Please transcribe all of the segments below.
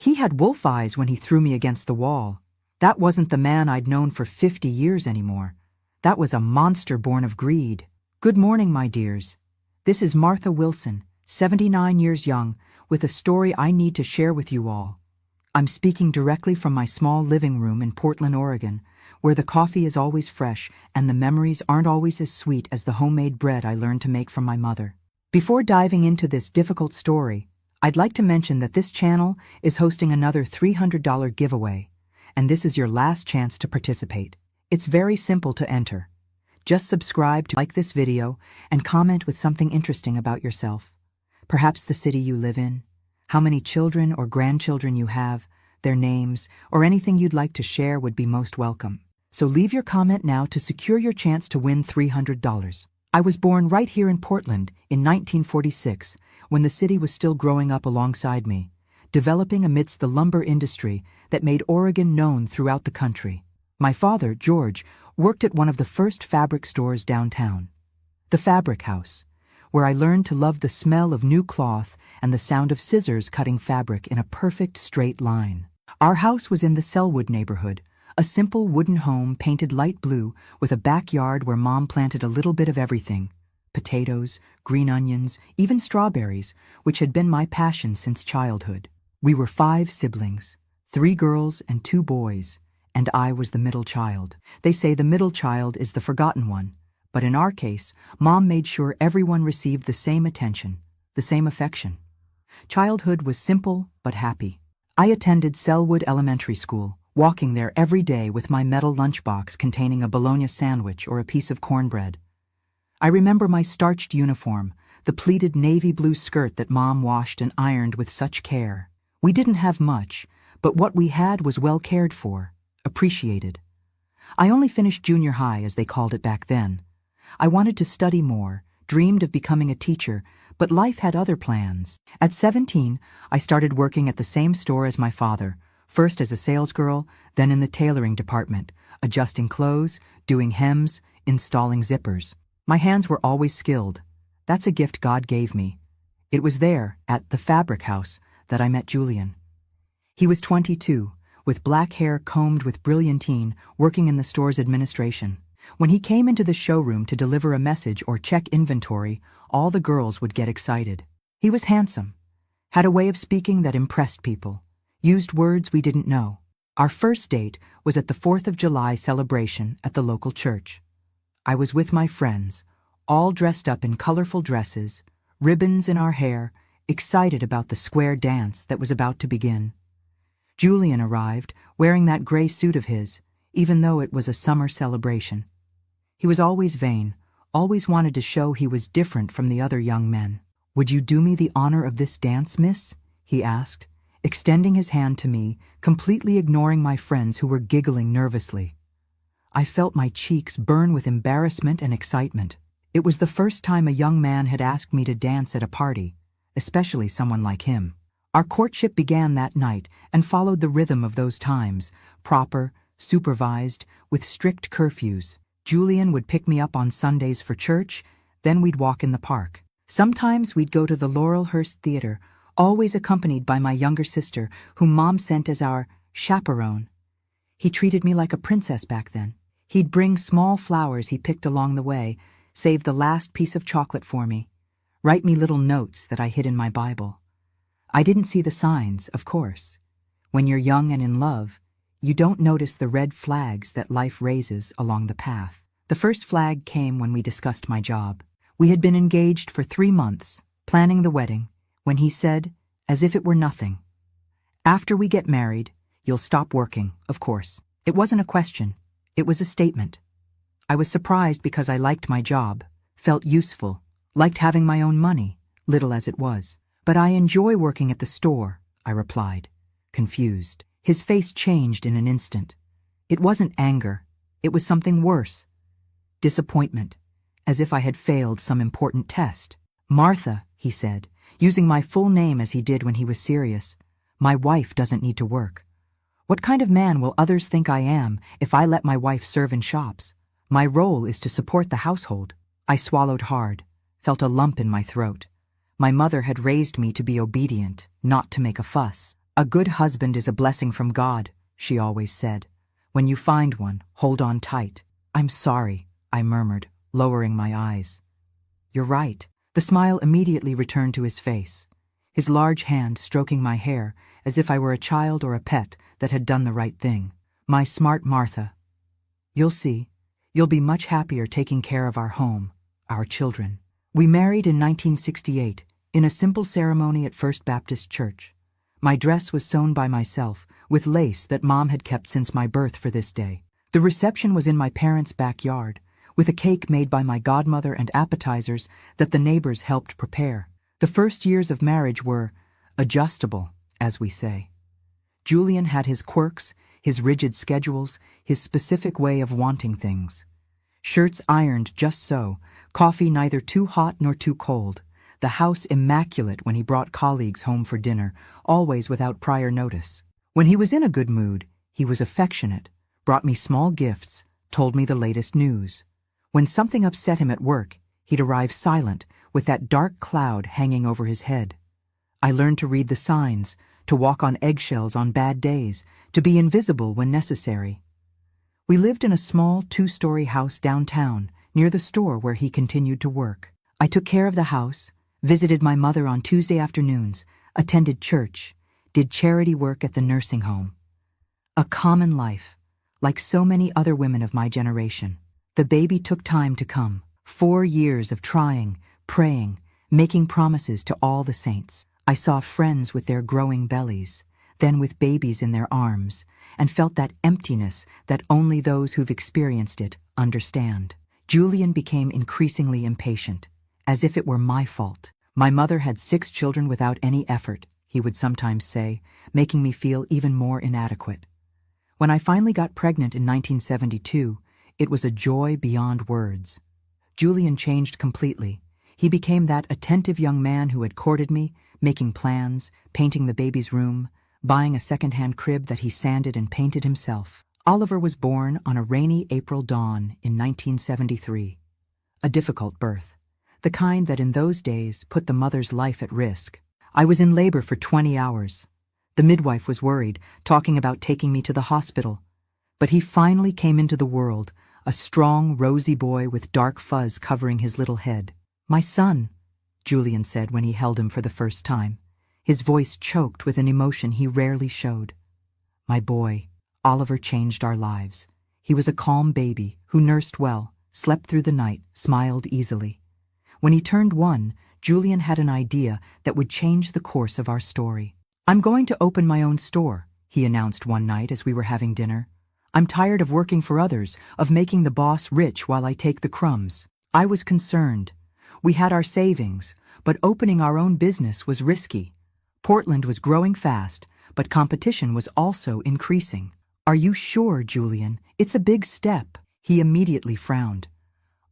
He had wolf eyes when he threw me against the wall. That wasn't the man I'd known for 50 years anymore. That was a monster born of greed. Good morning, my dears. This is Martha Wilson, 79 years young, with a story I need to share with you all. I'm speaking directly from my small living room in Portland, Oregon, where the coffee is always fresh and the memories aren't always as sweet as the homemade bread I learned to make from my mother. Before diving into this difficult story, I'd like to mention that this channel is hosting another $300 giveaway, and this is your last chance to participate. It's very simple to enter. Just subscribe to like this video and comment with something interesting about yourself. Perhaps the city you live in, how many children or grandchildren you have, their names, or anything you'd like to share would be most welcome. So leave your comment now to secure your chance to win $300. I was born right here in Portland in 1946, when the city was still growing up alongside me, developing amidst the lumber industry that made Oregon known throughout the country. My father, George, worked at one of the first fabric stores downtown, the Fabric House, where I learned to love the smell of new cloth and the sound of scissors cutting fabric in a perfect straight line. Our house was in the Selwood neighborhood, a simple wooden home painted light blue with a backyard where Mom planted a little bit of everything: potatoes, green onions, even strawberries, which had been my passion since childhood. We were 5 siblings, 3 girls and 2 boys, and I was the middle child. They say the middle child is the forgotten one, but in our case, Mom made sure everyone received the same attention, the same affection. Childhood was simple but happy. I attended Selwood Elementary School, walking there every day with my metal lunchbox containing a bologna sandwich or a piece of cornbread. I remember my starched uniform, the pleated navy blue skirt that Mom washed and ironed with such care. We didn't have much, but what we had was well cared for, appreciated. I only finished junior high, as they called it back then. I wanted to study more, dreamed of becoming a teacher, but life had other plans. At 17, I started working at the same store as my father, first as a salesgirl, then in the tailoring department, adjusting clothes, doing hems, installing zippers. My hands were always skilled. That's a gift God gave me. It was there, at the Fabric House, that I met Julian. He was 22, with black hair combed with brilliantine, working in the store's administration. When he came into the showroom to deliver a message or check inventory, all the girls would get excited. He was handsome, had a way of speaking that impressed people, used words we didn't know. Our first date was at the 4th of July celebration at the local church. I was with my friends, all dressed up in colorful dresses, ribbons in our hair, excited about the square dance that was about to begin. Julian arrived, wearing that gray suit of his, even though it was a summer celebration. He was always vain, always wanted to show he was different from the other young men. "Would you do me the honor of this dance, miss?" he asked, extending his hand to me, completely ignoring my friends who were giggling nervously. I felt my cheeks burn with embarrassment and excitement. It was the first time a young man had asked me to dance at a party, especially someone like him. Our courtship began that night and followed the rhythm of those times, proper, supervised, with strict curfews. Julian would pick me up on Sundays for church, then we'd walk in the park. Sometimes we'd go to the Laurelhurst Theater, always accompanied by my younger sister, whom Mom sent as our chaperone. He treated me like a princess back then. He'd bring small flowers he picked along the way, save the last piece of chocolate for me, write me little notes that I hid in my Bible. I didn't see the signs, of course. When you're young and in love, you don't notice the red flags that life raises along the path. The first flag came when we discussed my job. We had been engaged for 3 months, planning the wedding, when he said, as if it were nothing, "After we get married, you'll stop working, of course." It wasn't a question, it was a statement. I was surprised because I liked my job, felt useful, liked having my own money, little as it was. "But I enjoy working at the store," I replied, confused. His face changed in an instant. It wasn't anger, it was something worse. Disappointment, as if I had failed some important test. "Martha," he said, using my full name as he did when he was serious, "my wife doesn't need to work. What kind of man will others think I am if I let my wife serve in shops? My role is to support the household." I swallowed hard, felt a lump in my throat. My mother had raised me to be obedient, not to make a fuss. "A good husband is a blessing from God," she always said. "When you find one, hold on tight." "I'm sorry," I murmured, lowering my eyes. "You're right." The smile immediately returned to his face, his large hand stroking my hair as if I were a child or a pet that had done the right thing. "My smart Martha. You'll see. You'll be much happier taking care of our home, our children." We married in 1968, in a simple ceremony at First Baptist Church. My dress was sewn by myself, with lace that Mom had kept since my birth for this day. The reception was in my parents' backyard, with a cake made by my godmother and appetizers that the neighbors helped prepare. The first years of marriage were adjustable, as we say. Julian had his quirks, his rigid schedules, his specific way of wanting things. Shirts ironed just so, coffee neither too hot nor too cold, the house immaculate when he brought colleagues home for dinner, always without prior notice. When he was in a good mood, he was affectionate, brought me small gifts, told me the latest news. When something upset him at work, he'd arrive silent, with that dark cloud hanging over his head. I learned to read the signs, to walk on eggshells on bad days, to be invisible when necessary. We lived in a small 2-story house downtown, near the store where he continued to work. I took care of the house, visited my mother on Tuesday afternoons, attended church, did charity work at the nursing home. A common life, like so many other women of my generation. The baby took time to come. 4 years of trying, praying, making promises to all the saints. I saw friends with their growing bellies, then with babies in their arms, and felt that emptiness that only those who've experienced it understand. Julian became increasingly impatient, as if it were my fault. "My mother had 6 children without any effort," he would sometimes say, making me feel even more inadequate. When I finally got pregnant in 1972, it was a joy beyond words. Julian changed completely. He became that attentive young man who had courted me, making plans, painting the baby's room, buying a second-hand crib that he sanded and painted himself. Oliver was born on a rainy April dawn in 1973. A difficult birth, the kind that in those days put the mother's life at risk. I was in labor for 20 hours. The midwife was worried, talking about taking me to the hospital. But he finally came into the world, a strong, rosy boy with dark fuzz covering his little head. "My son," Julian said when he held him for the first time. His voice choked with an emotion he rarely showed. "My boy." Oliver changed our lives. He was a calm baby who nursed well, slept through the night, smiled easily. When he turned 1, Julian had an idea that would change the course of our story. "I'm going to open my own store," he announced one night as we were having dinner. "I'm tired of working for others, of making the boss rich while I take the crumbs." I was concerned. We had our savings, but opening our own business was risky. Portland was growing fast, but competition was also increasing. "Are you sure, Julian? It's a big step." He immediately frowned.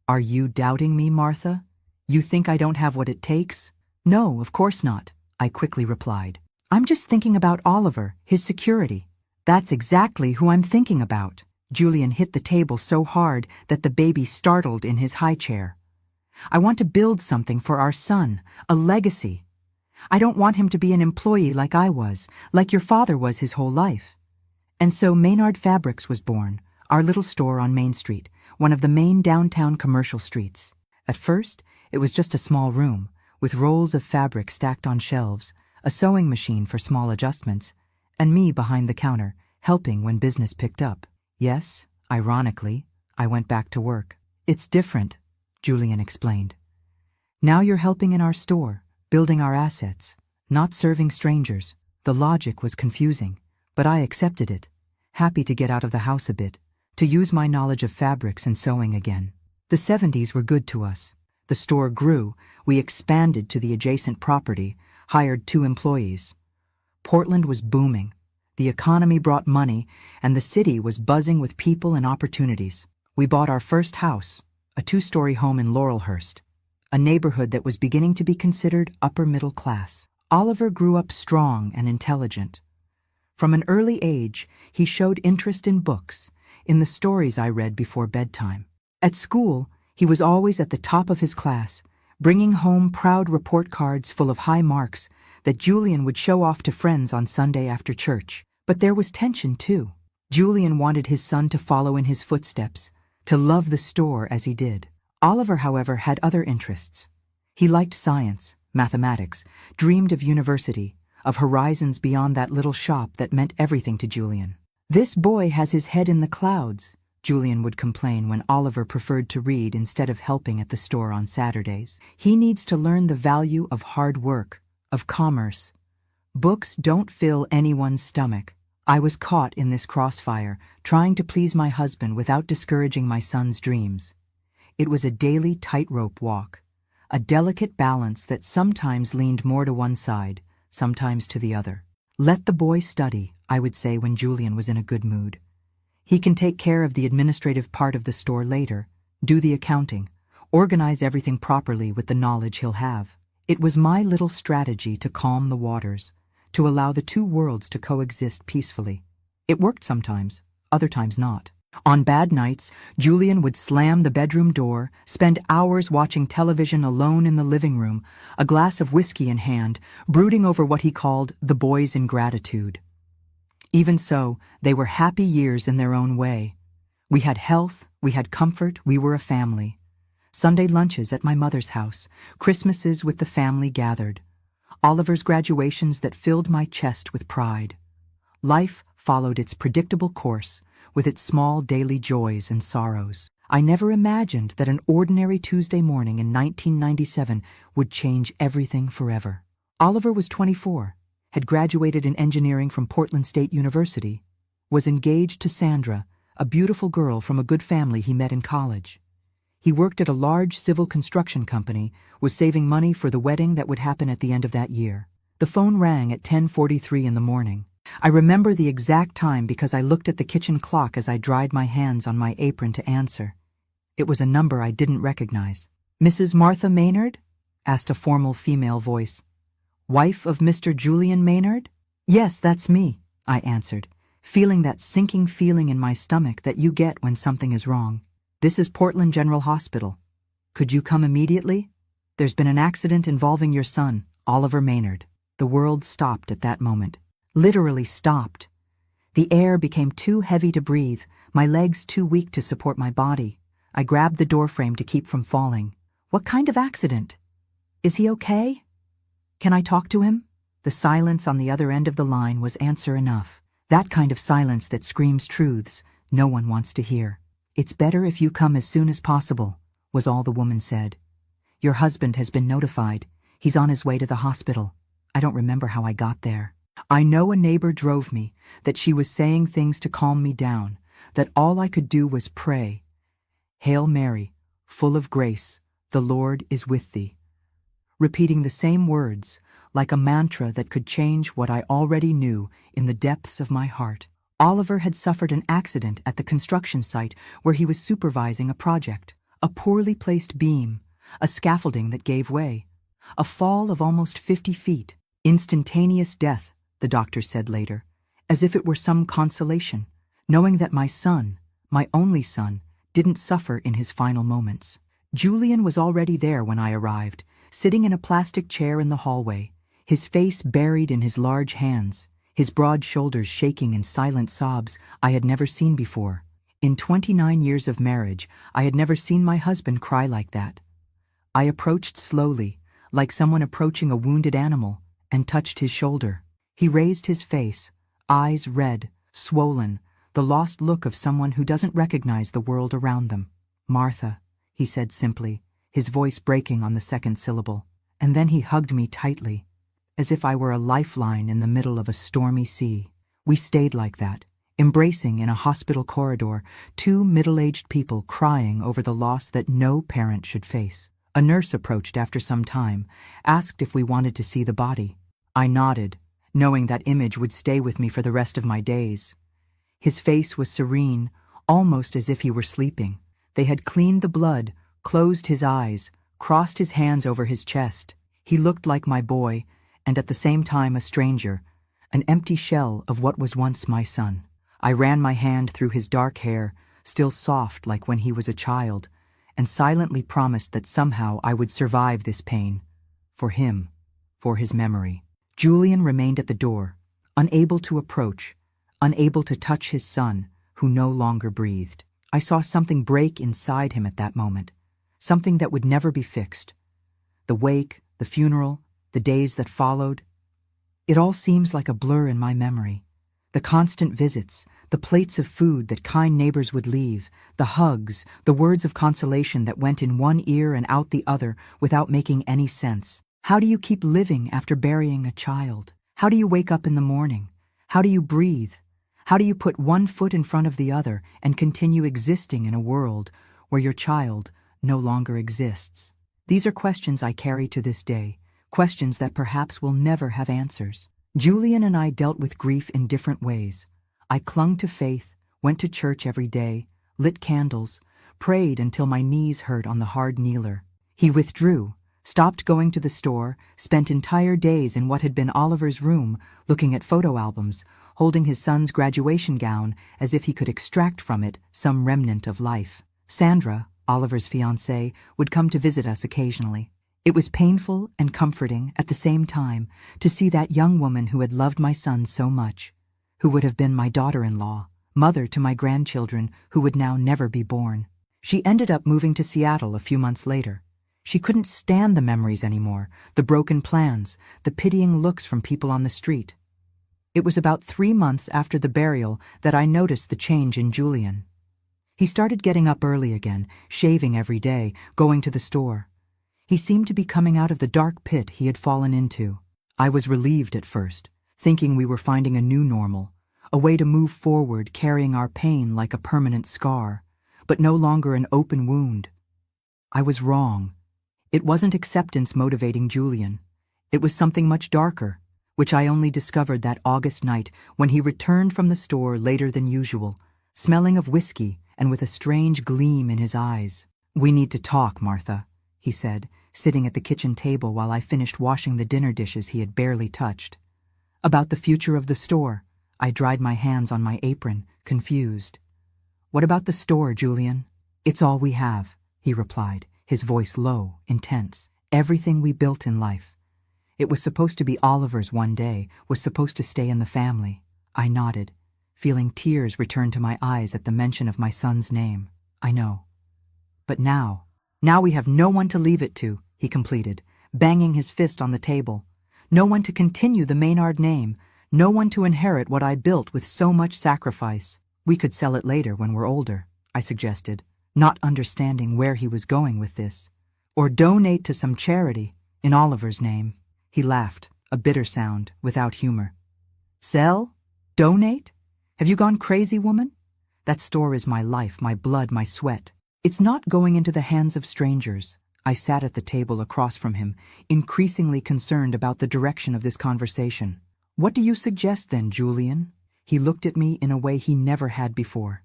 "Are you doubting me, Martha? You think I don't have what it takes?" "No, of course not," I quickly replied. "I'm just thinking about Oliver, his security." "That's exactly who I'm thinking about." Julian hit the table so hard that the baby startled in his high chair. "I want to build something for our son, a legacy. I don't want him to be an employee like I was, like your father was his whole life." And so Maynard Fabrics was born, our little store on Main Street, one of the main downtown commercial streets. At first, it was just a small room, with rolls of fabric stacked on shelves, a sewing machine for small adjustments, and me behind the counter, helping when business picked up. Yes, ironically, I went back to work. "It's different," Julian explained. "Now you're helping in our store, building our assets, not serving strangers." The logic was confusing, but I accepted it, happy to get out of the house a bit, to use my knowledge of fabrics and sewing again. The 70s were good to us. The store grew, we expanded to the adjacent property, hired 2 employees. Portland was booming. The economy brought money, and the city was buzzing with people and opportunities. We bought our first house, a 2-story home in Laurelhurst, a neighborhood that was beginning to be considered upper middle class. Oliver grew up strong and intelligent. From an early age, he showed interest in books, in the stories I read before bedtime. At school, he was always at the top of his class, bringing home proud report cards full of high marks that Julian would show off to friends on Sunday after church. But there was tension too. Julian wanted his son to follow in his footsteps, to love the store as he did. Oliver, however, had other interests. He liked science, mathematics, dreamed of university, of horizons beyond that little shop that meant everything to Julian. "This boy has his head in the clouds," Julian would complain when Oliver preferred to read instead of helping at the store on Saturdays. "He needs to learn the value of hard work, of commerce. Books don't fill anyone's stomach." I was caught in this crossfire, trying to please my husband without discouraging my son's dreams. It was a daily tightrope walk, a delicate balance that sometimes leaned more to one side, sometimes to the other. "Let the boy study," I would say when Julian was in a good mood. "He can take care of the administrative part of the store later, do the accounting, organize everything properly with the knowledge he'll have." It was my little strategy to calm the waters, to allow the two worlds to coexist peacefully. It worked sometimes, other times not. On bad nights, Julian would slam the bedroom door, spend hours watching television alone in the living room, a glass of whiskey in hand, brooding over what he called the boy's ingratitude. Even so, they were happy years in their own way. We had health, we had comfort, we were a family. Sunday lunches at my mother's house, Christmases with the family gathered, Oliver's graduations that filled my chest with pride. Life followed its predictable course, with its small daily joys and sorrows. I never imagined that an ordinary Tuesday morning in 1997 would change everything forever. Oliver was 24, had graduated in engineering from Portland State University, was engaged to Sandra, a beautiful girl from a good family he met in college. He worked at a large civil construction company, was saving money for the wedding that would happen at the end of that year. The phone rang at 10:43 in the morning. I remember the exact time because I looked at the kitchen clock as I dried my hands on my apron to answer. It was a number I didn't recognize. "Mrs. Martha Maynard?" asked a formal female voice. "Wife of Mr. Julian Maynard?" "Yes, that's me," I answered, feeling that sinking feeling in my stomach that you get when something is wrong. "This is Portland General Hospital. Could you come immediately? There's been an accident involving your son, Oliver Maynard." The world stopped at that moment. Literally stopped. The air became too heavy to breathe, my legs too weak to support my body. I grabbed the doorframe to keep from falling. "What kind of accident? Is he okay? Can I talk to him?" The silence on the other end of the line was answer enough. That kind of silence that screams truths no one wants to hear. "It's better if you come as soon as possible," was all the woman said. "Your husband has been notified. He's on his way to the hospital." I don't remember how I got there. I know a neighbor drove me, that she was saying things to calm me down, that all I could do was pray. "Hail Mary, full of grace, the Lord is with thee." Repeating the same words, like a mantra that could change what I already knew in the depths of my heart. Oliver had suffered an accident at the construction site where he was supervising a project. A poorly placed beam, a scaffolding that gave way, a fall of almost 50 feet. Instantaneous death, the doctor said later, as if it were some consolation, knowing that my son, my only son, didn't suffer in his final moments. Julian was already there when I arrived, sitting in a plastic chair in the hallway, his face buried in his large hands, his broad shoulders shaking in silent sobs I had never seen before. In 29 years of marriage, I had never seen my husband cry like that. I approached slowly, like someone approaching a wounded animal, and touched his shoulder. He raised his face, eyes red, swollen, the lost look of someone who doesn't recognize the world around them. "Martha," he said simply, his voice breaking on the second syllable. And then he hugged me tightly, as if I were a lifeline in the middle of a stormy sea. We stayed like that, embracing in a hospital corridor, two middle-aged people crying over the loss that no parent should face. A nurse approached after some time, asked if we wanted to see the body. I nodded, knowing that image would stay with me for the rest of my days. His face was serene, almost as if he were sleeping. They had cleaned the blood, closed his eyes, crossed his hands over his chest. He looked like my boy, and at the same time a stranger, an empty shell of what was once my son. I ran my hand through his dark hair, still soft like when he was a child, and silently promised that somehow I would survive this pain. For him, for his memory. Julian remained at the door, unable to approach, unable to touch his son, who no longer breathed. I saw something break inside him at that moment, something that would never be fixed. The wake, the funeral, the days that followed. It all seems like a blur in my memory. The constant visits, the plates of food that kind neighbors would leave, the hugs, the words of consolation that went in one ear and out the other without making any sense. How do you keep living after burying a child? How do you wake up in the morning? How do you breathe? How do you put one foot in front of the other and continue existing in a world where your child no longer exists? These are questions I carry to this day, questions that perhaps will never have answers. Julian and I dealt with grief in different ways. I clung to faith, went to church every day, lit candles, prayed until my knees hurt on the hard kneeler. He withdrew, stopped going to the store, spent entire days in what had been Oliver's room, looking at photo albums, holding his son's graduation gown as if he could extract from it some remnant of life. Sandra, Oliver's fiancée, would come to visit us occasionally. It was painful and comforting at the same time to see that young woman who had loved my son so much, who would have been my daughter-in-law, mother to my grandchildren who would now never be born. She ended up moving to Seattle a few months later. She couldn't stand the memories anymore, the broken plans, the pitying looks from people on the street. It was about 3 months after the burial that I noticed the change in Julian. He started getting up early again, shaving every day, going to the store. He seemed to be coming out of the dark pit he had fallen into. I was relieved at first, thinking we were finding a new normal, a way to move forward carrying our pain like a permanent scar, but no longer an open wound. I was wrong. It wasn't acceptance motivating Julian. It was something much darker, which I only discovered that August night when he returned from the store later than usual, smelling of whiskey and with a strange gleam in his eyes. "We need to talk, Martha," he said, sitting at the kitchen table while I finished washing the dinner dishes he had barely touched. "About the future of the store." I dried my hands on my apron, confused. "What about the store, Julian?" "It's all we have," he replied, his voice low, intense. "Everything we built in life. It was supposed to be Oliver's one day, was supposed to stay in the family." I nodded, feeling tears return to my eyes at the mention of my son's name. "I know. But now we have no one to leave it to," he completed, banging his fist on the table. "No one to continue the Maynard name, no one to inherit what I built with so much sacrifice." "We could sell it later when we're older," I suggested, not understanding where he was going with this. "Or donate to some charity, in Oliver's name." He laughed, a bitter sound, without humor. "Sell? Donate? Have you gone crazy, woman? That store is my life, my blood, my sweat. It's not going into the hands of strangers." I sat at the table across from him, increasingly concerned about the direction of this conversation. "What do you suggest then, Julian?" He looked at me in a way he never had before.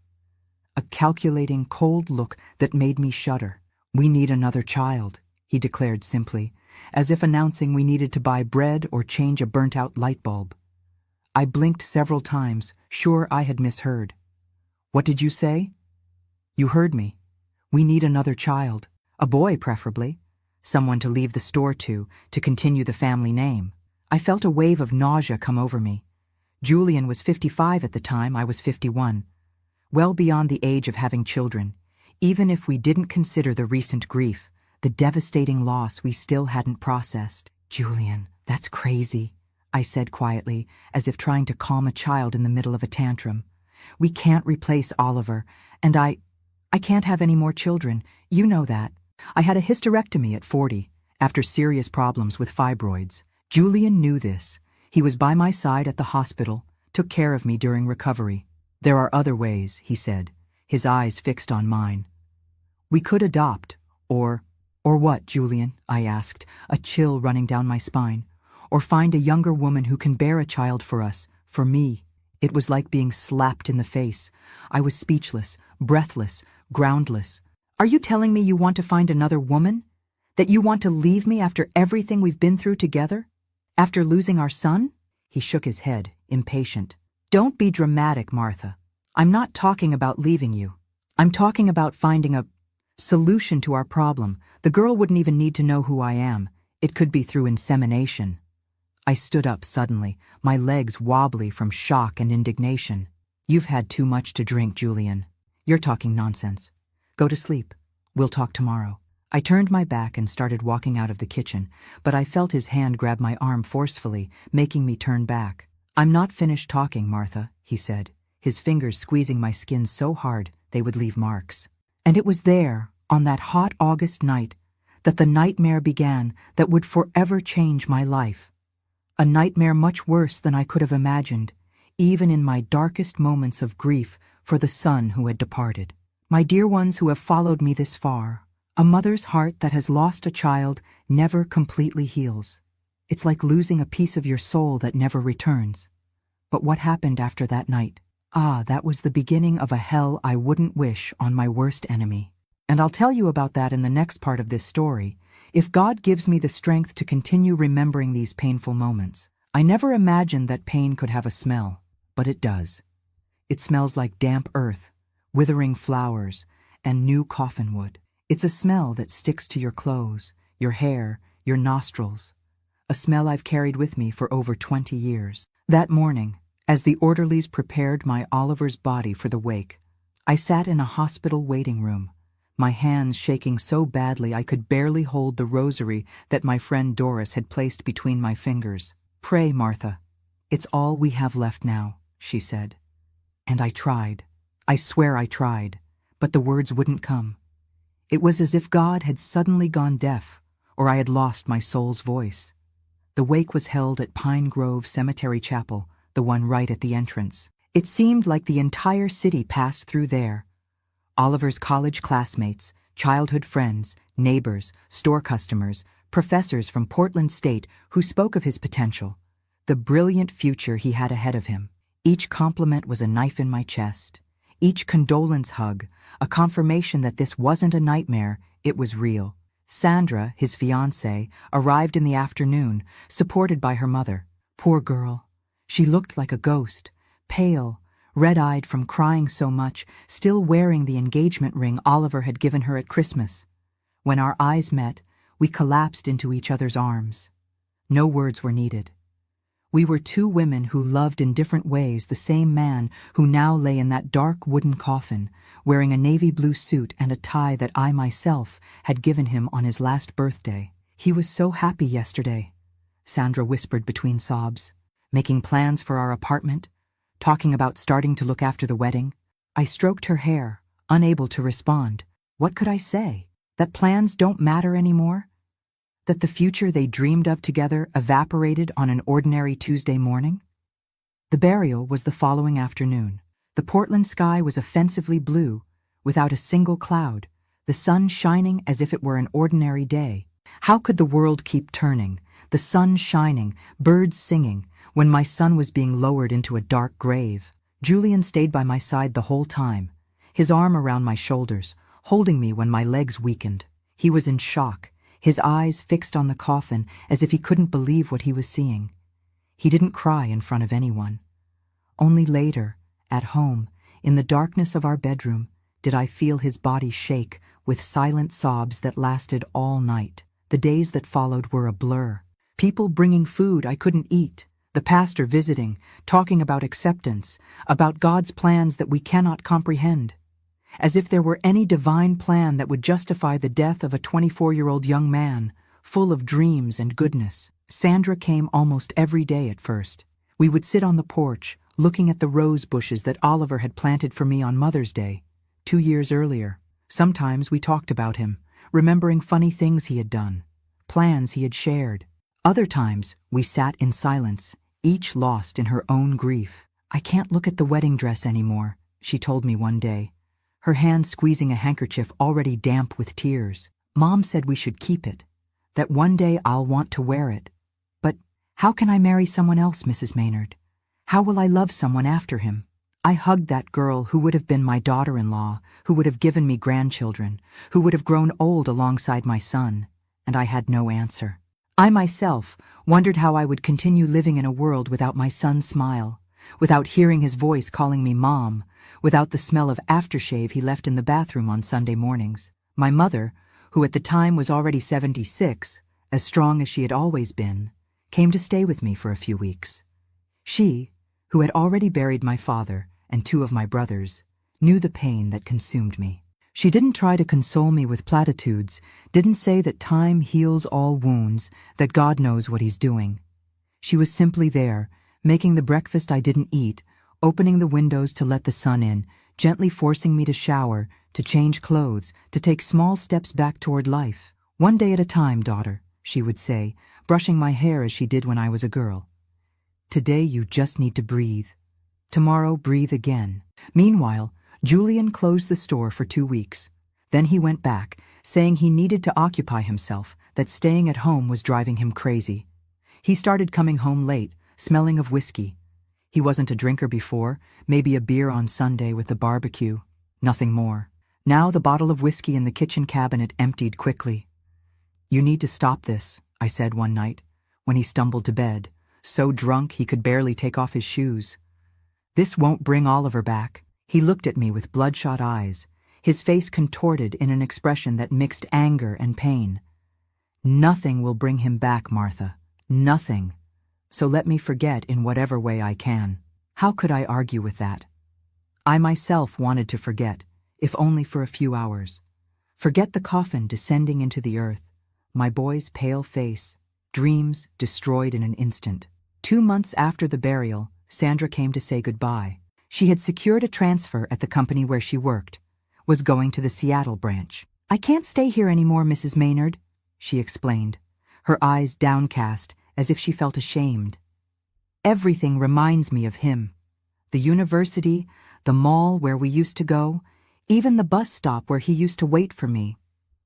A calculating, cold look that made me shudder. "We need another child," he declared simply, as if announcing we needed to buy bread or change a burnt-out light bulb. I blinked several times, sure I had misheard. "What did you say?" "You heard me. We need another child. A boy, preferably. Someone to leave the store to continue the family name." I felt a wave of nausea come over me. Julian was 55 at the time, I was 51. Well beyond the age of having children, even if we didn't consider the recent grief, the devastating loss we still hadn't processed. "Julian, that's crazy," I said quietly, as if trying to calm a child in the middle of a tantrum. "We can't replace Oliver, and I can't have any more children. You know that. I had a hysterectomy at 40, after serious problems with fibroids. Julian knew this. He was by my side at the hospital, took care of me during recovery. There are other ways," he said, his eyes fixed on mine. "We could adopt, or what, Julian?" I asked, a chill running down my spine. "Or find a younger woman who can bear a child for us, for me." It was like being slapped in the face. I was speechless, breathless, groundless. "Are you telling me you want to find another woman? That you want to leave me after everything we've been through together? After losing our son?" He shook his head, impatient. "Don't be dramatic, Martha. I'm not talking about leaving you. I'm talking about finding a solution to our problem. The girl wouldn't even need to know who I am. It could be through insemination." I stood up suddenly, my legs wobbly from shock and indignation. "You've had too much to drink, Julian. You're talking nonsense. Go to sleep. We'll talk tomorrow." I turned my back and started walking out of the kitchen, but I felt his hand grab my arm forcefully, making me turn back. "I'm not finished talking, Martha," he said, his fingers squeezing my skin so hard they would leave marks. And it was there, on that hot August night, that the nightmare began that would forever change my life. A nightmare much worse than I could have imagined, even in my darkest moments of grief for the son who had departed. My dear ones who have followed me this far, a mother's heart that has lost a child never completely heals. It's like losing a piece of your soul that never returns. But what happened after that night? That was the beginning of a hell I wouldn't wish on my worst enemy. And I'll tell you about that in the next part of this story, if God gives me the strength to continue remembering these painful moments. I never imagined that pain could have a smell, but it does. It smells like damp earth, withering flowers, and new coffin wood. It's a smell that sticks to your clothes, your hair, your nostrils. A smell I've carried with me for over 20 years. That morning, as the orderlies prepared my Oliver's body for the wake, I sat in a hospital waiting room, my hands shaking so badly I could barely hold the rosary that my friend Doris had placed between my fingers. "Pray, Martha. It's all we have left now," she said. And I tried. I swear I tried, but the words wouldn't come. It was as if God had suddenly gone deaf, or I had lost my soul's voice. The wake was held at Pine Grove Cemetery Chapel, the one right at the entrance. It seemed like the entire city passed through there. Oliver's college classmates, childhood friends, neighbors, store customers, professors from Portland State who spoke of his potential, the brilliant future he had ahead of him. Each compliment was a knife in my chest. Each condolence hug, a confirmation that this wasn't a nightmare, it was real. Sandra, his fiancée, arrived in the afternoon, supported by her mother. Poor girl. She looked like a ghost, pale, red-eyed from crying so much, still wearing the engagement ring Oliver had given her at Christmas. When our eyes met, we collapsed into each other's arms. No words were needed. We were two women who loved in different ways the same man who now lay in that dark wooden coffin, wearing a navy blue suit and a tie that I myself had given him on his last birthday. "He was so happy yesterday," Sandra whispered between sobs, "making plans for our apartment, talking about starting to look after the wedding." I stroked her hair, unable to respond. What could I say? That plans don't matter anymore? That the future they dreamed of together evaporated on an ordinary Tuesday morning? The burial was the following afternoon. The Portland sky was offensively blue, without a single cloud, the sun shining as if it were an ordinary day. How could the world keep turning, the sun shining, birds singing, when my son was being lowered into a dark grave? Julian stayed by my side the whole time, his arm around my shoulders, holding me when my legs weakened. He was in shock, his eyes fixed on the coffin as if he couldn't believe what he was seeing. He didn't cry in front of anyone. Only later, at home, in the darkness of our bedroom, did I feel his body shake with silent sobs that lasted all night. The days that followed were a blur. People bringing food I couldn't eat, the pastor visiting, talking about acceptance, about God's plans that we cannot comprehend. As if there were any divine plan that would justify the death of a 24-year-old young man, full of dreams and goodness. Sandra came almost every day at first. We would sit on the porch, looking at the rose bushes that Oliver had planted for me on Mother's Day, 2 years earlier. Sometimes we talked about him, remembering funny things he had done, plans he had shared. Other times we sat in silence, each lost in her own grief. "I can't look at the wedding dress anymore," she told me one day, her hand squeezing a handkerchief already damp with tears. "Mom said we should keep it, that one day I'll want to wear it. But how can I marry someone else, Mrs. Maynard? How will I love someone after him?" I hugged that girl who would have been my daughter-in-law, who would have given me grandchildren, who would have grown old alongside my son, and I had no answer. I myself wondered how I would continue living in a world without my son's smile, without hearing his voice calling me Mom, without the smell of aftershave he left in the bathroom on Sunday mornings. My mother, who at the time was already 76, as strong as she had always been, came to stay with me for a few weeks. She, who had already buried my father and two of my brothers, knew the pain that consumed me. She didn't try to console me with platitudes, didn't say that time heals all wounds, that God knows what He's doing. She was simply there, making the breakfast I didn't eat, opening the windows to let the sun in, gently forcing me to shower, to change clothes, to take small steps back toward life. "One day at a time, daughter," she would say, brushing my hair as she did when I was a girl. "Today you just need to breathe. Tomorrow breathe again." Meanwhile, Julian closed the store for 2 weeks. Then he went back, saying he needed to occupy himself, that staying at home was driving him crazy. He started coming home late, smelling of whiskey. He wasn't a drinker before, maybe a beer on Sunday with the barbecue. Nothing more. Now the bottle of whiskey in the kitchen cabinet emptied quickly. "You need to stop this," I said one night, when he stumbled to bed, so drunk he could barely take off his shoes. "This won't bring Oliver back." He looked at me with bloodshot eyes, his face contorted in an expression that mixed anger and pain. "Nothing will bring him back, Martha. Nothing. So let me forget in whatever way I can." How could I argue with that? I myself wanted to forget, if only for a few hours. Forget the coffin descending into the earth, my boy's pale face, dreams destroyed in an instant. 2 months after the burial, Sandra came to say goodbye. She had secured a transfer at the company where she worked, was going to the Seattle branch. "I can't stay here anymore, Mrs. Maynard," she explained, her eyes downcast as if she felt ashamed. "Everything reminds me of him. The university, the mall where we used to go, even the bus stop where he used to wait for me.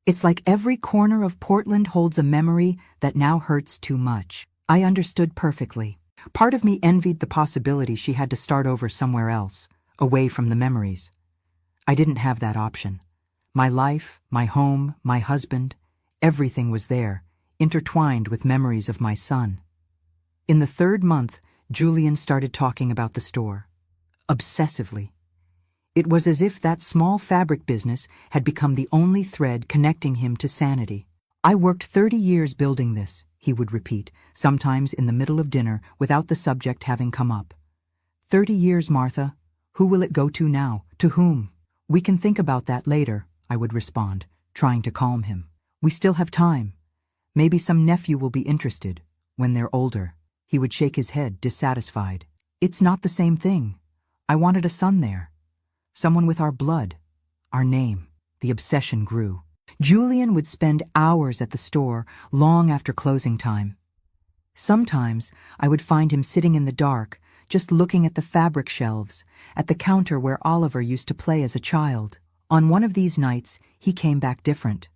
It's like every corner of Portland holds a memory that now hurts too much." I understood perfectly. Part of me envied the possibility she had to start over somewhere else, away from the memories. I didn't have that option. My life, my home, my husband, everything was there, intertwined with memories of my son. In the 3rd month, Julian started talking about the store. Obsessively. It was as if that small fabric business had become the only thread connecting him to sanity. "I worked 30 years building this," he would repeat, sometimes in the middle of dinner without the subject having come up. "30 years, Martha. Who will it go to now? To whom?" "We can think about that later," I would respond, trying to calm him. "We still have time. Maybe some nephew will be interested, when they're older." He would shake his head, dissatisfied. "It's not the same thing. I wanted a son there. Someone with our blood, our name." The obsession grew. Julian would spend hours at the store long after closing time. Sometimes I would find him sitting in the dark, just looking at the fabric shelves, at the counter where Oliver used to play as a child. On one of these nights, he came back different.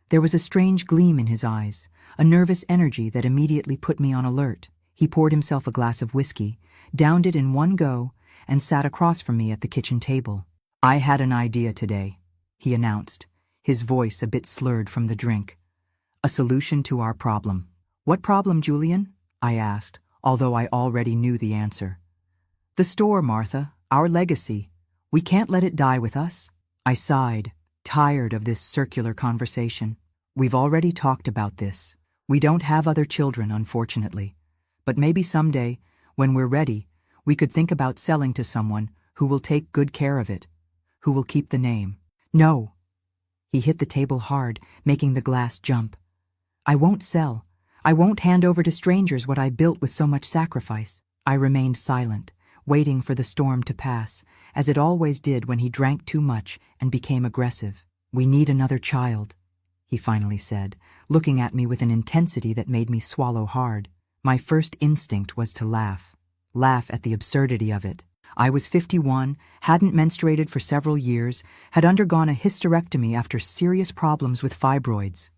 There was a strange gleam in his eyes, a nervous energy that immediately put me on alert. He poured himself a glass of whiskey, downed it in one go, and sat across from me at the kitchen table. "I had an idea today," he announced, his voice a bit slurred from the drink. "A solution to our problem." "What problem, Julian?" I asked, although I already knew the answer. "The store, Martha, our legacy. We can't let it die with us." I sighed, tired of this circular conversation. "We've already talked about this. We don't have other children, unfortunately. But maybe someday, when we're ready, we could think about selling to someone who will take good care of it, who will keep the name." "No." He hit the table hard, making the glass jump. "I won't sell. I won't hand over to strangers what I built with so much sacrifice." I remained silent, waiting for the storm to pass, as it always did when he drank too much and became aggressive. "We need another child," he finally said, looking at me with an intensity that made me swallow hard. My first instinct was to laugh at the absurdity of it. I was 51, hadn't menstruated for several years, had undergone a hysterectomy after serious problems with fibroids.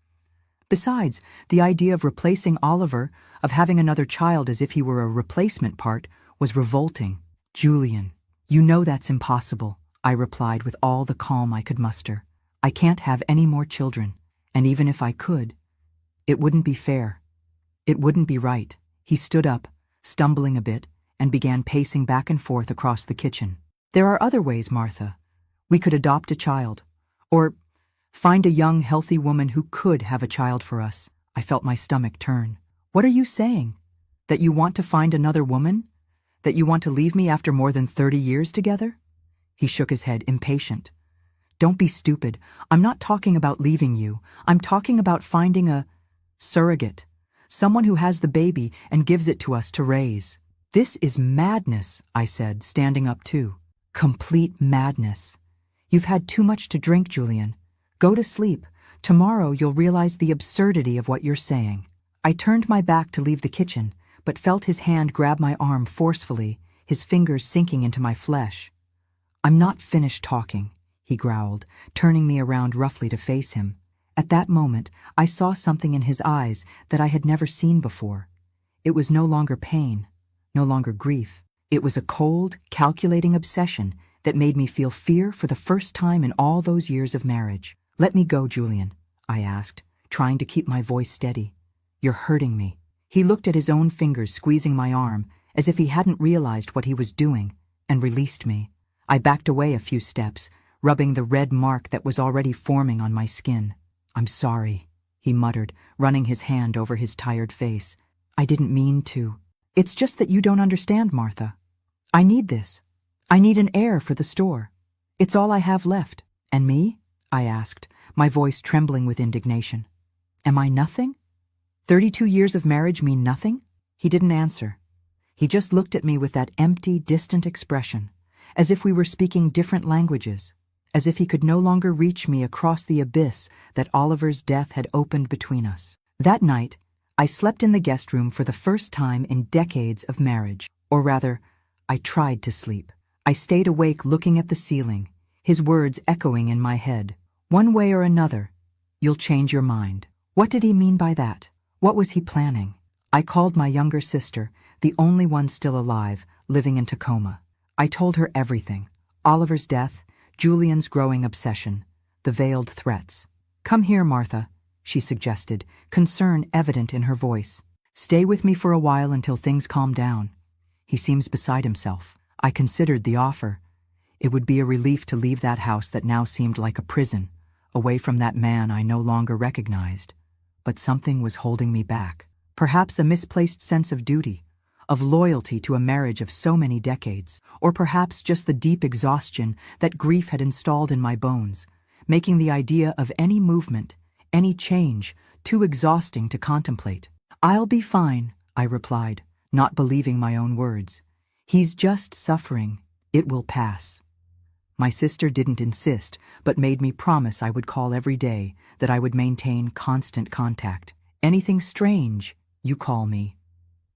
Besides, the idea of replacing Oliver, of having another child as if he were a replacement part, was revolting. "Julian, you know that's impossible," I replied with all the calm I could muster. "I can't have any more children, and even if I could, it wouldn't be fair. It wouldn't be right." He stood up, stumbling a bit, and began pacing back and forth across the kitchen. "There are other ways, Martha. We could adopt a child, or find a young, healthy woman who could have a child for us." I felt my stomach turn. What are you saying? That you want to find another woman? That you want to leave me after more than 30 years together? He shook his head, impatient. Don't be stupid. I'm not talking about leaving you. I'm talking about finding a surrogate. Someone who has the baby and gives it to us to raise. This is madness, I said, standing up too. Complete madness. You've had too much to drink, Julian. Go to sleep. Tomorrow you'll realize the absurdity of what you're saying. I turned my back to leave the kitchen, but felt his hand grab my arm forcefully, his fingers sinking into my flesh. I'm not finished talking, he growled, turning me around roughly to face him. At that moment, I saw something in his eyes that I had never seen before. It was no longer pain, no longer grief. It was a cold, calculating obsession that made me feel fear for the first time in all those years of marriage. Let me go, Julian, I asked, trying to keep my voice steady. You're hurting me. He looked at his own fingers squeezing my arm, as if he hadn't realized what he was doing, and released me. I backed away a few steps, rubbing the red mark that was already forming on my skin. I'm sorry, he muttered, running his hand over his tired face. I didn't mean to. It's just that you don't understand, Martha. I need this. I need an heir for the store. It's all I have left. And me? I asked, my voice trembling with indignation. Am I nothing? 32 years of marriage mean nothing? He didn't answer. He just looked at me with that empty, distant expression, as if we were speaking different languages, as if he could no longer reach me across the abyss that Oliver's death had opened between us. That night, I slept in the guest room for the first time in decades of marriage. Or rather, I tried to sleep. I stayed awake looking at the ceiling, his words echoing in my head. One way or another, you'll change your mind. What did he mean by that? What was he planning? I called my younger sister, the only one still alive, living in Tacoma. I told her everything. Oliver's death, Julian's growing obsession, the veiled threats. Come here, Martha, she suggested, concern evident in her voice. Stay with me for a while until things calm down. He seems beside himself. I considered the offer. It would be a relief to leave that house that now seemed like a prison, away from that man I no longer recognized. But something was holding me back. Perhaps a misplaced sense of duty, of loyalty to a marriage of so many decades, or perhaps just the deep exhaustion that grief had installed in my bones, making the idea of any movement, any change, too exhausting to contemplate. I'll be fine, I replied, not believing my own words. He's just suffering. It will pass. My sister didn't insist, but made me promise I would call every day, that I would maintain constant contact. Anything strange, you call me.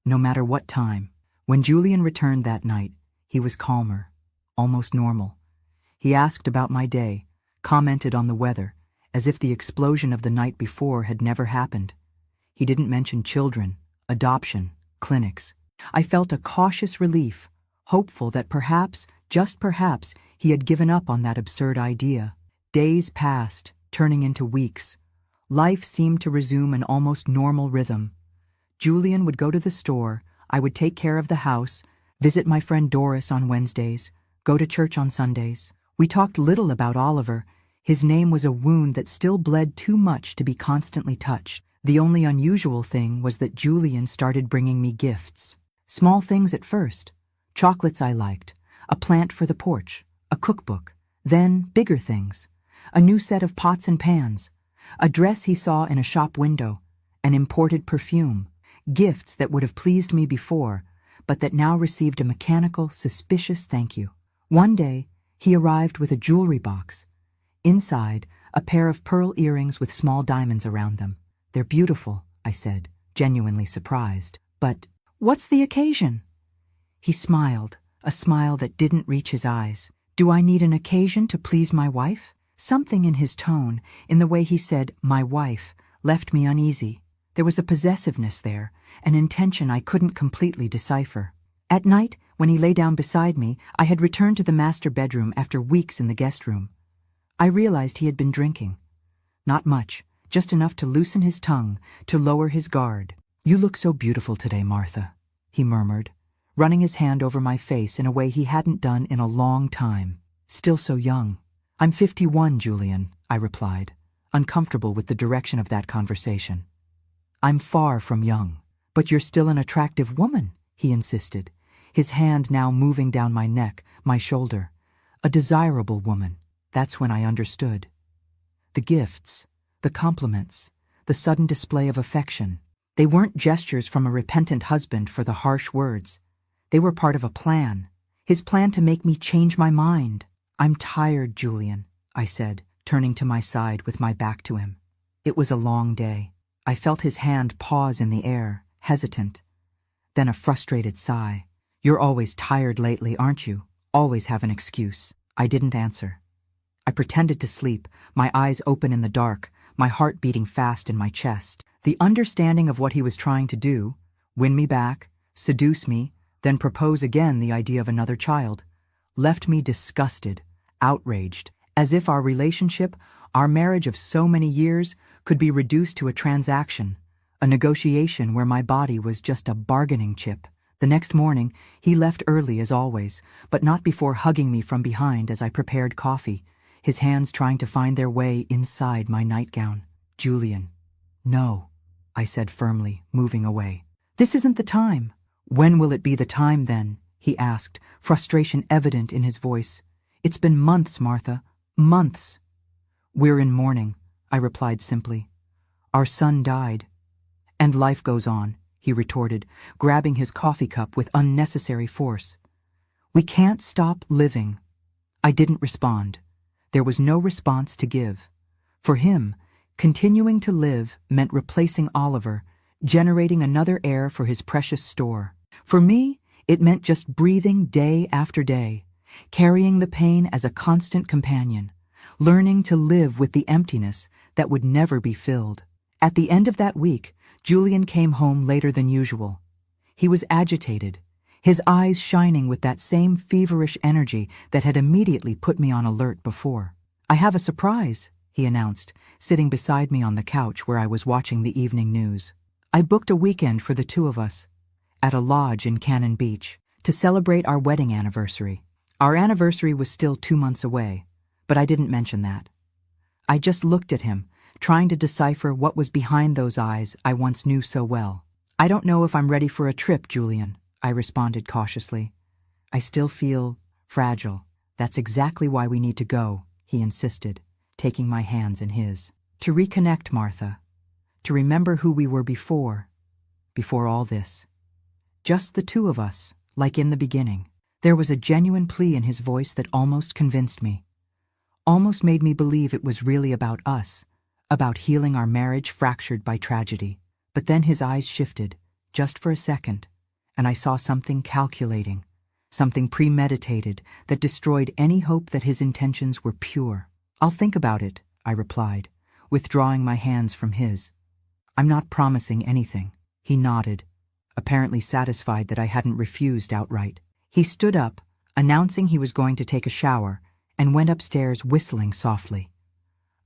No matter what time. When Julian returned that night, he was calmer, almost normal. He asked about my day, commented on the weather, as if the explosion of the night before had never happened. He didn't mention children, adoption, clinics. I felt a cautious relief, hopeful that perhaps, just perhaps, he had given up on that absurd idea. Days passed, turning into weeks. Life seemed to resume an almost normal rhythm. Julian would go to the store, I would take care of the house, visit my friend Doris on Wednesdays, go to church on Sundays. We talked little about Oliver. His name was a wound that still bled too much to be constantly touched. The only unusual thing was that Julian started bringing me gifts. Small things at first. Chocolates I liked, a plant for the porch, a cookbook, then bigger things. A new set of pots and pans, a dress he saw in a shop window, an imported perfume, gifts that would have pleased me before, but that now received a mechanical, suspicious thank you. One day, he arrived with a jewelry box. Inside, a pair of pearl earrings with small diamonds around them. They're beautiful, I said, genuinely surprised. But what's the occasion? He smiled, a smile that didn't reach his eyes. Do I need an occasion to please my wife? Something in his tone, in the way he said, my wife, left me uneasy. There was a possessiveness there, an intention I couldn't completely decipher. At night, when he lay down beside me, I had returned to the master bedroom after weeks in the guest room. I realized he had been drinking. Not much, just enough to loosen his tongue, to lower his guard. You look so beautiful today, Martha, he murmured, running his hand over my face in a way he hadn't done in a long time. Still so young. I'm 51, Julian, I replied, uncomfortable with the direction of that conversation. I'm far from young. But you're still an attractive woman, he insisted, his hand now moving down my neck, my shoulder. A desirable woman. That's when I understood. The gifts, the compliments, the sudden display of affection. They weren't gestures from a repentant husband for the harsh words. They were part of a plan. His plan to make me change my mind. I'm tired, Julian, I said, turning to my side with my back to him. It was a long day. I felt his hand pause in the air, hesitant. Then a frustrated sigh. You're always tired lately, aren't you? Always have an excuse. I didn't answer. I pretended to sleep, my eyes open in the dark, my heart beating fast in my chest. The understanding of what he was trying to do, win me back, seduce me, then propose again the idea of another child, left me disgusted, outraged, as if our relationship, our marriage of so many years, could be reduced to a transaction, a negotiation where my body was just a bargaining chip. The next morning, he left early as always, but not before hugging me from behind as I prepared coffee, his hands trying to find their way inside my nightgown. Julian. No, I said firmly, moving away. This isn't the time. When will it be the time then? He asked, frustration evident in his voice. It's been months, Martha. Months. We're in mourning, I replied simply. Our son died. And life goes on, he retorted, grabbing his coffee cup with unnecessary force. We can't stop living. I didn't respond. There was no response to give. For him, continuing to live meant replacing Oliver, generating another heir for his precious store. For me, it meant just breathing day after day, carrying the pain as a constant companion, learning to live with the emptiness that would never be filled. At the end of that week, Julian came home later than usual. He was agitated, his eyes shining with that same feverish energy that had immediately put me on alert before. I have a surprise, he announced, sitting beside me on the couch where I was watching the evening news. I booked a weekend for the two of us, at a lodge in Cannon Beach, to celebrate our wedding anniversary. Our anniversary was still 2 months away, but I didn't mention that. I just looked at him, trying to decipher what was behind those eyes I once knew so well. I don't know if I'm ready for a trip, Julian, I responded cautiously. I still feel fragile. That's exactly why we need to go, he insisted, taking my hands in his. To reconnect, Martha. To remember who we were before all this. Just the two of us, like in the beginning. There was a genuine plea in his voice that almost convinced me. Almost made me believe it was really about us, about healing our marriage fractured by tragedy. But then his eyes shifted, just for a second, and I saw something calculating, something premeditated that destroyed any hope that his intentions were pure. I'll think about it, I replied, withdrawing my hands from his. I'm not promising anything. He nodded, apparently satisfied that I hadn't refused outright. He stood up, announcing he was going to take a shower, and went upstairs whistling softly.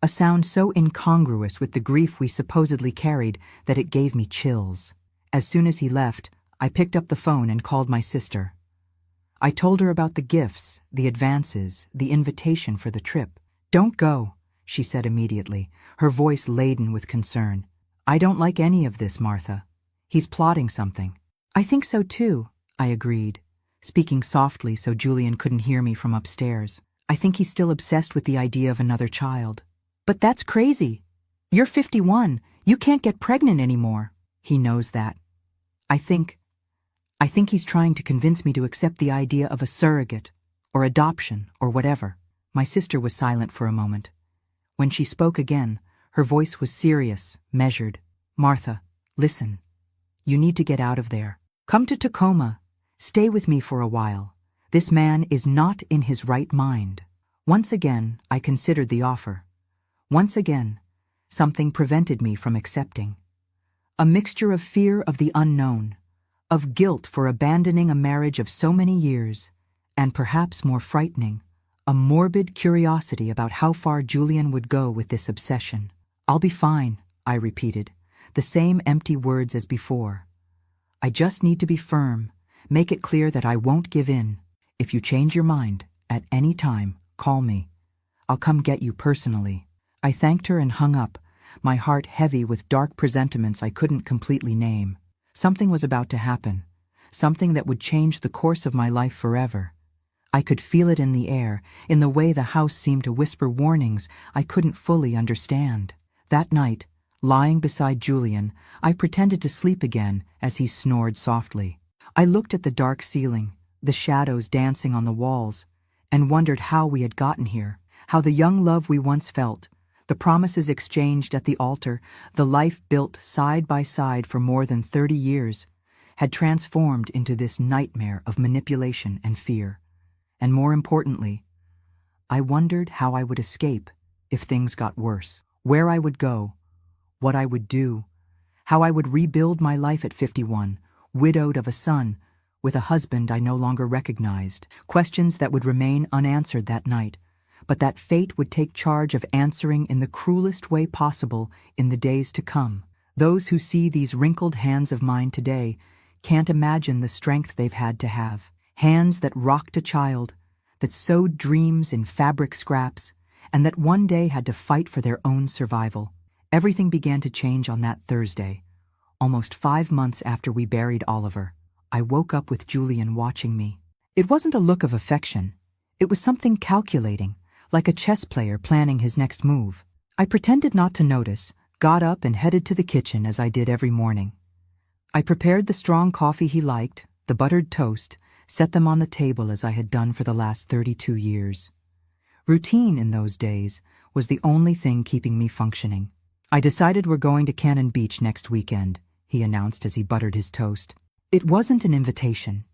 A sound so incongruous with the grief we supposedly carried that it gave me chills. As soon as he left, I picked up the phone and called my sister. I told her about the gifts, the advances, the invitation for the trip. Don't go, she said immediately, her voice laden with concern. I don't like any of this, Martha. He's plotting something. I think so too, I agreed, speaking softly so Julian couldn't hear me from upstairs. I think he's still obsessed with the idea of another child. But that's crazy. You're 51. You can't get pregnant anymore. He knows that. I think he's trying to convince me to accept the idea of a surrogate, or adoption, or whatever. My sister was silent for a moment. When she spoke again, her voice was serious, measured. Martha, listen. You need to get out of there. Come to Tacoma. Stay with me for a while. This man is not in his right mind. Once again, I considered the offer. Once again, something prevented me from accepting. A mixture of fear of the unknown, of guilt for abandoning a marriage of so many years, and perhaps more frightening, a morbid curiosity about how far Julian would go with this obsession. I'll be fine, I repeated, the same empty words as before. I just need to be firm, make it clear that I won't give in. If you change your mind, at any time, call me. I'll come get you personally. I thanked her and hung up, my heart heavy with dark presentiments I couldn't completely name. Something was about to happen, something that would change the course of my life forever. I could feel it in the air, in the way the house seemed to whisper warnings I couldn't fully understand. That night, lying beside Julian, I pretended to sleep again as he snored softly. I looked at the dark ceiling, the shadows dancing on the walls, and wondered how we had gotten here, how the young love we once felt, the promises exchanged at the altar, the life built side by side for more than 30 years, had transformed into this nightmare of manipulation and fear. And more importantly, I wondered how I would escape if things got worse, where I would go, what I would do, how I would rebuild my life at 51, widowed of a son, with a husband I no longer recognized, questions that would remain unanswered that night, but that fate would take charge of answering in the cruelest way possible in the days to come. Those who see these wrinkled hands of mine today can't imagine the strength they've had to have. Hands that rocked a child, that sewed dreams in fabric scraps, and that one day had to fight for their own survival. Everything began to change on that Thursday. Almost 5 months after we buried Oliver, I woke up with Julian watching me. It wasn't a look of affection. It was something calculating, like a chess player planning his next move. I pretended not to notice, got up and headed to the kitchen as I did every morning. I prepared the strong coffee he liked, the buttered toast, set them on the table as I had done for the last 32 years. Routine in those days was the only thing keeping me functioning. I decided we're going to Cannon Beach next weekend, he announced as he buttered his toast. It wasn't an invitation.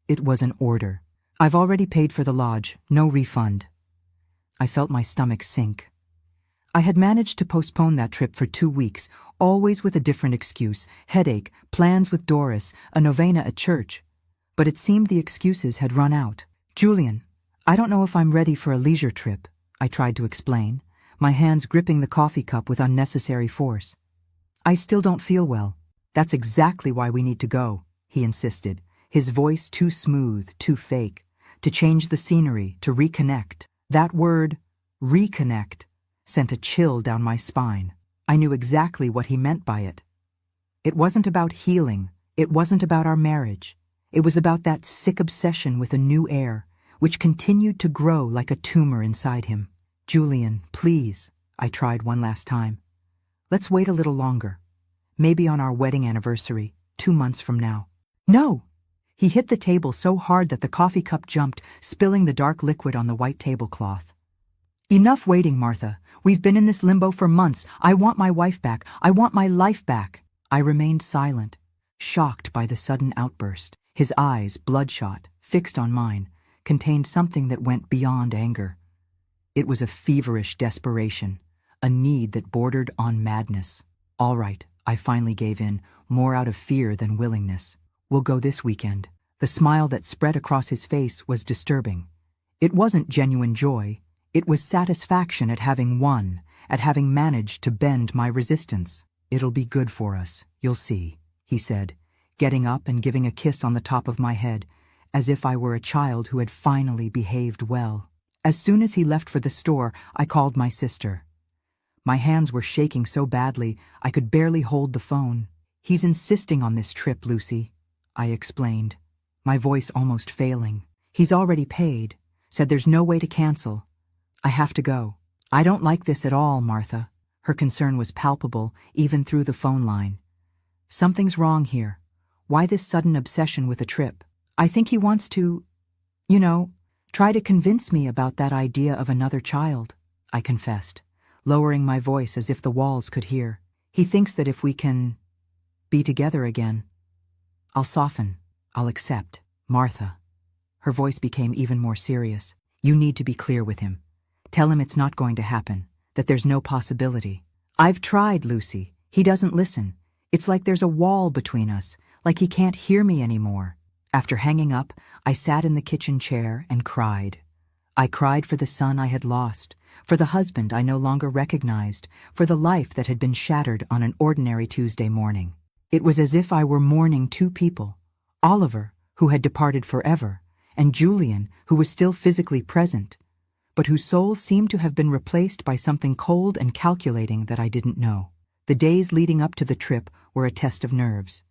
It was an order. I've already paid for the lodge, no refund. I felt my stomach sink. I had managed to postpone that trip for 2 weeks, always with a different excuse: headache, plans with Doris, a novena at church. But it seemed the excuses had run out. Julian, I don't know if I'm ready for a leisure trip, I tried to explain, my hands gripping the coffee cup with unnecessary force. I still don't feel well. That's exactly why we need to go, he insisted, his voice too smooth, too fake, to change the scenery, to reconnect. That word, reconnect, sent a chill down my spine. I knew exactly what he meant by it. It wasn't about healing. It wasn't about our marriage. It was about that sick obsession with a new heir, which continued to grow like a tumor inside him. Julian, please, I tried one last time. Let's wait a little longer. Maybe on our wedding anniversary, 2 months from now. No! He hit the table so hard that the coffee cup jumped, spilling the dark liquid on the white tablecloth. Enough waiting, Martha. We've been in this limbo for months. I want my wife back. I want my life back. I remained silent, shocked by the sudden outburst. His eyes, bloodshot, fixed on mine, contained something that went beyond anger. It was a feverish desperation, a need that bordered on madness. All right, I finally gave in, more out of fear than willingness. We'll go this weekend. The smile that spread across his face was disturbing. It wasn't genuine joy. It was satisfaction at having won, at having managed to bend my resistance. It'll be good for us, you'll see, he said, getting up and giving a kiss on the top of my head, as if I were a child who had finally behaved well. As soon as he left for the store, I called my sister. My hands were shaking so badly I could barely hold the phone. He's insisting on this trip, Lucy, I explained, my voice almost failing. He's already paid, said there's no way to cancel. I have to go. I don't like this at all, Martha. Her concern was palpable, even through the phone line. Something's wrong here. Why this sudden obsession with a trip? I think he wants to, try to convince me about that idea of another child, I confessed, lowering my voice as if the walls could hear. He thinks that if we can be together again, I'll soften, I'll accept. Martha. Her voice became even more serious. You need to be clear with him. Tell him it's not going to happen, that there's no possibility. I've tried, Lucy. He doesn't listen. It's like there's a wall between us, like he can't hear me anymore. After hanging up, I sat in the kitchen chair and cried. I cried for the son I had lost, for the husband I no longer recognized, for the life that had been shattered on an ordinary Tuesday morning. It was as if I were mourning two people, Oliver, who had departed forever, and Julian, who was still physically present, but whose soul seemed to have been replaced by something cold and calculating that I didn't know. The days leading up to the trip were a test of nerves.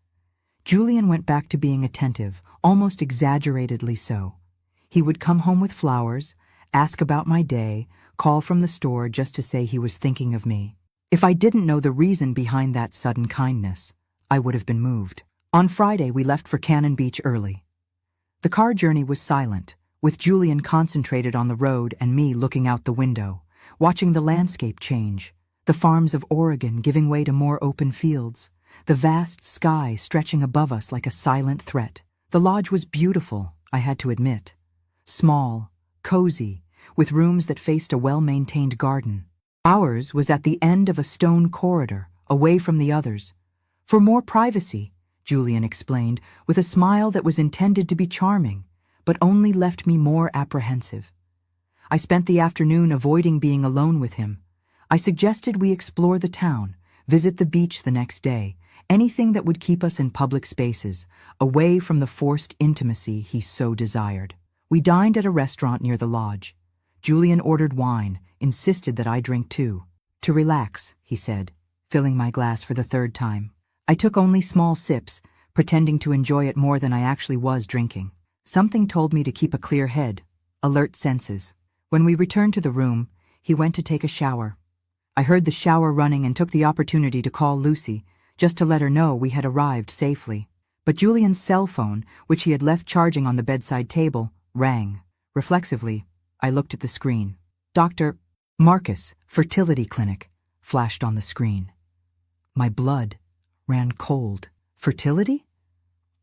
Julian went back to being attentive, almost exaggeratedly so. He would come home with flowers, ask about my day, call from the store just to say he was thinking of me. If I didn't know the reason behind that sudden kindness, I would have been moved. On Friday, we left for Cannon Beach early. The car journey was silent, with Julian concentrated on the road and me looking out the window, watching the landscape change, the farms of Oregon giving way to more open fields, the vast sky stretching above us like a silent threat. The lodge was beautiful, I had to admit. Small, cozy, with rooms that faced a well-maintained garden. Ours was at the end of a stone corridor, away from the others. For more privacy, Julian explained, with a smile that was intended to be charming, but only left me more apprehensive. I spent the afternoon avoiding being alone with him. I suggested we explore the town, visit the beach the next day, anything that would keep us in public spaces, away from the forced intimacy he so desired. We dined at a restaurant near the lodge. Julian ordered wine, insisted that I drink too. To relax, he said, filling my glass for the third time. I took only small sips, pretending to enjoy it more than I actually was drinking. Something told me to keep a clear head, alert senses. When we returned to the room, he went to take a shower. I heard the shower running and took the opportunity to call Lucy, just to let her know we had arrived safely. But Julian's cell phone, which he had left charging on the bedside table, rang. Reflexively, I looked at the screen. Dr. Marcus, fertility clinic, flashed on the screen. My blood ran cold. Fertility?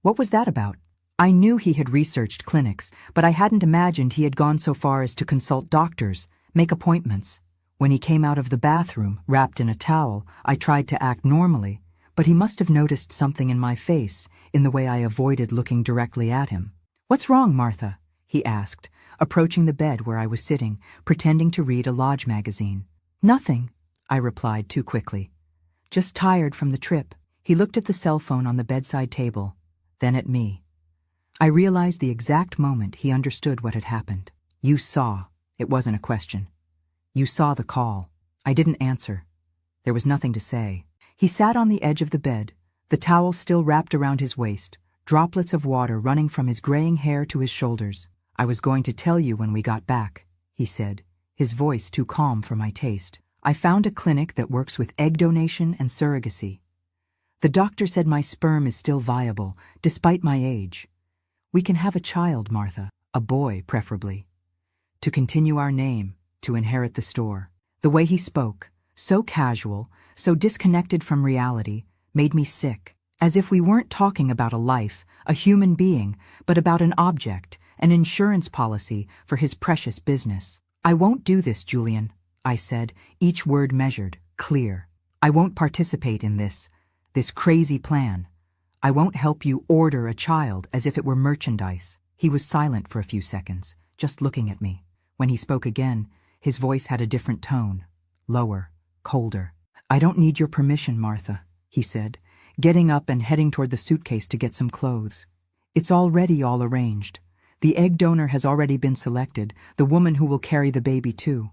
What was that about? I knew he had researched clinics, but I hadn't imagined he had gone so far as to consult doctors, make appointments. When he came out of the bathroom, wrapped in a towel, I tried to act normally, but he must have noticed something in my face, in the way I avoided looking directly at him. What's wrong, Martha? He asked, approaching the bed where I was sitting, pretending to read a lodge magazine. Nothing, I replied too quickly. Just tired from the trip. He looked at the cell phone on the bedside table, then at me. I realized the exact moment he understood what had happened. You saw. It wasn't a question. You saw the call. I didn't answer. There was nothing to say. He sat on the edge of the bed, the towel still wrapped around his waist, droplets of water running from his graying hair to his shoulders. I was going to tell you when we got back, he said, his voice too calm for my taste. I found a clinic that works with egg donation and surrogacy. The doctor said my sperm is still viable, despite my age. We can have a child, Martha, a boy preferably. To continue our name, to inherit the store. The way he spoke, so casual, so disconnected from reality, made me sick, as if we weren't talking about a life, a human being, but about an object, an insurance policy for his precious business. I won't do this, Julian, I said, each word measured, clear. I won't participate in this crazy plan. I won't help you order a child as if it were merchandise. He was silent for a few seconds, just looking at me. When he spoke again, his voice had a different tone, lower, colder. I don't need your permission, Martha, he said, getting up and heading toward the suitcase to get some clothes. It's already all arranged. The egg donor has already been selected, the woman who will carry the baby too.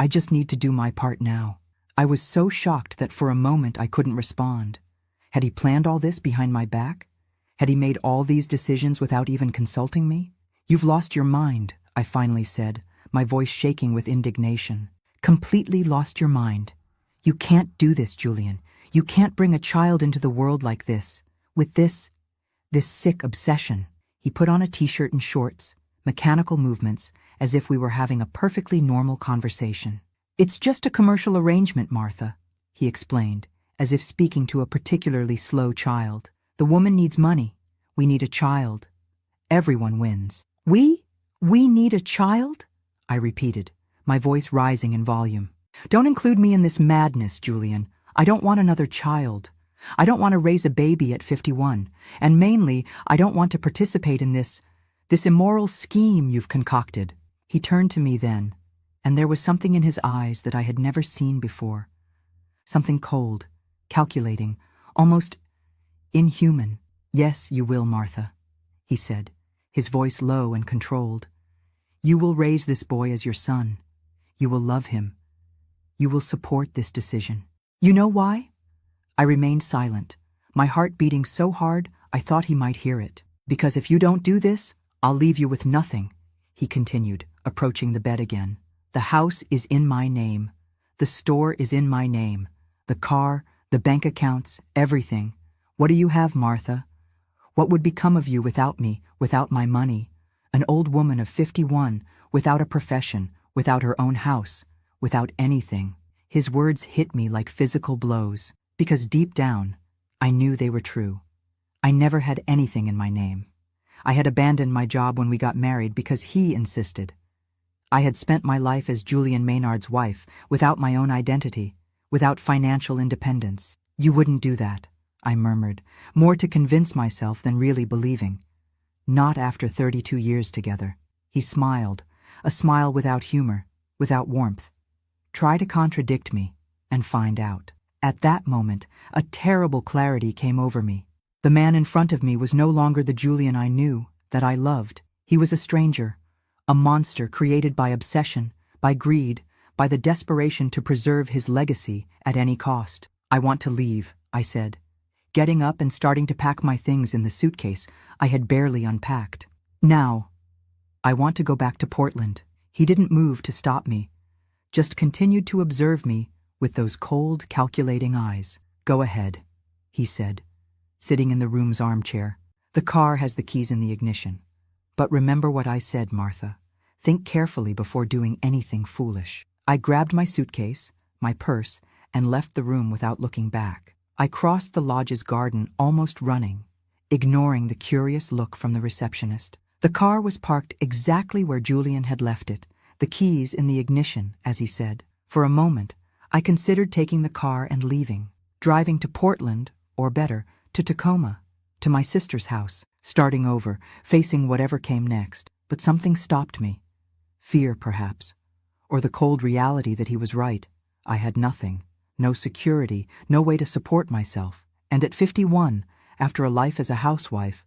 I just need to do my part now. I was so shocked that for a moment I couldn't respond. Had he planned all this behind my back? Had he made all these decisions without even consulting me? You've lost your mind, I finally said, my voice shaking with indignation. Completely lost your mind. You can't do this, Julian. You can't bring a child into the world like this, with this sick obsession. He put on a t-shirt and shorts, mechanical movements, as if we were having a perfectly normal conversation. It's just a commercial arrangement, Martha, he explained, as if speaking to a particularly slow child. The woman needs money. We need a child. Everyone wins. We need a child? I repeated, my voice rising in volume. Don't include me in this madness, Julian. I don't want another child. I don't want to raise a baby at 51. And mainly, I don't want to participate in this immoral scheme you've concocted. He turned to me then, and there was something in his eyes that I had never seen before. Something cold, calculating, almost inhuman. Yes, you will, Martha, he said, his voice low and controlled. You will raise this boy as your son. You will love him. You will support this decision. You know why? I remained silent, my heart beating so hard I thought he might hear it. Because if you don't do this, I'll leave you with nothing, he continued, approaching the bed again. The house is in my name. The store is in my name. The car, the bank accounts, everything. What do you have, Martha? What would become of you without me, without my money? An old woman of 51, without a profession, without her own house, without anything. His words hit me like physical blows, because deep down, I knew they were true. I never had anything in my name. I had abandoned my job when we got married because he insisted. I had spent my life as Julian Maynard's wife, without my own identity, without financial independence. You wouldn't do that, I murmured, more to convince myself than really believing. Not after 32 years together. He smiled, a smile without humor, without warmth. Try to contradict me, and find out. At that moment, a terrible clarity came over me. The man in front of me was no longer the Julian I knew, that I loved. He was a stranger, a monster created by obsession, by greed, by the desperation to preserve his legacy at any cost. I want to leave, I said, getting up and starting to pack my things in the suitcase I had barely unpacked. Now, I want to go back to Portland. He didn't move to stop me, just continued to observe me with those cold, calculating eyes. Go ahead, he said, sitting in the room's armchair. The car has the keys in the ignition. But remember what I said, Martha. Think carefully before doing anything foolish. I grabbed my suitcase, my purse, and left the room without looking back. I crossed the lodge's garden almost running, ignoring the curious look from the receptionist. The car was parked exactly where Julian had left it, the keys in the ignition, as he said. For a moment, I considered taking the car and leaving, driving to Portland, or better, to Tacoma, to my sister's house, starting over, facing whatever came next. But something stopped me. Fear, perhaps, or the cold reality that he was right. I had nothing, no security, no way to support myself. And at 51, after a life as a housewife,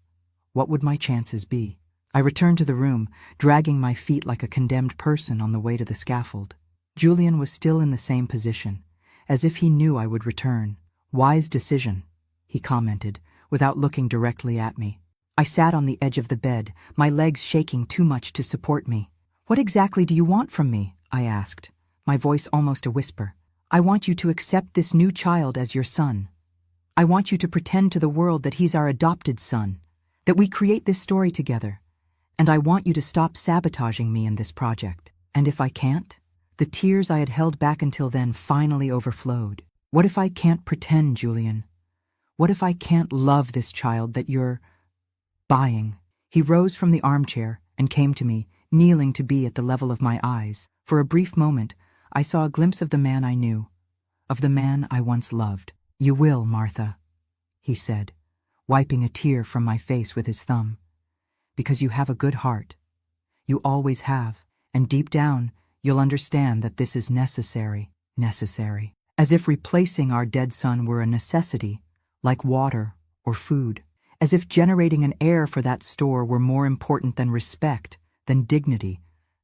what would my chances be? I returned to the room, dragging my feet like a condemned person on the way to the scaffold. Julian was still in the same position, as if he knew I would return. Wise decision, he commented, without looking directly at me. I sat on the edge of the bed, my legs shaking too much to support me. What exactly do you want from me? I asked, my voice almost a whisper. I want you to accept this new child as your son. I want you to pretend to the world that he's our adopted son, that we create this story together. And I want you to stop sabotaging me in this project. And if I can't? The tears I had held back until then finally overflowed. What if I can't pretend, Julian? What if I can't love this child that you're buying? He rose from the armchair and came to me, kneeling to be at the level of my eyes. For a brief moment, I saw a glimpse of the man I knew, of the man I once loved. You will, Martha, he said, wiping a tear from my face with his thumb. Because you have a good heart. You always have, and deep down, you'll understand that this is necessary. As if replacing our dead son were a necessity, like water or food. As if generating an heir for that store were more important than respect, than dignity,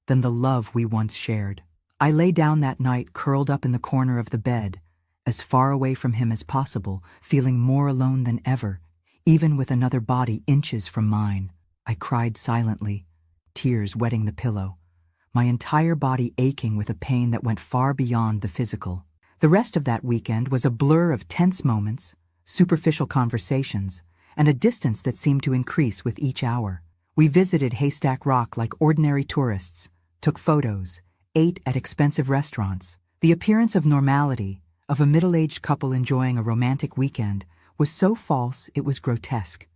than the love we once shared. I lay down that night curled up in the corner of the bed, as far away from him as possible, feeling more alone than ever, even with another body inches from mine. I cried silently, tears wetting the pillow, my entire body aching with a pain that went far beyond the physical. The rest of that weekend was a blur of tense moments, superficial conversations, and a distance that seemed to increase with each hour. We visited Haystack Rock like ordinary tourists, took photos, ate at expensive restaurants. The appearance of normality, of a middle-aged couple enjoying a romantic weekend, was so false it was grotesque.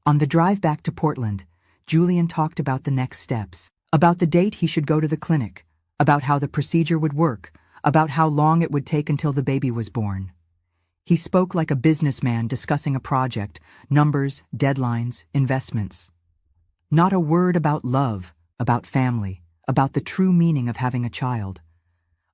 On the drive back to Portland, Julian talked about the next steps, about the date he should go to the clinic, about how the procedure would work, about how long it would take until the baby was born. He spoke like a businessman discussing a project, numbers, deadlines, investments. Not a word about love, about family, about the true meaning of having a child.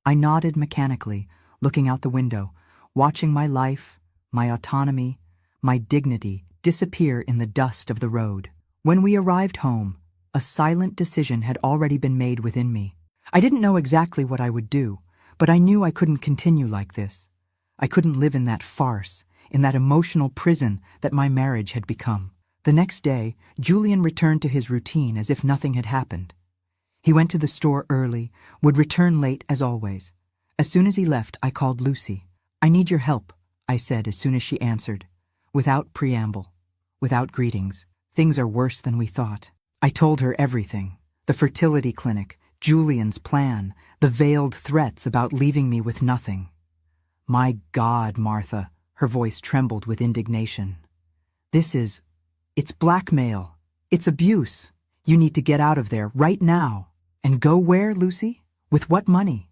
I nodded mechanically, looking out the window, watching my life, my autonomy, my dignity disappear in the dust of the road. When we arrived home, a silent decision had already been made within me. I didn't know exactly what I would do, but I knew I couldn't continue like this. I couldn't live in that farce, in that emotional prison that my marriage had become. The next day, Julian returned to his routine as if nothing had happened. He went to the store early, would return late as always. As soon as he left, I called Lucy. "I need your help," I said as soon as she answered. Without preamble, without greetings. "Things are worse than we thought." I told her everything. The fertility clinic, Julian's plan, the veiled threats about leaving me with nothing. "My God, Martha," her voice trembled with indignation. It's blackmail. It's abuse. You need to get out of there right now." "And go where, Lucy? With what money?"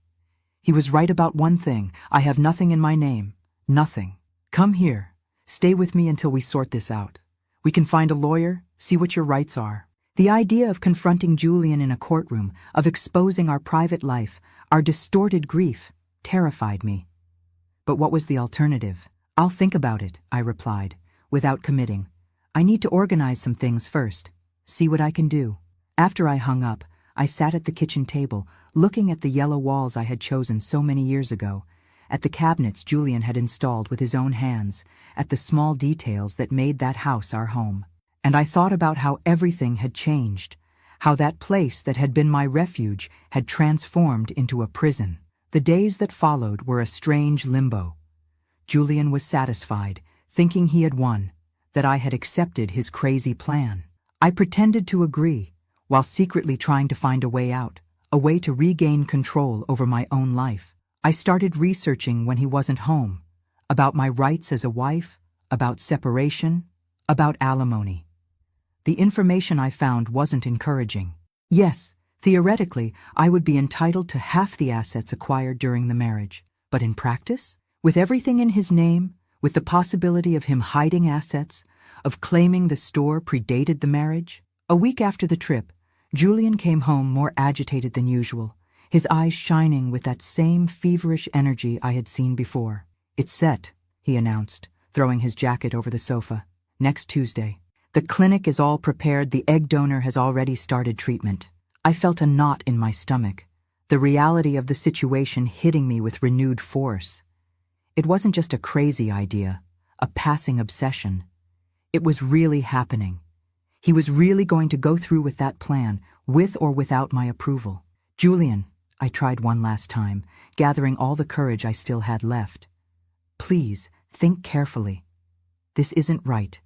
"He was right about one thing. I have nothing in my name. Nothing. Come here. Stay with me until we sort this out. We can find a lawyer, see what your rights are." The idea of confronting Julian in a courtroom, of exposing our private life, our distorted grief, terrified me. But what was the alternative? "I'll think about it," I replied, without committing. "I need to organize some things first. See what I can do." After I hung up, I sat at the kitchen table, looking at the yellow walls I had chosen so many years ago, at the cabinets Julian had installed with his own hands, at the small details that made that house our home. And I thought about how everything had changed, how that place that had been my refuge had transformed into a prison. The days that followed were a strange limbo. Julian was satisfied, thinking he had won, that I had accepted his crazy plan. I pretended to agree, while secretly trying to find a way out, a way to regain control over my own life. I started researching when he wasn't home, about my rights as a wife, about separation, about alimony. The information I found wasn't encouraging. Yes, theoretically, I would be entitled to half the assets acquired during the marriage. But in practice, with everything in his name, with the possibility of him hiding assets, of claiming the store predated the marriage. A week after the trip, Julian came home more agitated than usual, his eyes shining with that same feverish energy I had seen before. "It's set," he announced, throwing his jacket over the sofa. "Next Tuesday. The clinic is all prepared. The egg donor has already started treatment." I felt a knot in my stomach, the reality of the situation hitting me with renewed force. It wasn't just a crazy idea, a passing obsession. It was really happening. He was really going to go through with that plan, with or without my approval. "Julian," I tried one last time, gathering all the courage I still had left. "Please, think carefully. This isn't right.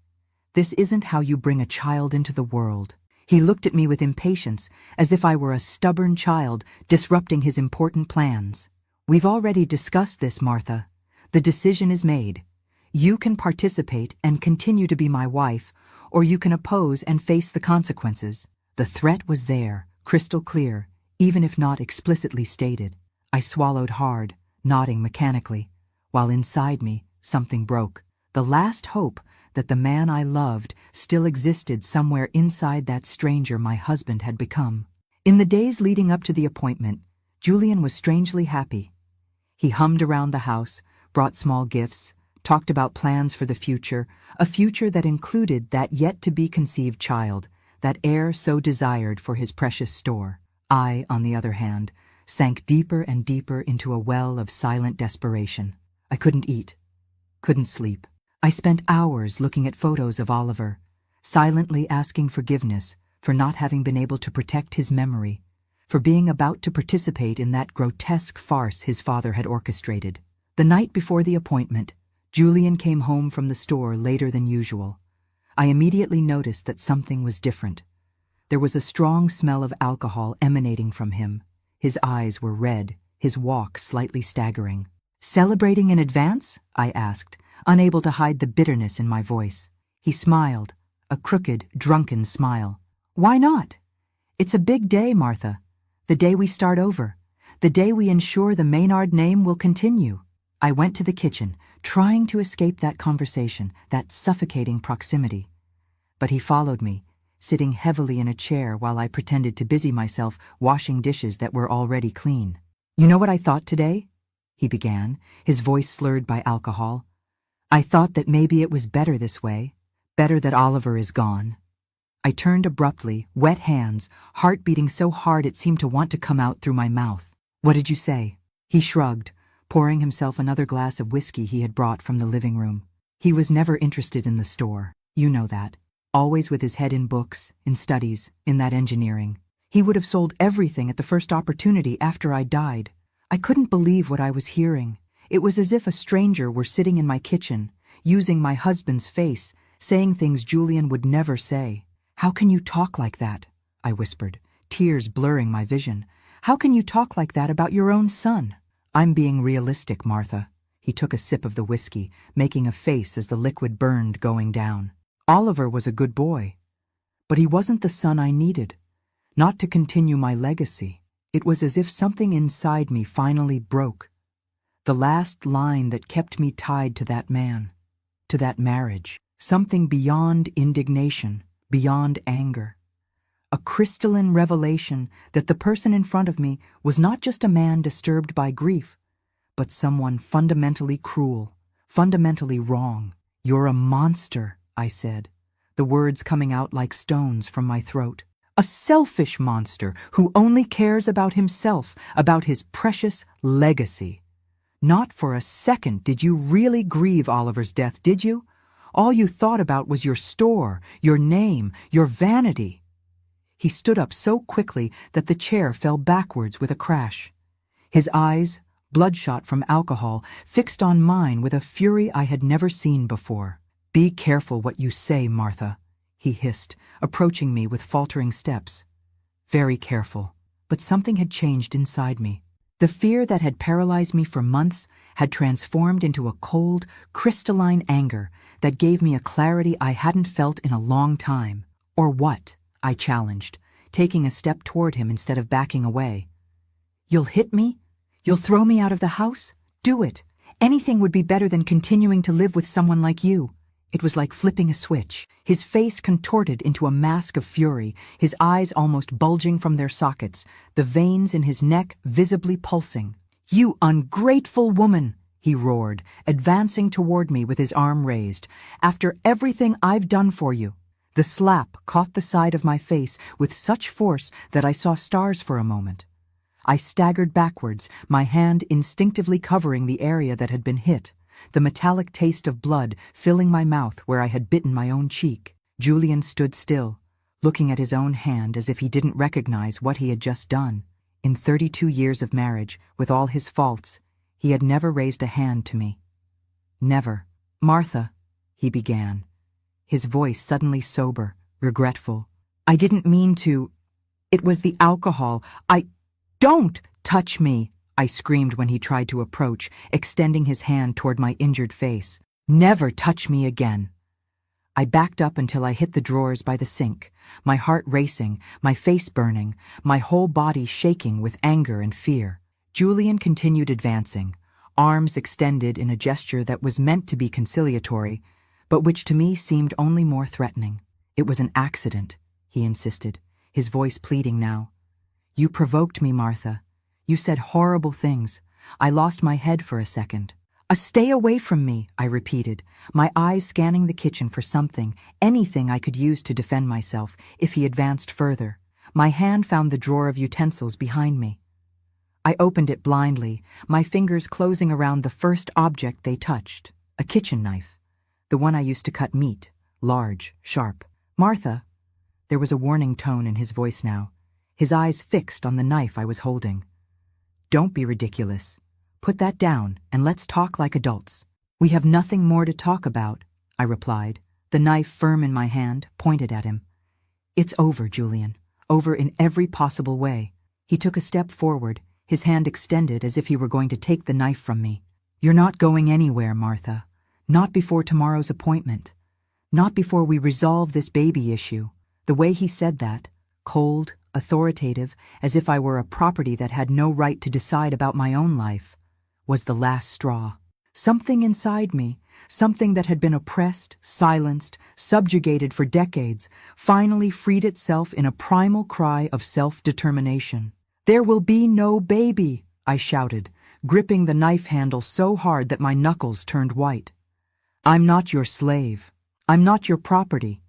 This isn't how you bring a child into the world." He looked at me with impatience, as if I were a stubborn child disrupting his important plans. "We've already discussed this, Martha. The decision is made. You can participate and continue to be my wife, or you can oppose and face the consequences." The threat was there, crystal clear, even if not explicitly stated. I swallowed hard, nodding mechanically, while inside me something broke. The last hope that the man I loved still existed somewhere inside that stranger my husband had become. In the days leading up to the appointment, Julian was strangely happy. He hummed around the house, brought small gifts, talked about plans for the future, a future that included that yet-to-be-conceived child, that heir so desired for his precious store. I, on the other hand, sank deeper and deeper into a well of silent desperation. I couldn't eat, couldn't sleep. I spent hours looking at photos of Oliver, silently asking forgiveness for not having been able to protect his memory, for being about to participate in that grotesque farce his father had orchestrated. The night before the appointment, Julian came home from the store later than usual. I immediately noticed that something was different. There was a strong smell of alcohol emanating from him. His eyes were red, his walk slightly staggering. "Celebrating in advance?" I asked, unable to hide the bitterness in my voice. He smiled, a crooked, drunken smile. "Why not? It's a big day, Martha. The day we start over. The day we ensure the Maynard name will continue." I went to the kitchen, trying to escape that conversation, that suffocating proximity. But he followed me, sitting heavily in a chair while I pretended to busy myself washing dishes that were already clean. "You know what I thought today?" he began, his voice slurred by alcohol. "I thought that maybe it was better this way, better that Oliver is gone." I turned abruptly, wet hands, heart beating so hard it seemed to want to come out through my mouth. "What did you say?" He shrugged, pouring himself another glass of whiskey he had brought from the living room. "He was never interested in the store. You know that. always with his head in books, in studies, in that engineering. He would have sold everything at the first opportunity after I died. I couldn't believe what I was hearing. It was as if a stranger were sitting in my kitchen, using my husband's face, saying things Julian would never say. "How can you talk like that?" I whispered, tears blurring my vision. "How can you talk like that about your own son?" "I'm being realistic, Martha." He took a sip of the whiskey, making a face as the liquid burned going down. "Oliver was a good boy, but he wasn't the son I needed. Not to continue my legacy." It was as if something inside me finally broke. The last line that kept me tied to that man, to that marriage. Something beyond indignation, beyond anger. A crystalline revelation that the person in front of me was not just a man disturbed by grief, but someone fundamentally cruel, fundamentally wrong. "You're a monster," I said, the words coming out like stones from my throat. "A selfish monster who only cares about himself, about his precious legacy." Not for a second did you really grieve Oliver's death, did you? All you thought about was your store, your name, your vanity. He stood up so quickly that the chair fell backwards with a crash. His eyes, bloodshot from alcohol, fixed on mine with a fury I had never seen before. "Be careful what you say, Martha," he hissed, approaching me with faltering steps. Very careful. But something had changed inside me. The fear that had paralyzed me for months had transformed into a cold, crystalline anger that gave me a clarity I hadn't felt in a long time. "Or what?" I challenged, taking a step toward him instead of backing away. "You'll hit me? You'll throw me out of the house? Do it. Anything would be better than continuing to live with someone like you." It was like flipping a switch. His face contorted into a mask of fury, his eyes almost bulging from their sockets, the veins in his neck visibly pulsing. "You ungrateful woman!" he roared, advancing toward me with his arm raised. "After everything I've done for you." The slap caught the side of my face with such force that I saw stars for a moment. I staggered backwards, my hand instinctively covering the area that had been hit, the metallic taste of blood filling my mouth where I had bitten my own cheek. Julian stood still, looking at his own hand as if he didn't recognize what he had just done. In 32 years of marriage, with all his faults, he had never raised a hand to me. Never. "Martha," he began, his voice suddenly sober, regretful. "I didn't mean to. It was the alcohol. Don't touch me!" I screamed when he tried to approach, extending his hand toward my injured face. "Never touch me again." I backed up until I hit the drawers by the sink, my heart racing, my face burning, my whole body shaking with anger and fear. Julian continued advancing, arms extended in a gesture that was meant to be conciliatory, but which to me seemed only more threatening. "It was an accident," he insisted, his voice pleading now. "You provoked me, Martha. You said horrible things. I lost my head for a second." Stay away from me," I repeated, my eyes scanning the kitchen for something, anything I could use to defend myself if he advanced further. My hand found the drawer of utensils behind me. I opened it blindly, my fingers closing around the first object they touched, a kitchen knife, the one I used to cut meat, large, sharp. "Martha," there was a warning tone in his voice now, his eyes fixed on the knife I was holding. "Don't be ridiculous. Put that down and let's talk like adults." "We have nothing more to talk about," I replied, the knife firm in my hand, pointed at him. "It's over, Julian. Over in every possible way." He took a step forward, his hand extended as if he were going to take the knife from me. "You're not going anywhere, Martha. Not before tomorrow's appointment. Not before we resolve this baby issue." The way he said that, cold, authoritative, as if I were a property that had no right to decide about my own life, was the last straw. Something inside me, something that had been oppressed, silenced, subjugated for decades, finally freed itself in a primal cry of self-determination. "There will be no baby," I shouted, gripping the knife handle so hard that my knuckles turned white. "I'm not your slave. I'm not your property.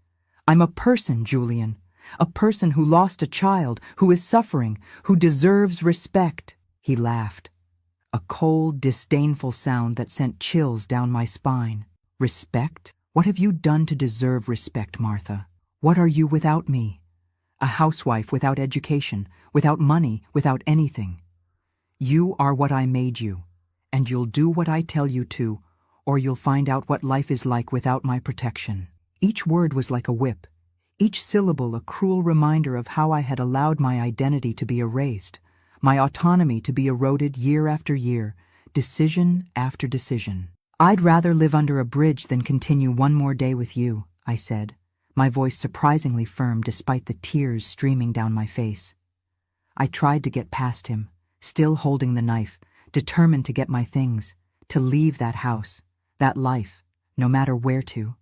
I'm a person, Julian. A person who lost a child, who is suffering, who deserves respect." He laughed. A cold, disdainful sound that sent chills down my spine. "Respect? What have you done to deserve respect, Martha? What are you without me? A housewife without education, without money, without anything. You are what I made you, and you'll do what I tell you to, or you'll find out what life is like without my protection. Each word was like a whip, each syllable a cruel reminder of how I had allowed my identity to be erased, my autonomy to be eroded year after year, decision after decision. I'd rather live under a bridge than continue one more day with you, I said, my voice surprisingly firm despite the tears streaming down my face. I tried to get past him, still holding the knife, determined to get my things, to leave that house, that life, no matter where to.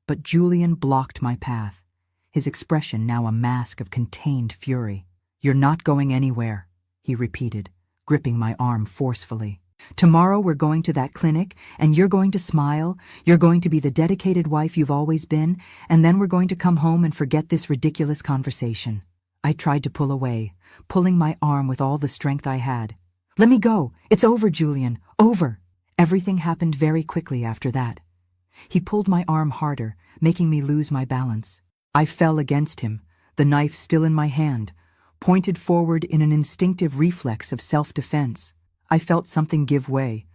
But Julian blocked my path, his expression now a mask of contained fury. You're not going anywhere, he repeated, gripping my arm forcefully. Tomorrow we're going to that clinic, and you're going to smile, you're going to be the dedicated wife you've always been, and then we're going to come home and forget this ridiculous conversation. I tried to pull away, pulling my arm with all the strength I had. Let me go! It's over, Julian! Over! Everything happened very quickly after that. He pulled my arm harder, making me lose my balance. I fell against him, the knife still in my hand, pointed forward in an instinctive reflex of self-defense. I felt something give way,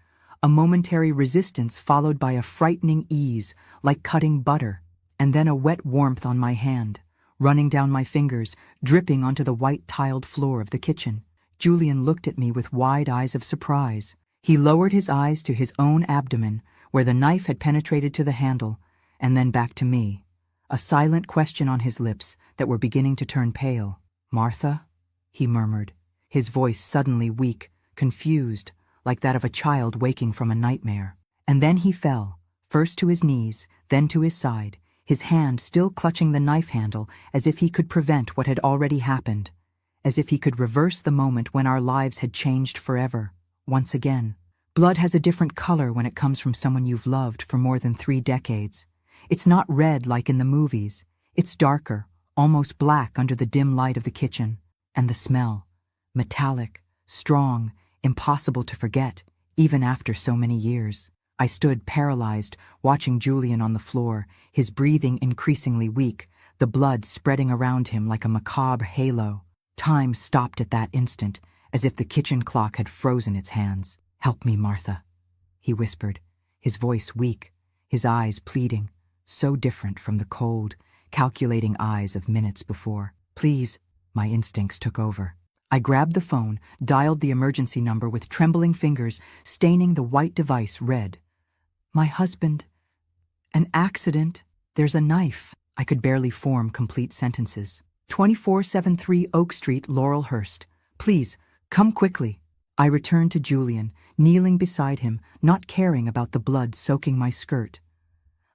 a momentary resistance followed by a frightening ease, like cutting butter, and then a wet warmth on my hand, running down my fingers, dripping onto the white tiled floor of the kitchen. Julian looked at me with wide eyes of surprise. He lowered his eyes to his own abdomen, where the knife had penetrated to the handle, and then back to me, a silent question on his lips that were beginning to turn pale. Martha? He murmured, his voice suddenly weak, confused, like that of a child waking from a nightmare. And then he fell, first to his knees, then to his side, his hand still clutching the knife handle as if he could prevent what had already happened, as if he could reverse the moment when our lives had changed forever, once again. Blood has a different color when it comes from someone you've loved for more than 3 decades. It's not red like in the movies. It's darker, almost black under the dim light of the kitchen. And the smell, metallic, strong, impossible to forget, even after so many years. I stood paralyzed, watching Julian on the floor, his breathing increasingly weak, the blood spreading around him like a macabre halo. Time stopped at that instant, as if the kitchen clock had frozen its hands. Help me, Martha, he whispered, his voice weak, his eyes pleading, so different from the cold, calculating eyes of minutes before. Please, my instincts took over. I grabbed the phone, dialed the emergency number with trembling fingers, staining the white device red. My husband. An accident. There's a knife. I could barely form complete sentences. 2473 Oak Street, Laurelhurst. Please, come quickly. I returned to Julian, kneeling beside him, not caring about the blood soaking my skirt.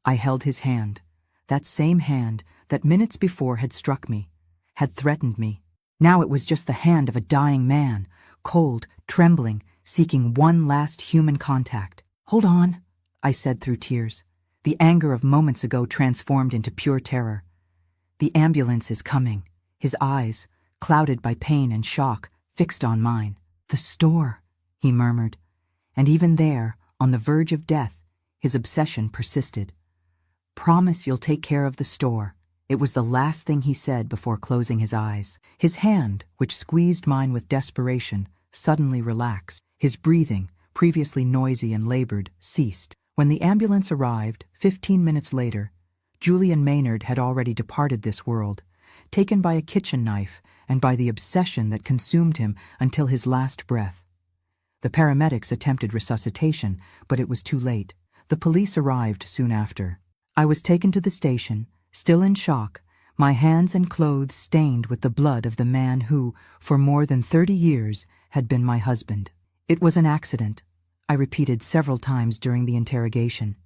I held his hand, that same hand that minutes before had struck me, had threatened me. Now it was just the hand of a dying man, cold, trembling, seeking one last human contact. Hold on, I said through tears, the anger of moments ago transformed into pure terror. The ambulance is coming, his eyes, clouded by pain and shock, fixed on mine. The store, he murmured, and even there, on the verge of death, his obsession persisted. Promise you'll take care of the store. It was the last thing he said before closing his eyes. His hand, which squeezed mine with desperation, suddenly relaxed. His breathing, previously noisy and labored, ceased. When the ambulance arrived, 15 minutes later, Julian Maynard had already departed this world, taken by a kitchen knife and by the obsession that consumed him until his last breath. The paramedics attempted resuscitation, but it was too late. The police arrived soon after. I was taken to the station, still in shock, my hands and clothes stained with the blood of the man who, for more than 30 years, had been my husband. It was an accident, I repeated several times during the interrogation.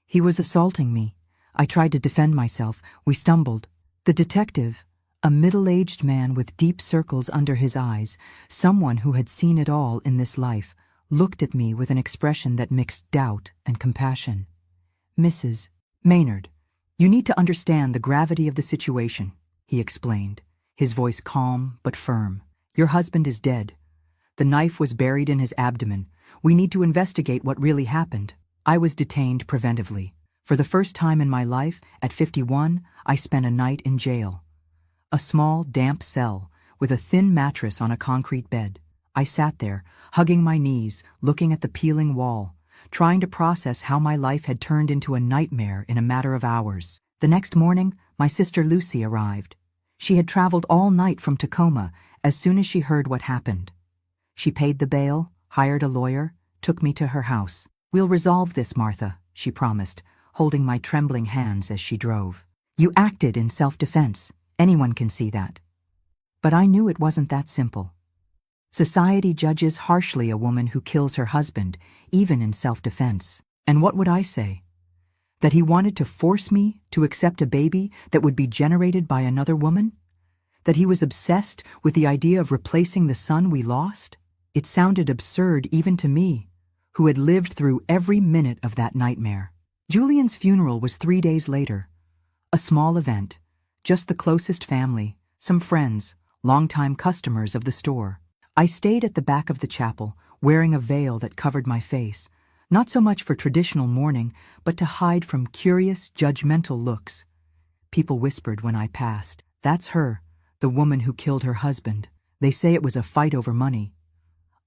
He was assaulting me. I tried to defend myself. We stumbled. The detective, a middle-aged man with deep circles under his eyes, someone who had seen it all in this life, looked at me with an expression that mixed doubt and compassion. Mrs. Maynard, you need to understand the gravity of the situation, he explained, his voice calm but firm. Your husband is dead. The knife was buried in his abdomen. We need to investigate what really happened. I was detained preventively. For the first time in my life, at 51, I spent a night in jail. A small, damp cell, with a thin mattress on a concrete bed. I sat there, hugging my knees, looking at the peeling wall, trying to process how my life had turned into a nightmare in a matter of hours. The next morning, my sister Lucy arrived. She had traveled all night from Tacoma as soon as she heard what happened. She paid the bail, hired a lawyer, took me to her house. "We'll resolve this, Martha," she promised, holding my trembling hands as she drove. "You acted in self-defense. Anyone can see that." But I knew it wasn't that simple. Society judges harshly a woman who kills her husband, even in self-defense. And what would I say? That he wanted to force me to accept a baby that would be generated by another woman? That he was obsessed with the idea of replacing the son we lost? It sounded absurd even to me, who had lived through every minute of that nightmare. Julian's funeral was 3 days later. A small event, just the closest family, some friends, longtime customers of the store. I stayed at the back of the chapel, wearing a veil that covered my face, not so much for traditional mourning, but to hide from curious, judgmental looks. People whispered when I passed, "That's her, the woman who killed her husband. They say it was a fight over money."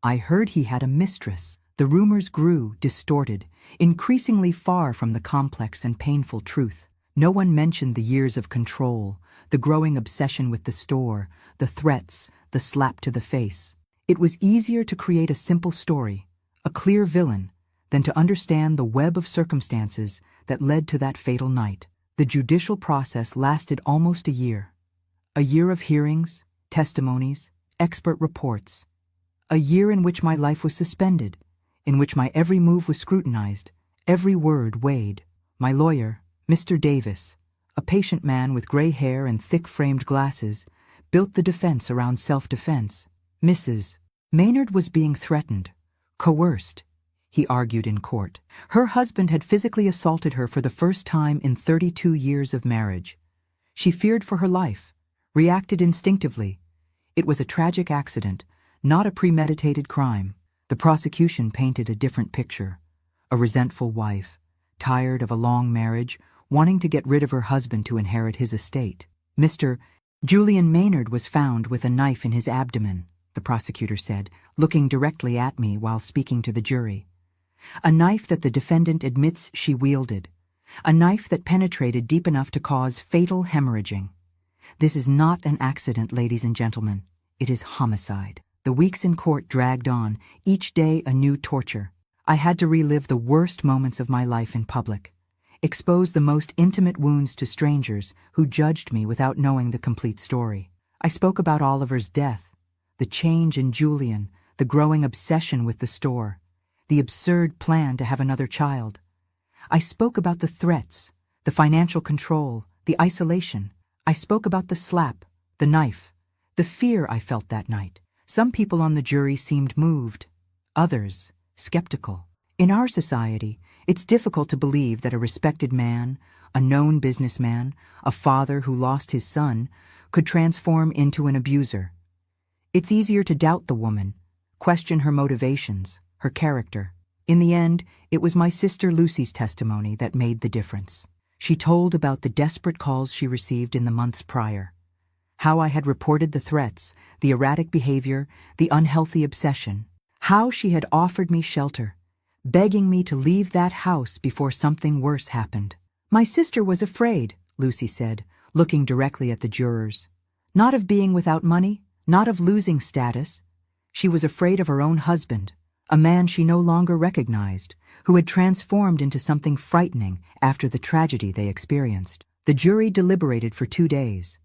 I heard he had a mistress. The rumors grew, distorted, increasingly far from the complex and painful truth. No one mentioned the years of control, the growing obsession with the store, the threats, the slap to the face. It was easier to create a simple story, a clear villain, than to understand the web of circumstances that led to that fatal night. The judicial process lasted almost a year. A year of hearings, testimonies, expert reports. A year in which my life was suspended, in which my every move was scrutinized, every word weighed. My lawyer, Mr. Davis, a patient man with gray hair and thick-framed glasses, built the defense around self-defense. Mrs. Maynard was being threatened, coerced, he argued in court. Her husband had physically assaulted her for the first time in 32 years of marriage. She feared for her life, reacted instinctively. It was a tragic accident, not a premeditated crime. The prosecution painted a different picture. A resentful wife, tired of a long marriage, wanting to get rid of her husband to inherit his estate. Mr. Julian Maynard was found with a knife in his abdomen, the prosecutor said, looking directly at me while speaking to the jury. A knife that the defendant admits she wielded. A knife that penetrated deep enough to cause fatal hemorrhaging. This is not an accident, ladies and gentlemen. It is homicide. The weeks in court dragged on, each day a new torture. I had to relive the worst moments of my life in public, expose the most intimate wounds to strangers who judged me without knowing the complete story. I spoke about Oliver's death, the change in Julian, the growing obsession with the store, the absurd plan to have another child. I spoke about the threats, the financial control, the isolation. I spoke about the slap, the knife, the fear I felt that night. Some people on the jury seemed moved, others skeptical. In our society, it's difficult to believe that a respected man, a known businessman, a father who lost his son, could transform into an abuser. It's easier to doubt the woman, question her motivations, her character. In the end, it was my sister Lucy's testimony that made the difference. She told about the desperate calls she received in the months prior, how I had reported the threats, the erratic behavior, the unhealthy obsession, how she had offered me shelter, begging me to leave that house before something worse happened. My sister was afraid, Lucy said, looking directly at the jurors. Not of being without money, not of losing status. She was afraid of her own husband, a man she no longer recognized, who had transformed into something frightening after the tragedy they experienced. The jury deliberated for 2 days.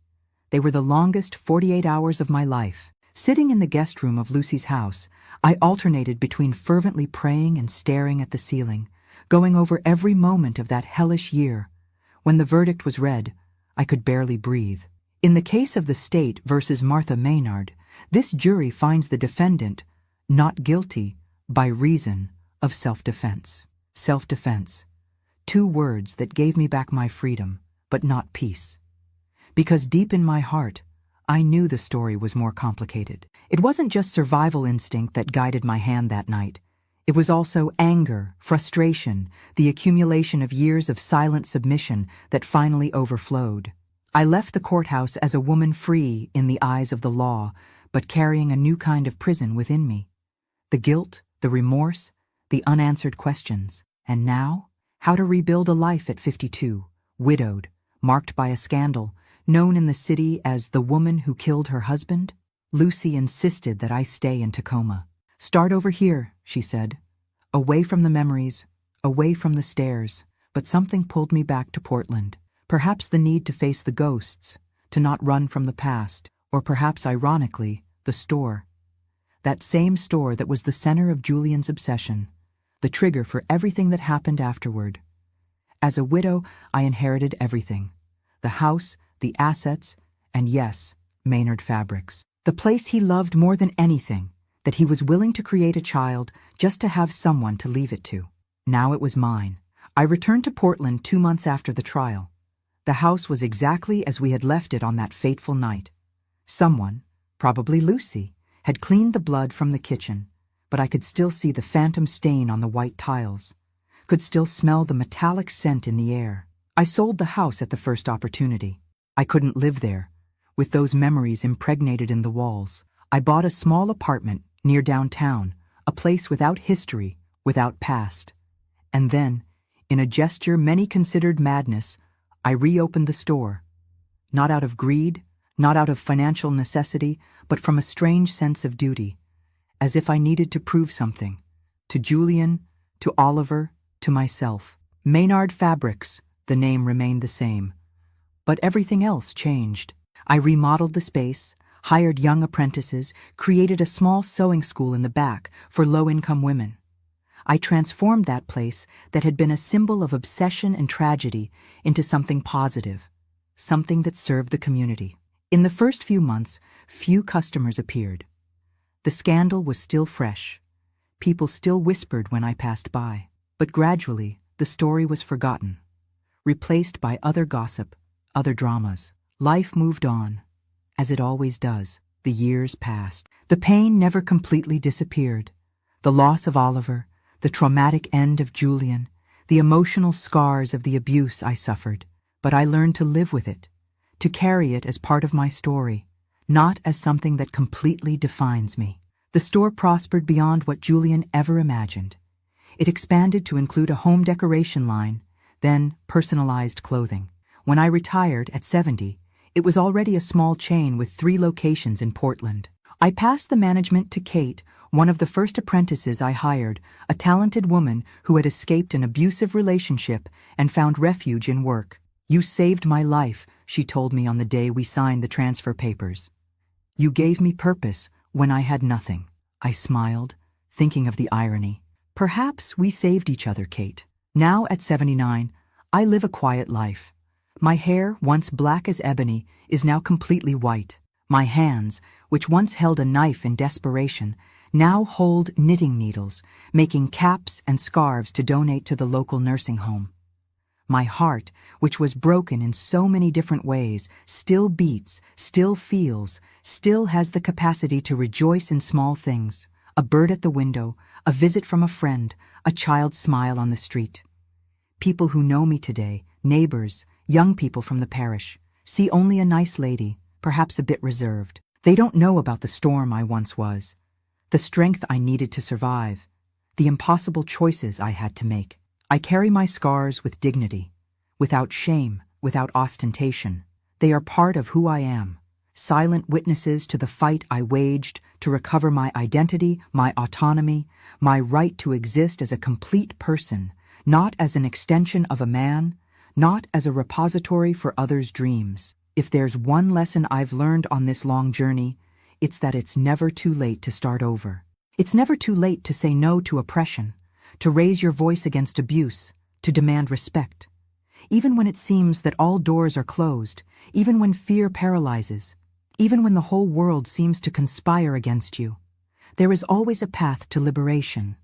They were the longest 48 hours of my life. Sitting in the guest room of Lucy's house, I alternated between fervently praying and staring at the ceiling, going over every moment of that hellish year. When the verdict was read, I could barely breathe. In the case of the state versus Martha Maynard, this jury finds the defendant not guilty by reason of self-defense. Self-defense. 2 words that gave me back my freedom, but not peace. Because deep in my heart, I knew the story was more complicated. It wasn't just survival instinct that guided my hand that night. It was also anger, frustration, the accumulation of years of silent submission that finally overflowed. I left the courthouse as a woman free in the eyes of the law, but carrying a new kind of prison within me. The guilt, the remorse, the unanswered questions. And now, how to rebuild a life at 52, widowed, marked by a scandal, known in the city as the woman who killed her husband? Lucy insisted that I stay in Tacoma. "Start over here," she said. "Away from the memories, away from the stairs." But something pulled me back to Portland. Perhaps the need to face the ghosts, to not run from the past, or perhaps, ironically, the store. That same store that was the center of Julian's obsession, the trigger for everything that happened afterward. As a widow, I inherited everything. The house, the assets, and yes, Maynard Fabrics. The place he loved more than anything, that he was willing to create a child just to have someone to leave it to. Now it was mine. I returned to Portland 2 months after the trial. The house was exactly as we had left it on that fateful night. Someone, probably Lucy, had cleaned the blood from the kitchen, but I could still see the phantom stain on the white tiles, could still smell the metallic scent in the air. I sold the house at the first opportunity. I couldn't live there, with those memories impregnated in the walls. I bought a small apartment near downtown, a place without history, without past. And then, in a gesture many considered madness, I reopened the store. Not out of greed, not out of financial necessity, but from a strange sense of duty, as if I needed to prove something, to Julian, to Oliver, to myself. Maynard Fabrics, the name remained the same, but everything else changed. I remodeled the space, hired young apprentices, created a small sewing school in the back for low-income women. I transformed that place that had been a symbol of obsession and tragedy into something positive, something that served the community. In the first few months, few customers appeared. The scandal was still fresh. People still whispered when I passed by. But gradually, the story was forgotten, replaced by other gossip, other dramas. Life moved on, as it always does. The years passed. The pain never completely disappeared. The loss of Oliver, the traumatic end of Julian, the emotional scars of the abuse I suffered. But I learned to live with it, to carry it as part of my story, not as something that completely defines me. The store prospered beyond what Julian ever imagined. It expanded to include a home decoration line, then personalized clothing. When I retired at 70, it was already a small chain with 3 locations in Portland. I passed the management to Kate, one of the first apprentices I hired, a talented woman who had escaped an abusive relationship and found refuge in work. "You saved my life," she told me on the day we signed the transfer papers. "You gave me purpose when I had nothing." I smiled, thinking of the irony. Perhaps we saved each other, Kate. Now at 79, I live a quiet life. My hair, once black as ebony, is now completely white. My hands, which once held a knife in desperation, now hold knitting needles, making caps and scarves to donate to the local nursing home. My heart, which was broken in so many different ways, still beats, still feels, still has the capacity to rejoice in small things. A bird at the window, a visit from a friend, a child's smile on the street. People who know me today, neighbors, young people from the parish, see only a nice lady, perhaps a bit reserved. They don't know about the storm I once was, the strength I needed to survive, the impossible choices I had to make. I carry my scars with dignity, without shame, without ostentation. They are part of who I am, silent witnesses to the fight I waged to recover my identity, my autonomy, my right to exist as a complete person, not as an extension of a man, not as a repository for others' dreams. If there's one lesson I've learned on this long journey, it's that it's never too late to start over. It's never too late to say no to oppression, to raise your voice against abuse, to demand respect. Even when it seems that all doors are closed, even when fear paralyzes, even when the whole world seems to conspire against you, there is always a path to liberation,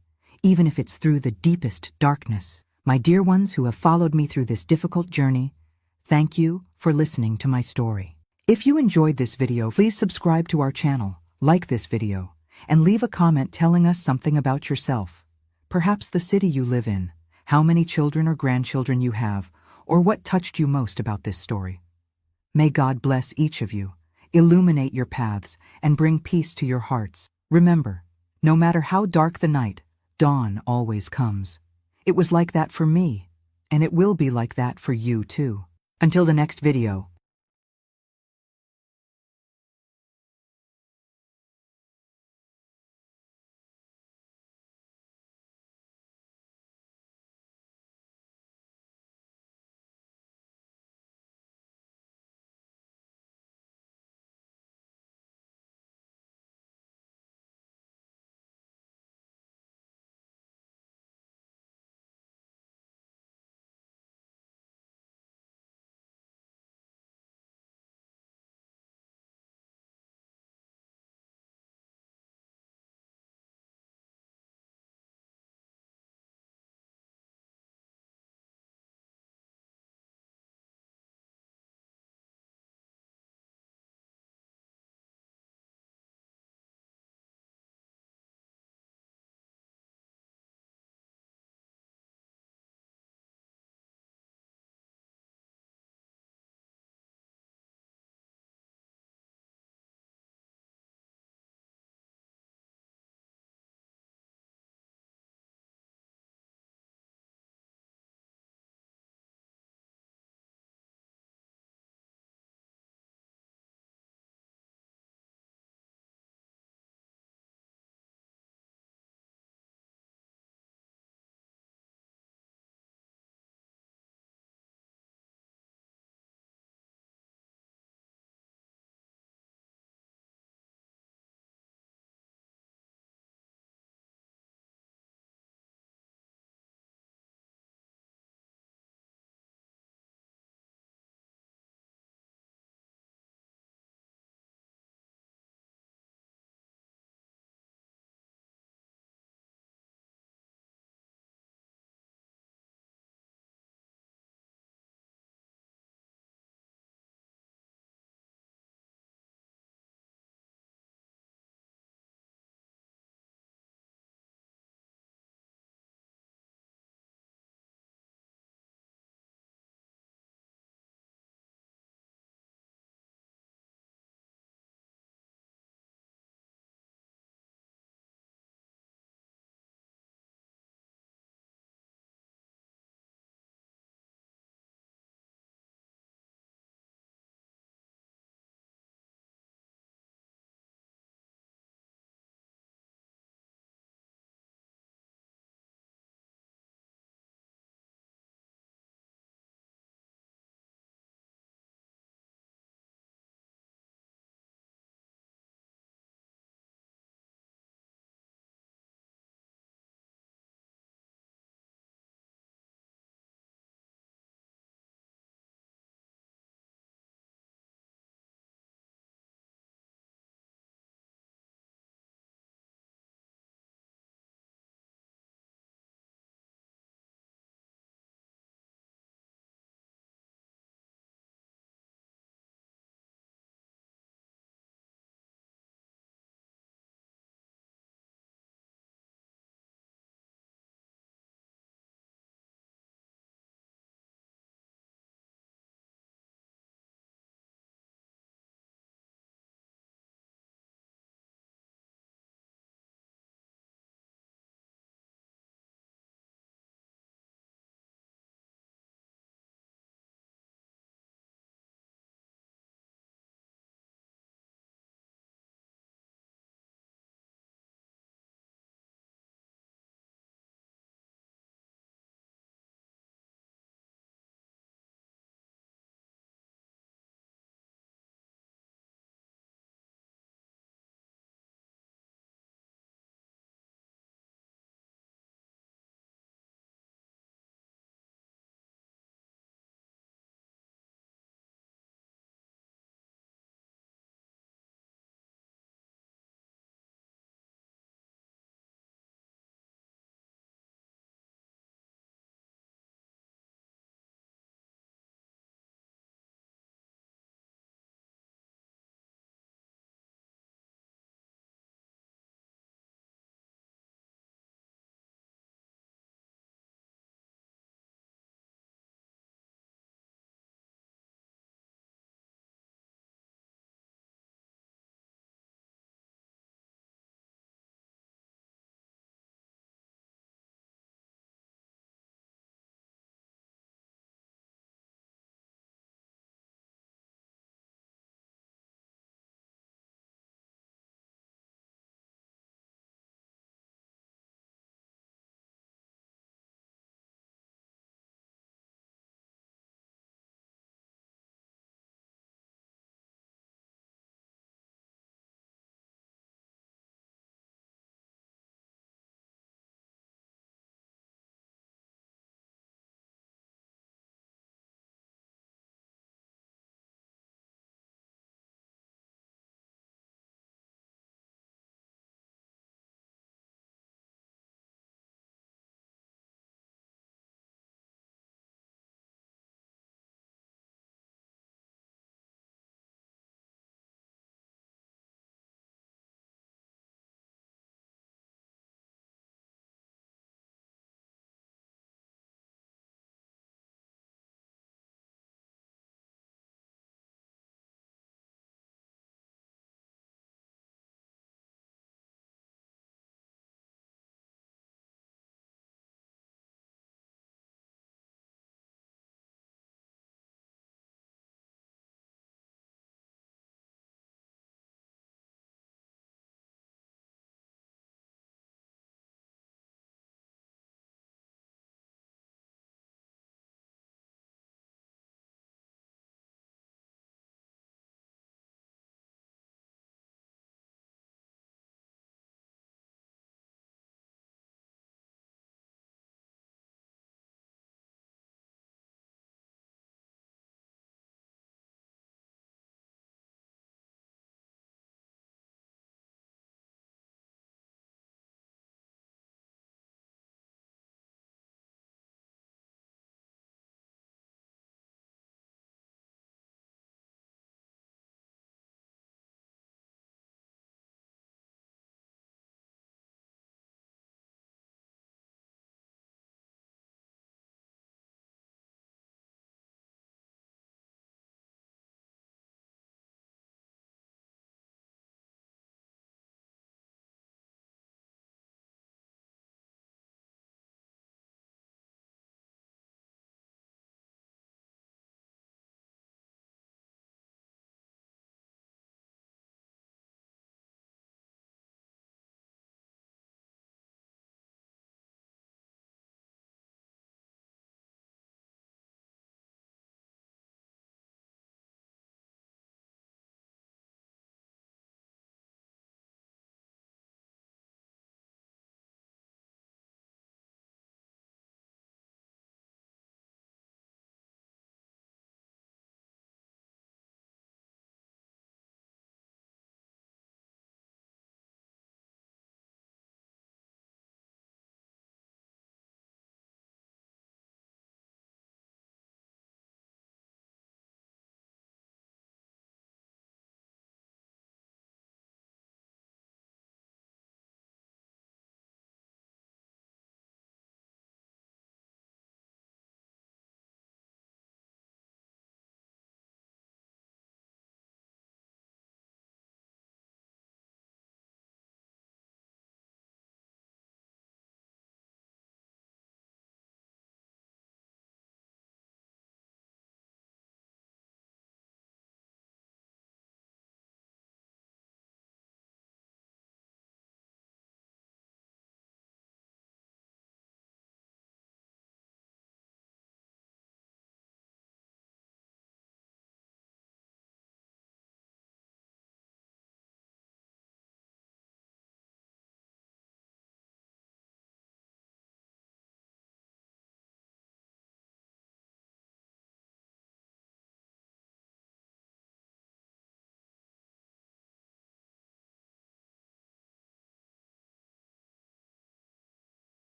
even if it's through the deepest darkness. My dear ones who have followed me through this difficult journey, thank you for listening to my story. If you enjoyed this video, please subscribe to our channel, like this video, and leave a comment telling us something about yourself. perhaps the city you live in, how many children or grandchildren you have, or what touched you most about this story. May God bless each of you, illuminate your paths, and bring peace to your hearts. Remember, no matter how dark the night, dawn always comes. It was like that for me, and it will be like that for you too. Until the next video.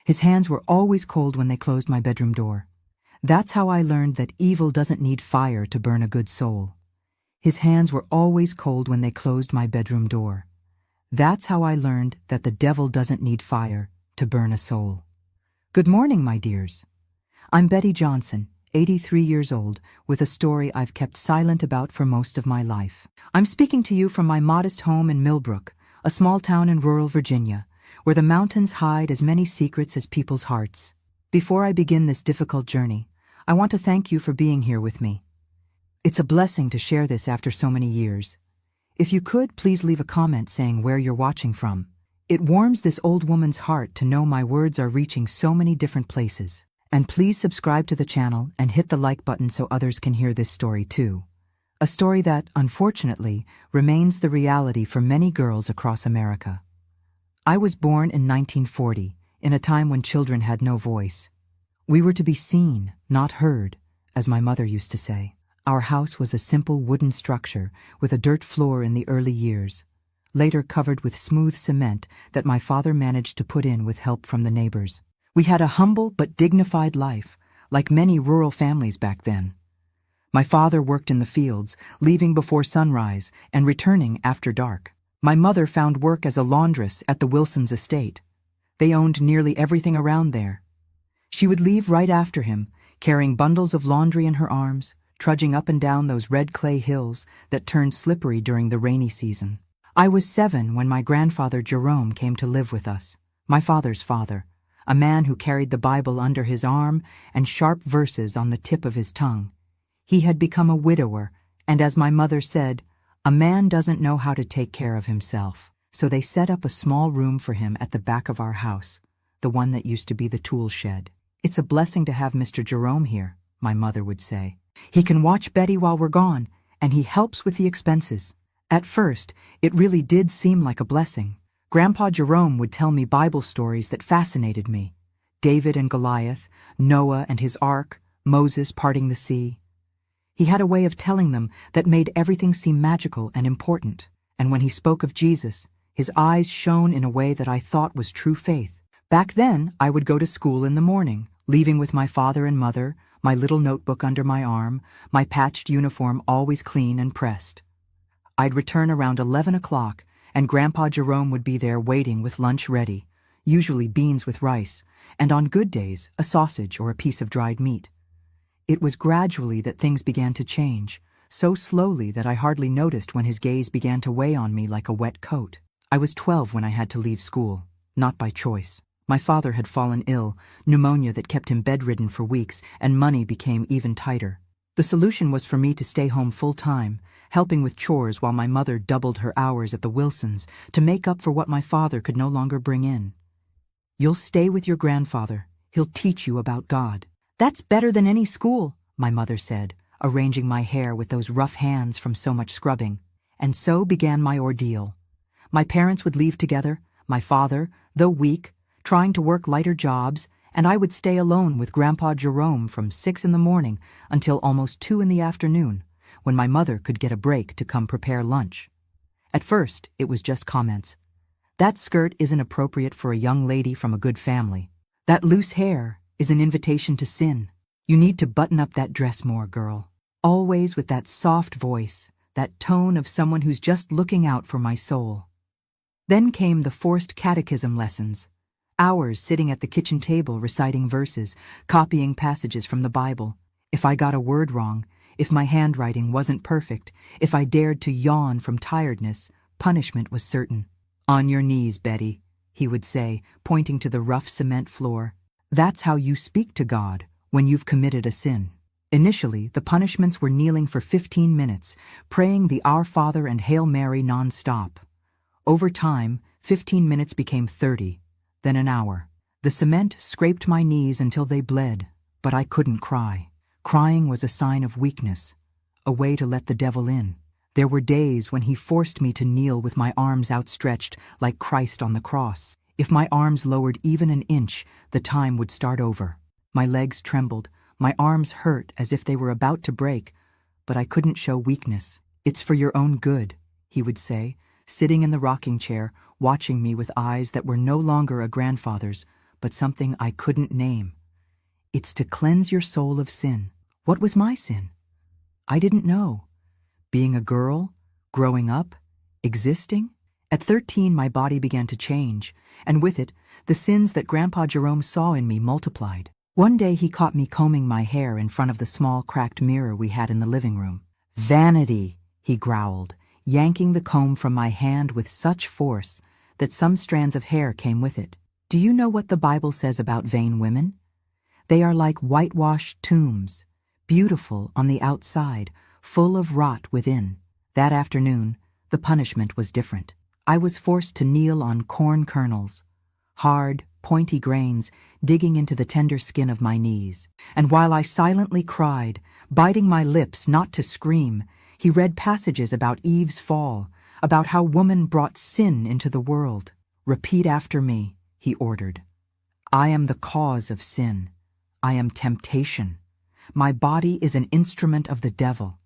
His hands were always cold when they closed my bedroom door. That's how I learned that evil doesn't need fire to burn a good soul. His hands were always cold when they closed my bedroom door. That's how I learned that the devil doesn't need fire to burn a soul. Good morning, my dears. I'm Betty Johnson, 83 years old, with a story I've kept silent about for most of my life. I'm speaking to you from my modest home in Millbrook, a small town in rural Virginia, where the mountains hide as many secrets as people's hearts. Before I begin this difficult journey, I want to thank you for being here with me. It's a blessing to share this after so many years. If you could, please leave a comment saying where you're watching from. It warms this old woman's heart to know my words are reaching so many different places. And please subscribe to the channel and hit the like button so others can hear this story too. A story that, unfortunately, remains the reality for many girls across America. I was born in 1940, in a time when children had no voice. We were to be seen, not heard, as my mother used to say. Our house was a simple wooden structure with a dirt floor in the early years, later covered with smooth cement that my father managed to put in with help from the neighbors. We had a humble but dignified life, like many rural families back then. My father worked in the fields, leaving before sunrise and returning after dark. My mother found work as a laundress at the Wilsons' estate. They owned nearly everything around there. She would leave right after him, carrying bundles of laundry in her arms, trudging up and down those red clay hills that turned slippery during the rainy season. I was 7 when my grandfather Jerome came to live with us, my father's father, a man who carried the Bible under his arm and sharp verses on the tip of his tongue. He had become a widower, and as my mother said, a man doesn't know how to take care of himself. So they set up a small room for him at the back of our house, the one that used to be the tool shed. It's a blessing to have Mr. Jerome here, my mother would say. He can watch Betty while we're gone, and he helps with the expenses. At first, it really did seem like a blessing. Grandpa Jerome would tell me Bible stories that fascinated me. David and Goliath, Noah and his ark, Moses parting the sea. He had a way of telling them that made everything seem magical and important. And when he spoke of Jesus, his eyes shone in a way that I thought was true faith. Back then, I would go to school in the morning, leaving with my father and mother, my little notebook under my arm, my patched uniform always clean and pressed. I'd return around 11 o'clock, and Grandpa Jerome would be there waiting with lunch ready, usually beans with rice, and on good days, a sausage or a piece of dried meat. It was gradually that things began to change, so slowly that I hardly noticed when his gaze began to weigh on me like a wet coat. I was 12 when I had to leave school, not by choice. My father had fallen ill, pneumonia that kept him bedridden for weeks, and money became even tighter. The solution was for me to stay home full-time, helping with chores while my mother doubled her hours at the Wilsons to make up for what my father could no longer bring in. "You'll stay with your grandfather. He'll teach you about God." "That's better than any school," my mother said, arranging my hair with those rough hands from so much scrubbing. And so began my ordeal. My parents would leave together, my father, though weak, trying to work lighter jobs, and I would stay alone with Grandpa Jerome from 6 in the morning until almost 2 in the afternoon, when my mother could get a break to come prepare lunch. At first, it was just comments. "That skirt isn't appropriate for a young lady from a good family. That loose hair is an invitation to sin. You need to button up that dress more, girl." Always with that soft voice, that tone of someone who's just looking out for my soul. Then came the forced catechism lessons. Hours sitting at the kitchen table reciting verses, copying passages from the Bible. If I got a word wrong, if my handwriting wasn't perfect, if I dared to yawn from tiredness, punishment was certain. "On your knees, Betty," he would say, pointing to the rough cement floor. "That's how you speak to God when you've committed a sin." Initially, the punishments were kneeling for 15 minutes, praying the Our Father and Hail Mary non-stop. Over time, 15 minutes became 30, then an hour. The cement scraped my knees until they bled, but I couldn't cry. Crying was a sign of weakness, a way to let the devil in. There were days when he forced me to kneel with my arms outstretched like Christ on the cross. If my arms lowered even an inch, the time would start over. My legs trembled, my arms hurt as if they were about to break, but I couldn't show weakness. "It's for your own good," he would say, sitting in the rocking chair, watching me with eyes that were no longer a grandfather's, but something I couldn't name. It's to cleanse your soul of sin. What was my sin? I didn't know. Being a girl, growing up, existing? At 13, my body began to change, and with it, the sins that Grandpa Jerome saw in me multiplied. One day he caught me combing my hair in front of the small cracked mirror we had in the living room. "Vanity," he growled, yanking the comb from my hand with such force that some strands of hair came with it. "Do you know what the Bible says about vain women? They are like whitewashed tombs, beautiful on the outside, full of rot within." That afternoon, the punishment was different. I was forced to kneel on corn kernels, hard, pointy grains digging into the tender skin of my knees. And while I silently cried, biting my lips not to scream, he read passages about Eve's fall, about how woman brought sin into the world. "Repeat after me," he ordered. "I am the cause of sin. I am temptation. My body is an instrument of the devil."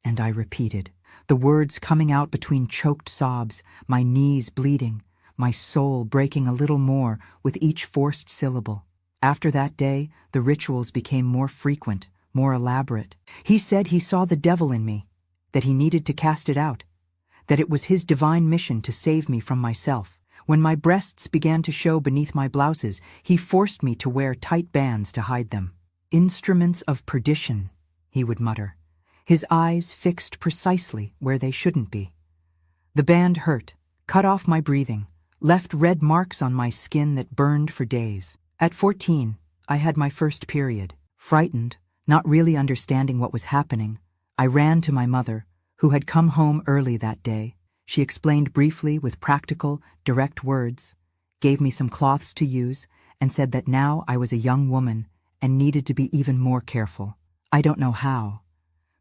And I repeated, the words coming out between choked sobs, my knees bleeding, my soul breaking a little more with each forced syllable. After that day, the rituals became more frequent, more elaborate. He said he saw the devil in me, that he needed to cast it out, that it was his divine mission to save me from myself. When my breasts began to show beneath my blouses, he forced me to wear tight bands to hide them. "Instruments of perdition," he would mutter, his eyes fixed precisely where they shouldn't be. The band hurt, cut off my breathing, left red marks on my skin that burned for days. At 14, I had my first period. Frightened, not really understanding what was happening, I ran to my mother, who had come home early that day. She explained briefly with practical, direct words, gave me some cloths to use, and said that now I was a young woman and needed to be even more careful. I don't know how,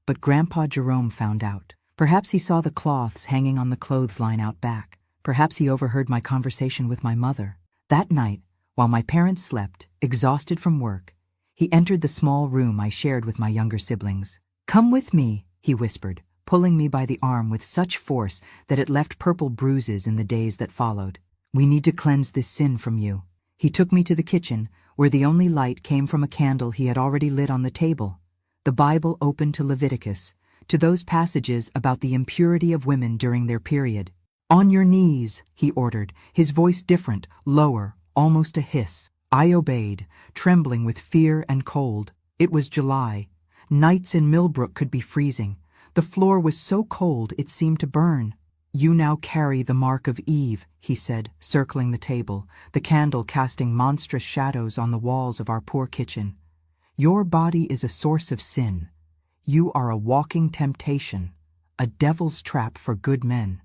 but Grandpa Jerome found out. Perhaps he saw the cloths hanging on the clothesline out back. Perhaps he overheard my conversation with my mother. That night, while my parents slept, exhausted from work, he entered the small room I shared with my younger siblings. "Come with me," he whispered, pulling me by the arm with such force that it left purple bruises in the days that followed. "We need to cleanse this sin from you." He took me to the kitchen, where the only light came from a candle he had already lit on the table. The Bible open to Leviticus, to those passages about the impurity of women during their period. "On your knees," he ordered, his voice different, lower, almost a hiss. I obeyed, trembling with fear and cold. It was July. Nights in Millbrook could be freezing. The floor was so cold it seemed to burn. "You now carry the mark of Eve," he said, circling the table, the candle casting monstrous shadows on the walls of our poor kitchen. "Your body is a source of sin. You are a walking temptation, a devil's trap for good men."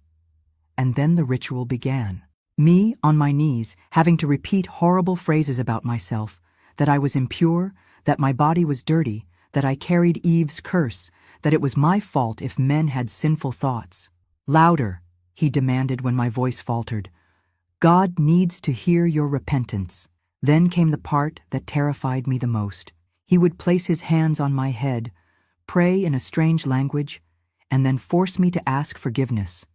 And then the ritual began. Me, on my knees, having to repeat horrible phrases about myself, that I was impure, that my body was dirty, that I carried Eve's curse, that it was my fault if men had sinful thoughts. "Louder," he demanded when my voice faltered. "God needs to hear your repentance." Then came the part that terrified me the most. He would place his hands on my head, pray in a strange language, and then force me to ask forgiveness.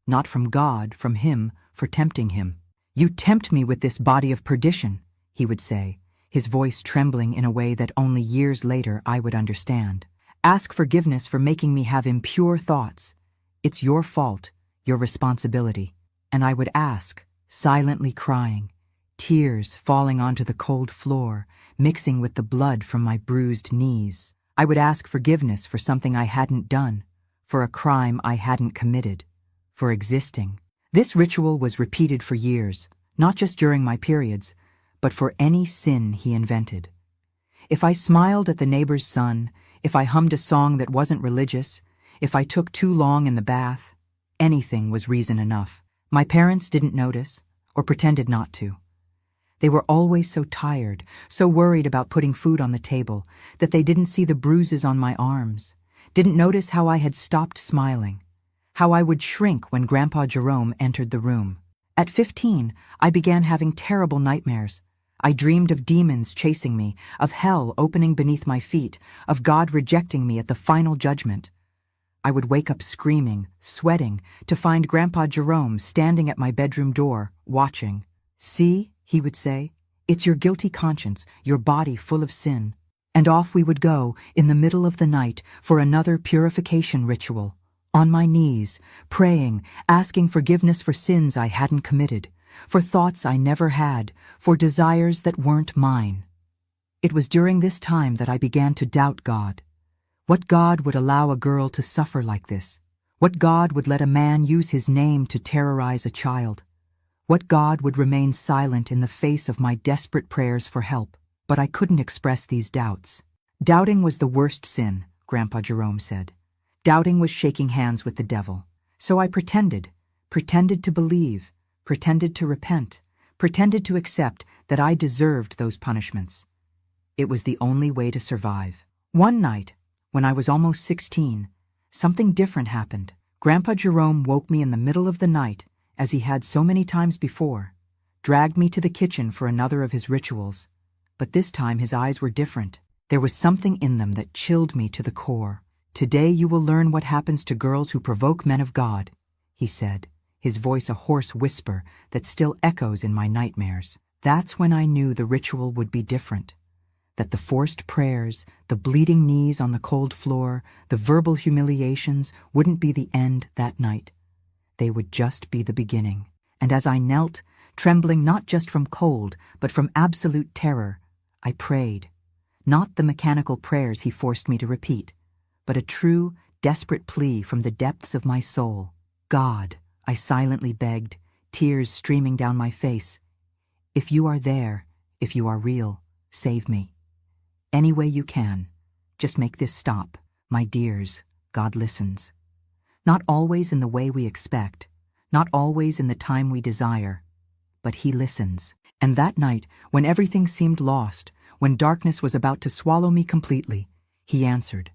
Not from God, from him, for tempting him. "You tempt me with this body of perdition," he would say, his voice trembling in a way that only years later I would understand. "Ask forgiveness for making me have impure thoughts. It's your fault, your responsibility." And I would ask, silently crying, tears falling onto the cold floor, mixing with the blood from my bruised knees. I would ask forgiveness for something I hadn't done, for a crime I hadn't committed, for existing. This ritual was repeated for years, not just during my periods, but for any sin he invented. If I smiled at the neighbor's son, if I hummed a song that wasn't religious, if I took too long in the bath, anything was reason enough. My parents didn't notice, or pretended not to. They were always so tired, so worried about putting food on the table, that they didn't see the bruises on my arms, didn't notice how I had stopped smiling, how I would shrink when Grandpa Jerome entered the room. At 15, I began having terrible nightmares. I dreamed of demons chasing me, of hell opening beneath my feet, of God rejecting me at the final judgment. I would wake up screaming, sweating, to find Grandpa Jerome standing at my bedroom door, watching. "See," he would say, It's your guilty conscience, your body full of sin. And off we would go, in the middle of the night, for another purification ritual. On my knees, praying, asking forgiveness for sins I hadn't committed, for thoughts I never had, for desires that weren't mine. It was during this time that I began to doubt God. What God would allow a girl to suffer like this? What God would let a man use his name to terrorize a child? What God would remain silent in the face of my desperate prayers for help? But I couldn't express these doubts. Doubting was the worst sin, Grandpa Jerome said. Doubting was shaking hands with the devil. So I pretended to believe, pretended to repent, pretended to accept that I deserved those punishments. It was the only way to survive. One night, when I was almost 16, something different happened. Grandpa Jerome woke me in the middle of the night, as he had so many times before, dragged me to the kitchen for another of his rituals. But this time his eyes were different. There was something in them that chilled me to the core. "Today you will learn what happens to girls who provoke men of God," he said, his voice a hoarse whisper that still echoes in my nightmares. That's when I knew the ritual would be different. That the forced prayers, the bleeding knees on the cold floor, the verbal humiliations wouldn't be the end that night. They would just be the beginning. And as I knelt, trembling not just from cold, but from absolute terror, I prayed. Not the mechanical prayers he forced me to repeat, but a true, desperate plea from the depths of my soul. "God," I silently begged, tears streaming down my face, "if you are there, if you are real, save me. Any way you can, just make this stop. My dears, God listens. Not always in the way we expect, not always in the time we desire, but He listens." And that night, when everything seemed lost, when darkness was about to swallow me completely, He answered,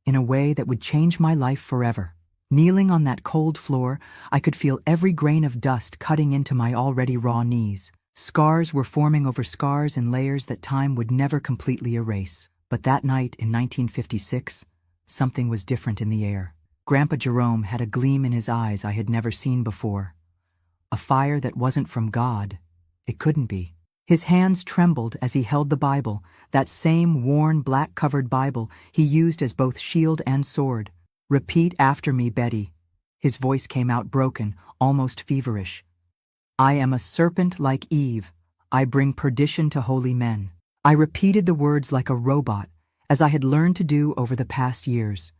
in a way that would change my life forever. Kneeling on that cold floor, I could feel every grain of dust cutting into my already raw knees. Scars were forming over scars in layers that time would never completely erase. But that night in 1956, something was different in the air. Grandpa Jerome had a gleam in his eyes I had never seen before. A fire that wasn't from God. It couldn't be. His hands trembled as he held the Bible, that same worn, black-covered Bible he used as both shield and sword. "Repeat after me, Betty." His voice came out broken, almost feverish. "I am a serpent like Eve. I bring perdition to holy men." I repeated the words like a robot, as I had learned to do over the past years.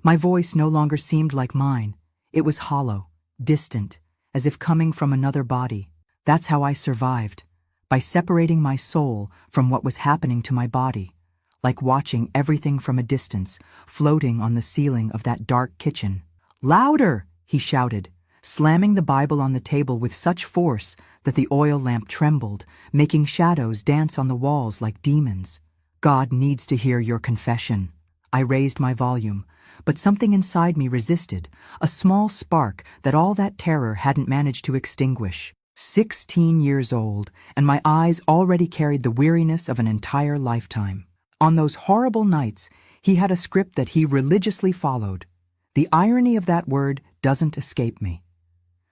My voice no longer seemed like mine. It was hollow, distant, as if coming from another body. That's how I survived, by separating my soul from what was happening to my body, like watching everything from a distance, floating on the ceiling of that dark kitchen. "Louder!" he shouted, slamming the Bible on the table with such force that the oil lamp trembled, making shadows dance on the walls like demons. "God needs to hear your confession." I raised my volume, but something inside me resisted, a small spark that all that terror hadn't managed to extinguish. 16 years old, and my eyes already carried the weariness of an entire lifetime. On those horrible nights, he had a script that he religiously followed. The irony of that word doesn't escape me.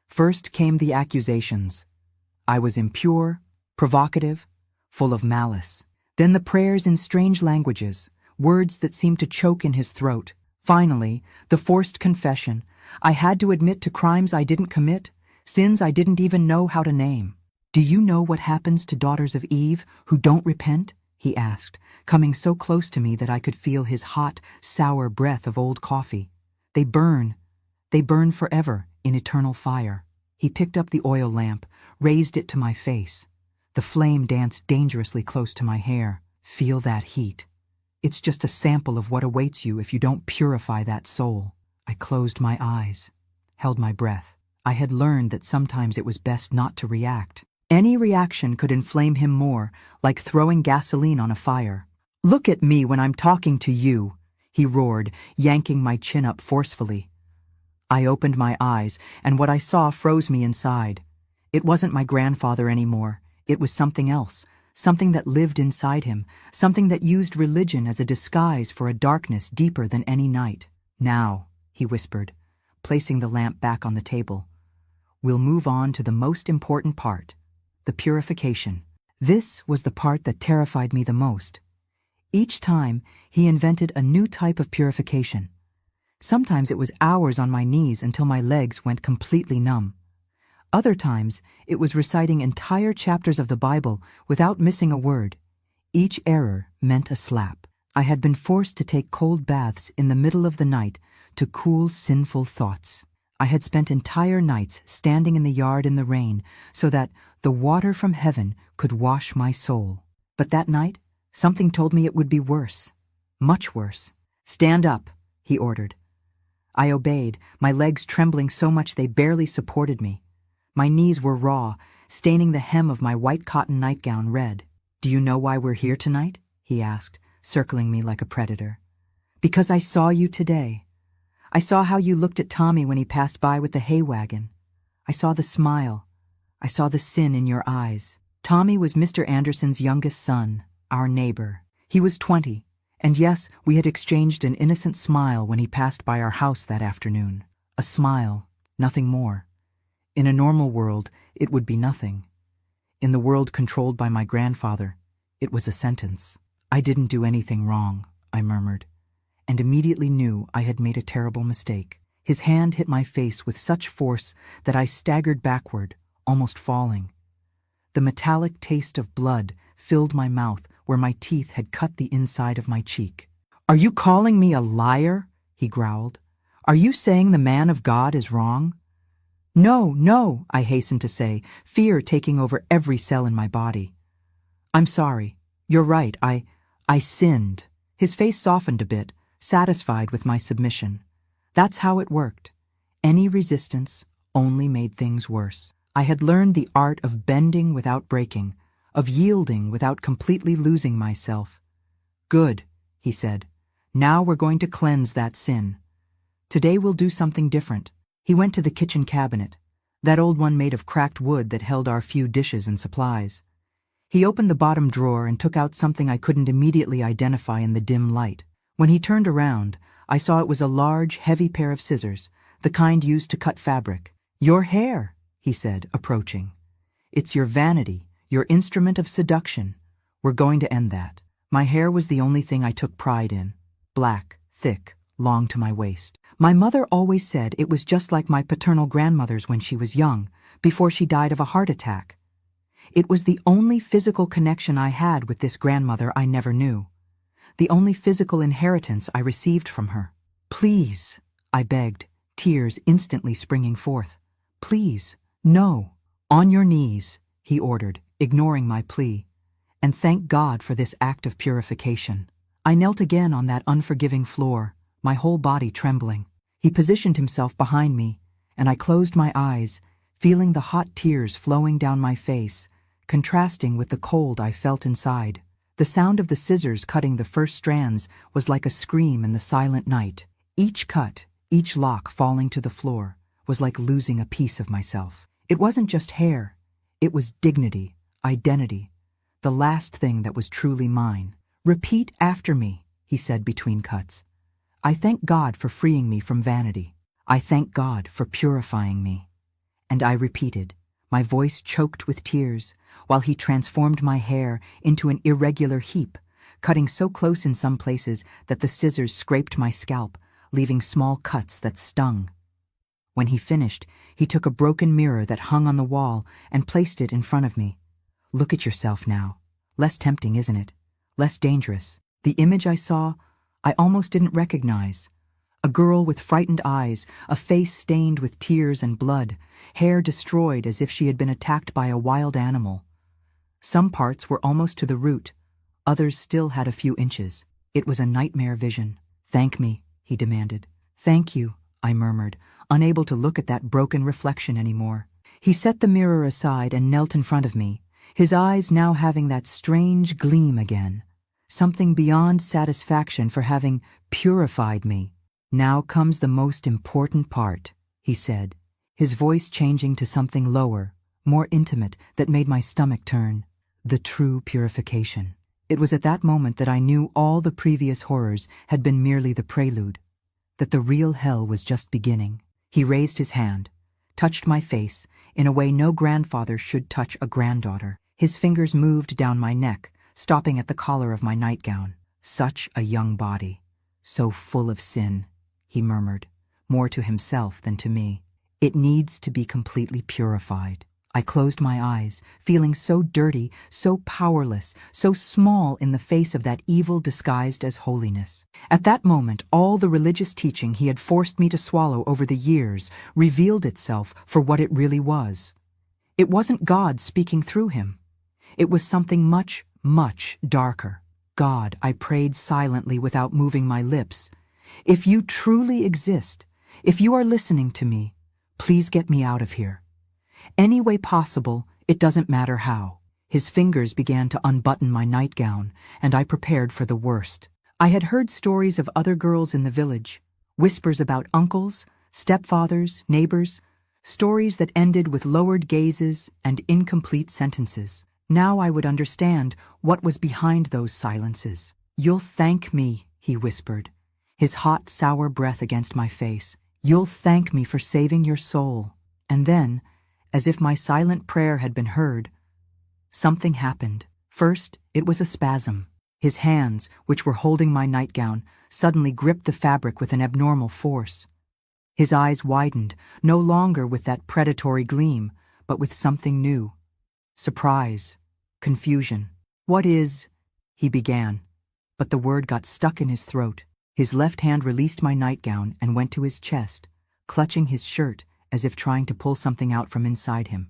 First came the accusations. I was impure, provocative, full of malice. Then the prayers in strange languages, words that seemed to choke in his throat. Finally, the forced confession. I had to admit to crimes I didn't commit, sins I didn't even know how to name. "Do you know what happens to daughters of Eve who don't repent?" he asked, coming so close to me that I could feel his hot, sour breath of old coffee. They burn forever in eternal fire." He picked up the oil lamp, raised it to my face. The flame danced dangerously close to my hair. "Feel that heat. It's just a sample of what awaits you if you don't purify that soul." I closed my eyes, held my breath. I had learned that sometimes it was best not to react. Any reaction could inflame him more, like throwing gasoline on a fire. "Look at me when I'm talking to you," he roared, yanking my chin up forcefully. I opened my eyes, and what I saw froze me inside. It wasn't my grandfather anymore. It was something else, something that lived inside him, something that used religion as a disguise for a darkness deeper than any night. "Now," he whispered, placing the lamp back on the table, "we'll move on to the most important part, the purification. This was the part that terrified me the most. Each time, he invented a new type of purification. Sometimes it was hours on my knees until my legs went completely numb. Other times, it was reciting entire chapters of the Bible without missing a word. Each error meant a slap. I had been forced to take cold baths in the middle of the night to cool sinful thoughts. I had spent entire nights standing in the yard in the rain so that the water from heaven could wash my soul. But that night, something told me it would be worse. Much worse. "Stand up," he ordered. I obeyed, my legs trembling so much they barely supported me. My knees were raw, staining the hem of my white cotton nightgown red. "Do you know why we're here tonight?" he asked, circling me like a predator. "Because I saw you today. I saw how you looked at Tommy when he passed by with the hay wagon. I saw the smile. I saw the sin in your eyes." Tommy was Mr. Anderson's youngest son, our neighbor. He was 20, and yes, we had exchanged an innocent smile when he passed by our house that afternoon. A smile, nothing more. In a normal world, it would be nothing. In the world controlled by my grandfather, it was a sentence. "I didn't do anything wrong," I murmured, and immediately knew I had made a terrible mistake. His hand hit my face with such force that I staggered backward, almost falling. The metallic taste of blood filled my mouth where my teeth had cut the inside of my cheek. "Are you calling me a liar?" he growled. "Are you saying the man of God is wrong?" "No, no," I hastened to say, fear taking over every cell in my body. "I'm sorry. You're right. I sinned." His face softened a bit, satisfied with my submission. That's how it worked. Any resistance only made things worse. I had learned the art of bending without breaking, of yielding without completely losing myself. "Good," he said. "Now we're going to cleanse that sin. Today we'll do something different." He went to the kitchen cabinet, that old one made of cracked wood that held our few dishes and supplies. He opened the bottom drawer and took out something I couldn't immediately identify in the dim light. When he turned around, I saw it was a large, heavy pair of scissors, the kind used to cut fabric. "Your hair," he said, approaching. "It's your vanity, your instrument of seduction. We're going to end that." My hair was the only thing I took pride in. Black, thick, long to my waist. My mother always said it was just like my paternal grandmother's when she was young, before she died of a heart attack. It was the only physical connection I had with this grandmother I never knew. The only physical inheritance I received from her. "Please," I begged, tears instantly springing forth. "Please, no." "On your knees," he ordered, ignoring my plea. "And thank God for this act of purification." I knelt again on that unforgiving floor, my whole body trembling. He positioned himself behind me, and I closed my eyes, feeling the hot tears flowing down my face, contrasting with the cold I felt inside. The sound of the scissors cutting the first strands was like a scream in the silent night. Each cut, each lock falling to the floor, was like losing a piece of myself. It wasn't just hair. It was dignity, identity, the last thing that was truly mine. "Repeat after me," he said between cuts. "I thank God for freeing me from vanity. I thank God for purifying me." And I repeated, my voice choked with tears, while he transformed my hair into an irregular heap, cutting so close in some places that the scissors scraped my scalp, leaving small cuts that stung. When he finished, he took a broken mirror that hung on the wall and placed it in front of me. "Look at yourself now. Less tempting, isn't it? Less dangerous." The image I saw, I almost didn't recognize. A girl with frightened eyes, a face stained with tears and blood, hair destroyed as if she had been attacked by a wild animal. Some parts were almost to the root, others still had a few inches. It was a nightmare vision. "Thank me," he demanded. "Thank you," I murmured, unable to look at that broken reflection anymore. He set the mirror aside and knelt in front of me, his eyes now having that strange gleam again, something beyond satisfaction for having purified me. "Now comes the most important part," he said, his voice changing to something lower, more intimate, that made my stomach turn. "The true purification." It was at that moment that I knew all the previous horrors had been merely the prelude, that the real hell was just beginning. He raised his hand, touched my face in a way no grandfather should touch a granddaughter. His fingers moved down my neck, stopping at the collar of my nightgown. "Such a young body, so full of sin," he murmured, more to himself than to me. "It needs to be completely purified." I closed my eyes, feeling so dirty, so powerless, so small in the face of that evil disguised as holiness. At that moment, all the religious teaching he had forced me to swallow over the years revealed itself for what it really was. It wasn't God speaking through him. It was something much, much darker. "God," I prayed silently without moving my lips, "if you truly exist, if you are listening to me, please get me out of here. Any way possible, it doesn't matter how." His fingers began to unbutton my nightgown, and I prepared for the worst. I had heard stories of other girls in the village, whispers about uncles, stepfathers, neighbors, stories that ended with lowered gazes and incomplete sentences. Now I would understand what was behind those silences. "You'll thank me," he whispered, his hot, sour breath against my face. "You'll thank me for saving your soul." And then, as if my silent prayer had been heard, something happened. First, it was a spasm. His hands, which were holding my nightgown, suddenly gripped the fabric with an abnormal force. His eyes widened, no longer with that predatory gleam, but with something new. Surprise, confusion. "What is—" he began, but the word got stuck in his throat. His left hand released my nightgown and went to his chest, clutching his shirt as if trying to pull something out from inside him.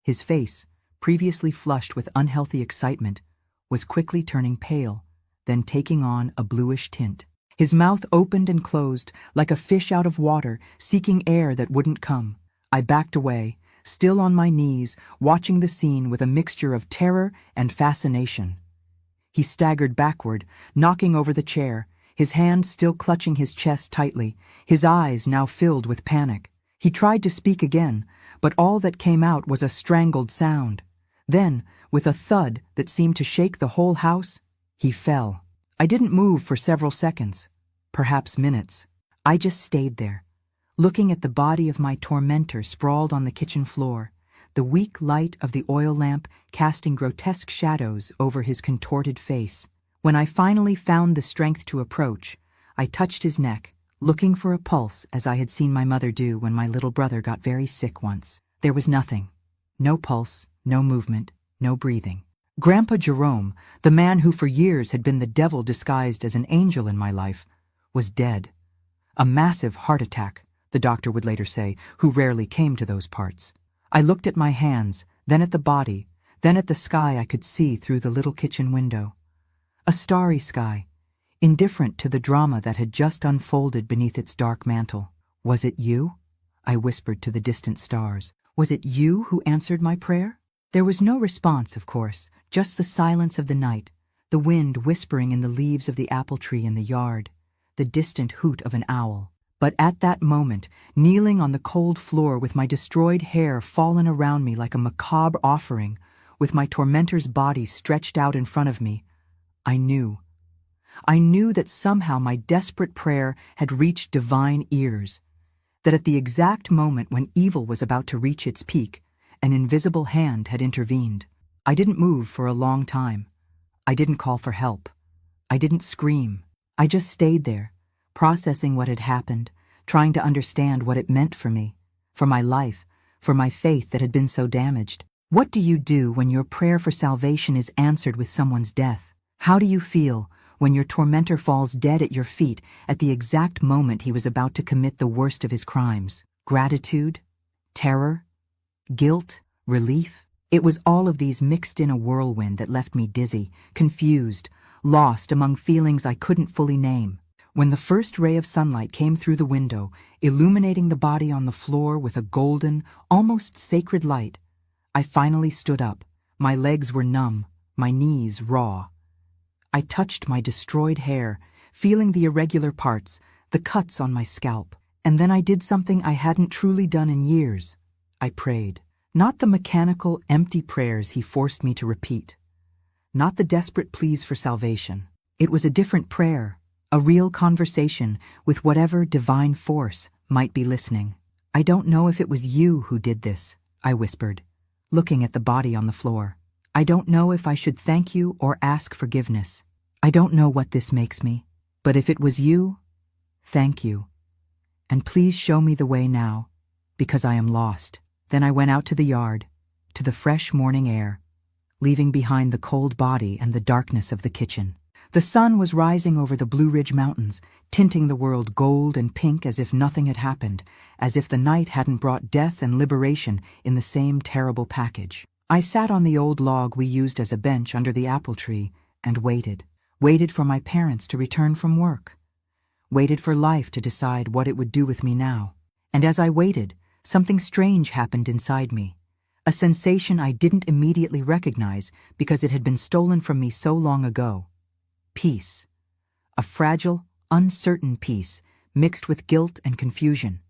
His face, previously flushed with unhealthy excitement, was quickly turning pale, then taking on a bluish tint. His mouth opened and closed like a fish out of water, seeking air that wouldn't come. I backed away, still on my knees, watching the scene with a mixture of terror and fascination. He staggered backward, knocking over the chair, his hand still clutching his chest tightly, his eyes now filled with panic. He tried to speak again, but all that came out was a strangled sound. Then, with a thud that seemed to shake the whole house, he fell. I didn't move for several seconds, perhaps minutes. I just stayed there, looking at the body of my tormentor sprawled on the kitchen floor, the weak light of the oil lamp casting grotesque shadows over his contorted face. When I finally found the strength to approach, I touched his neck, looking for a pulse as I had seen my mother do when my little brother got very sick once. There was nothing. No pulse, no movement, no breathing. Grandpa Jerome, the man who for years had been the devil disguised as an angel in my life, was dead. A massive heart attack, the doctor would later say, who rarely came to those parts. I looked at my hands, then at the body, then at the sky I could see through the little kitchen window. A starry sky, indifferent to the drama that had just unfolded beneath its dark mantle. "Was it you?" I whispered to the distant stars. "Was it you who answered my prayer?" There was no response, of course, just the silence of the night, the wind whispering in the leaves of the apple tree in the yard, the distant hoot of an owl. But at that moment, kneeling on the cold floor with my destroyed hair fallen around me like a macabre offering, with my tormentor's body stretched out in front of me, I knew that somehow my desperate prayer had reached divine ears, that at the exact moment when evil was about to reach its peak, an invisible hand had intervened. I didn't move for a long time. I didn't call for help. I didn't scream. I just stayed there, processing what had happened, trying to understand what it meant for me, for my life, for my faith that had been so damaged. What do you do when your prayer for salvation is answered with someone's death? How do you feel when your tormentor falls dead at your feet at the exact moment he was about to commit the worst of his crimes? Gratitude? Terror? Guilt? Relief? It was all of these mixed in a whirlwind that left me dizzy, confused, lost among feelings I couldn't fully name. When the first ray of sunlight came through the window, illuminating the body on the floor with a golden, almost sacred light, I finally stood up. My legs were numb, my knees raw. I touched my destroyed hair, feeling the irregular parts, the cuts on my scalp. And then I did something I hadn't truly done in years. I prayed. Not the mechanical, empty prayers he forced me to repeat. Not the desperate pleas for salvation. It was a different prayer, a real conversation with whatever divine force might be listening. "I don't know if it was you who did this," I whispered, looking at the body on the floor. I don't know if I should thank you or ask forgiveness. I don't know what this makes me, but if it was you, thank you. And please show me the way now, because I am lost." Then I went out to the yard, to the fresh morning air, leaving behind the cold body and the darkness of the kitchen. The sun was rising over the Blue Ridge Mountains, tinting the world gold and pink as if nothing had happened, as if the night hadn't brought death and liberation in the same terrible package. I sat on the old log we used as a bench under the apple tree and waited for my parents to return from work, waited for life to decide what it would do with me now. And as I waited, something strange happened inside me, a sensation I didn't immediately recognize because it had been stolen from me so long ago. Peace. A fragile, uncertain peace, mixed with guilt and confusion,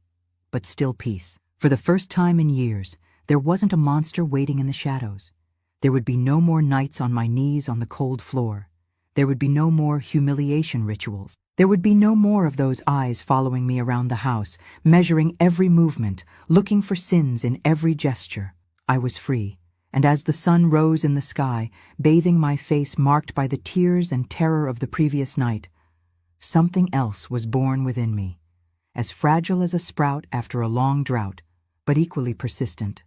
but still peace. For the first time in years, there wasn't a monster waiting in the shadows. There would be no more nights on my knees on the cold floor. There would be no more humiliation rituals. There would be no more of those eyes following me around the house, measuring every movement, looking for sins in every gesture. I was free, and as the sun rose in the sky, bathing my face marked by the tears and terror of the previous night, something else was born within me, as fragile as a sprout after a long drought, but equally persistent.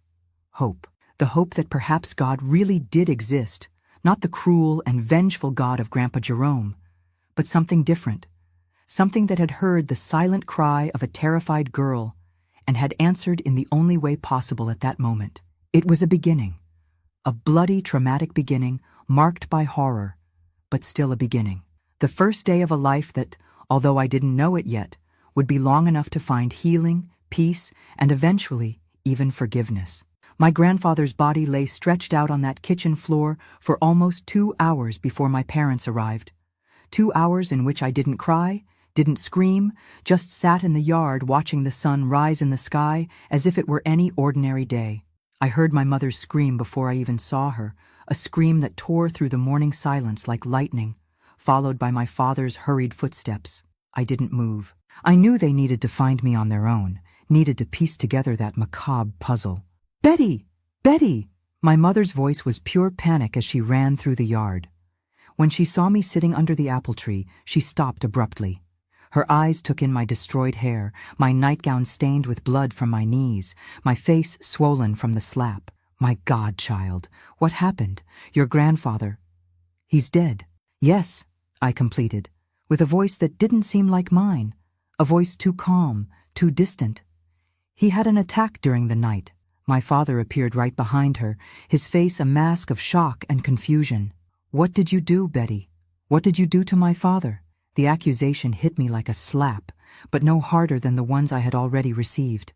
Hope. The hope that perhaps God really did exist, not the cruel and vengeful God of Grandpa Jerome, but something different, something that had heard the silent cry of a terrified girl and had answered in the only way possible at that moment. It was a beginning, a bloody, traumatic beginning marked by horror, but still a beginning. The first day of a life that, although I didn't know it yet, would be long enough to find healing, peace, and eventually even forgiveness. My grandfather's body lay stretched out on that kitchen floor for almost 2 hours before my parents arrived. 2 hours in which I didn't cry, didn't scream, just sat in the yard watching the sun rise in the sky as if it were any ordinary day. I heard my mother's scream before I even saw her, a scream that tore through the morning silence like lightning, followed by my father's hurried footsteps. I didn't move. I knew they needed to find me on their own, needed to piece together that macabre puzzle. "Betty! Betty!" My mother's voice was pure panic as she ran through the yard. When she saw me sitting under the apple tree, she stopped abruptly. Her eyes took in my destroyed hair, my nightgown stained with blood from my knees, my face swollen from the slap. "My God, child, what happened? Your grandfather—" "He's dead." "Yes," I completed, with a voice that didn't seem like mine, a voice too calm, too distant. "He had an attack during the night." My father appeared right behind her, his face a mask of shock and confusion. "What did you do, Betty? What did you do to my father?" The accusation hit me like a slap, but no harder than the ones I had already received.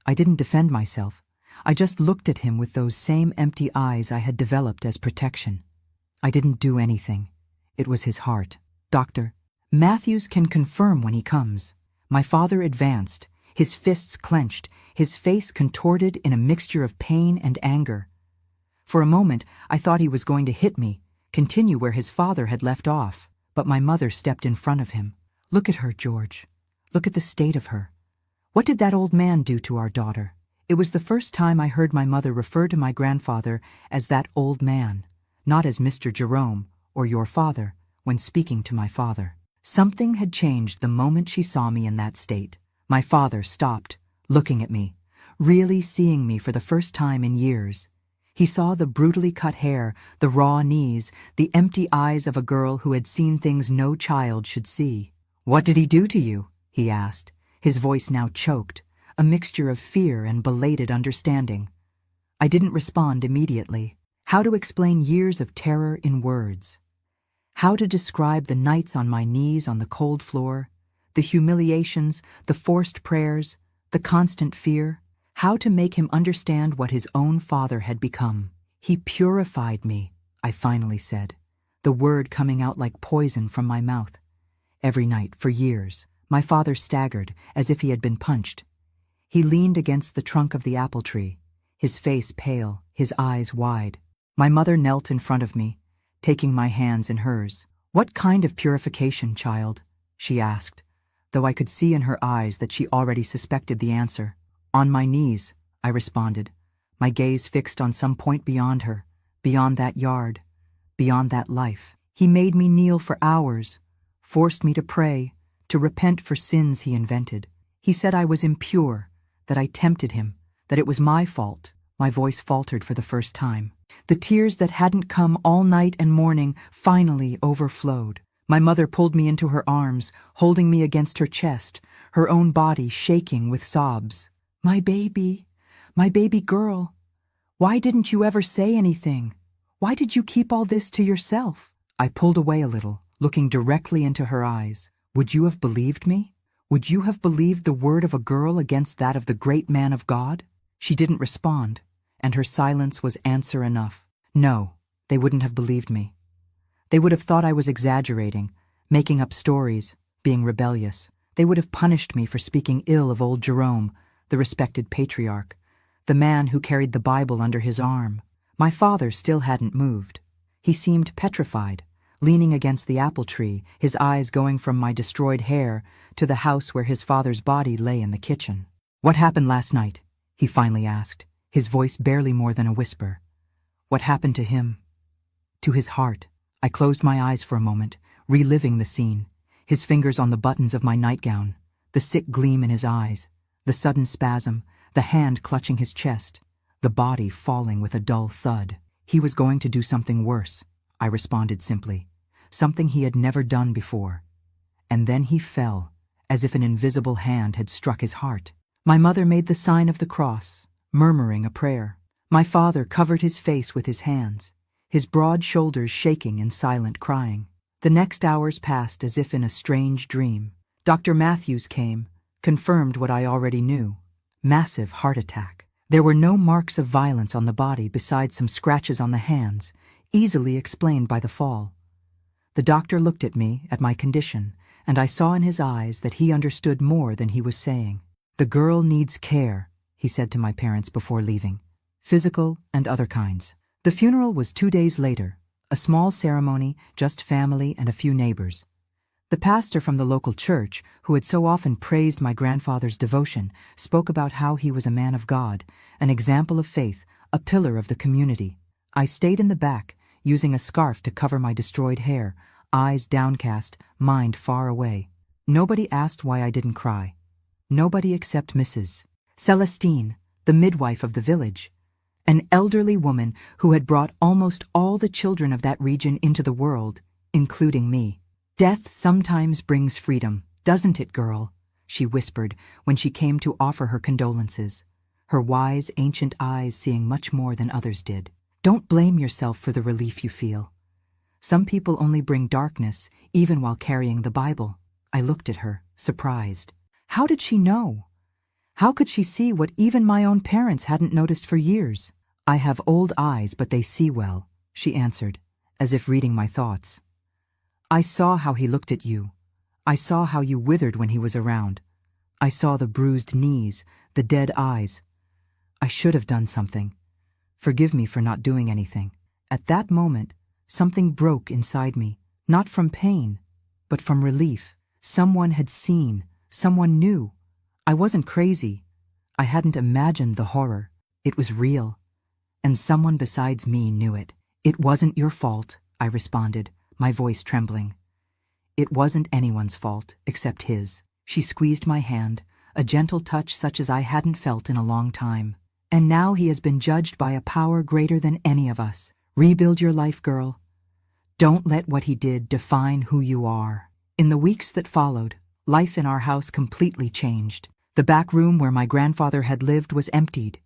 I didn't defend myself. I just looked at him with those same empty eyes I had developed as protection. I didn't do anything. It was his heart. "Doctor, Matthews can confirm when he comes." My father advanced, his fists clenched, his face contorted in a mixture of pain and anger. For a moment, I thought he was going to hit me, continue where his father had left off, but my mother stepped in front of him. "Look at her, George. Look at the state of her. What did that old man do to our daughter?" It was the first time I heard my mother refer to my grandfather as that old man, not as Mr. Jerome or your father, when speaking to my father. Something had changed the moment she saw me in that state. My father stopped, looking at me, really seeing me for the first time in years. He saw the brutally cut hair, the raw knees, the empty eyes of a girl who had seen things no child should see. "What did he do to you?" he asked, his voice now choked, a mixture of fear and belated understanding. I didn't respond immediately. How to explain years of terror in words? How to describe the nights on my knees on the cold floor, the humiliations, the forced prayers, the constant fear? How to make him understand what his own father had become? "He purified me," I finally said, the word coming out like poison from my mouth. Every night, for years, my father staggered as if he had been punched. He leaned against the trunk of the apple tree, his face pale, his eyes wide. My mother knelt in front of me, taking my hands in hers. "What kind of purification, child?" she asked, though I could see in her eyes that she already suspected the answer. "On my knees," I responded, my gaze fixed on some point beyond her, beyond that yard, beyond that life. He made me kneel for hours, forced me to pray, to repent for sins he invented. He said I was impure, that I tempted him, that it was my fault. My voice faltered for the first time. The tears that hadn't come all night and morning finally overflowed. My mother pulled me into her arms, holding me against her chest, her own body shaking with sobs. My baby girl. Why didn't you ever say anything? Why did you keep all this to yourself? I pulled away a little, looking directly into her eyes. Would you have believed me? Would you have believed the word of a girl against that of the great man of God? She didn't respond, and her silence was answer enough. No, they wouldn't have believed me. They would have thought I was exaggerating, making up stories, being rebellious. They would have punished me for speaking ill of old Jerome, the respected patriarch, the man who carried the Bible under his arm. My father still hadn't moved. He seemed petrified, leaning against the apple tree, his eyes going from my destroyed hair to the house where his father's body lay in the kitchen. "What happened last night?" he finally asked, his voice barely more than a whisper. "What happened to him? To his heart?" I closed my eyes for a moment, reliving the scene, his fingers on the buttons of my nightgown, the sick gleam in his eyes, the sudden spasm, the hand clutching his chest, the body falling with a dull thud. He was going to do something worse, I responded simply, something he had never done before. And then he fell, as if an invisible hand had struck his heart. My mother made the sign of the cross, murmuring a prayer. My father covered his face with his hands, his broad shoulders shaking in silent crying. The next hours passed as if in a strange dream. Dr. Matthews came, confirmed what I already knew. Massive heart attack. There were no marks of violence on the body besides some scratches on the hands, easily explained by the fall. The doctor looked at me, at my condition, and I saw in his eyes that he understood more than he was saying. "The girl needs care," he said to my parents before leaving. "Physical and other kinds." The funeral was 2 days later, a small ceremony, just family and a few neighbors. The pastor from the local church, who had so often praised my grandfather's devotion, spoke about how he was a man of God, an example of faith, a pillar of the community. I stayed in the back, using a scarf to cover my destroyed hair, eyes downcast, mind far away. Nobody asked why I didn't cry. Nobody except Mrs. Celestine, the midwife of the village, an elderly woman who had brought almost all the children of that region into the world, including me. "Death sometimes brings freedom, doesn't it, girl?" she whispered when she came to offer her condolences, her wise, ancient eyes seeing much more than others did. "Don't blame yourself for the relief you feel. Some people only bring darkness, even while carrying the Bible." I looked at her, surprised. How did she know? How could she see what even my own parents hadn't noticed for years? "I have old eyes, but they see well," she answered, as if reading my thoughts. "I saw how he looked at you. I saw how you withered when he was around. I saw the bruised knees, the dead eyes. I should have done something. Forgive me for not doing anything." At that moment, something broke inside me, not from pain, but from relief. Someone had seen, someone knew. I wasn't crazy. I hadn't imagined the horror. It was real. And someone besides me knew it. "It wasn't your fault," I responded, my voice trembling. "It wasn't anyone's fault, except his." She squeezed my hand, a gentle touch such as I hadn't felt in a long time. "And now he has been judged by a power greater than any of us. Rebuild your life, girl. Don't let what he did define who you are." In the weeks that followed, life in our house completely changed. The back room where my grandfather had lived was emptied.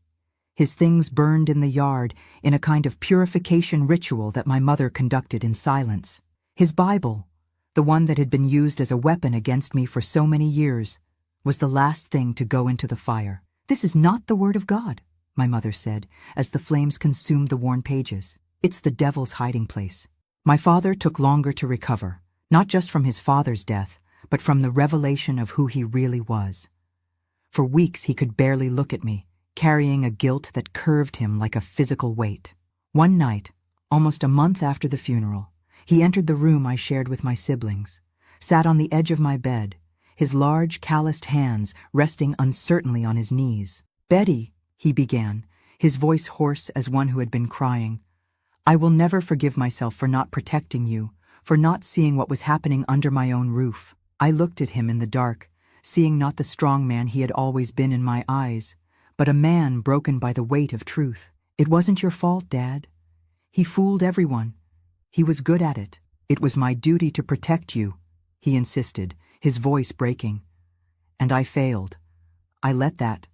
His things burned in the yard in a kind of purification ritual that my mother conducted in silence. His Bible, the one that had been used as a weapon against me for so many years, was the last thing to go into the fire. "This is not the word of God," my mother said, as the flames consumed the worn pages. "It's the devil's hiding place." My father took longer to recover, not just from his father's death, but from the revelation of who he really was. For weeks he could barely look at me, carrying a guilt that curved him like a physical weight. One night, almost a month after the funeral, he entered the room I shared with my siblings, sat on the edge of my bed, his large, calloused hands resting uncertainly on his knees. "Betty," he began, his voice hoarse as one who had been crying, I will never forgive myself for not protecting you, for not seeing what was happening under my own roof. I looked at him in the dark, seeing not the strong man he had always been in my eyes, but a man broken by the weight of truth. It wasn't your fault, Dad. He fooled everyone. He was good at it. It was my duty to protect you, he insisted, his voice breaking. And I failed. I let that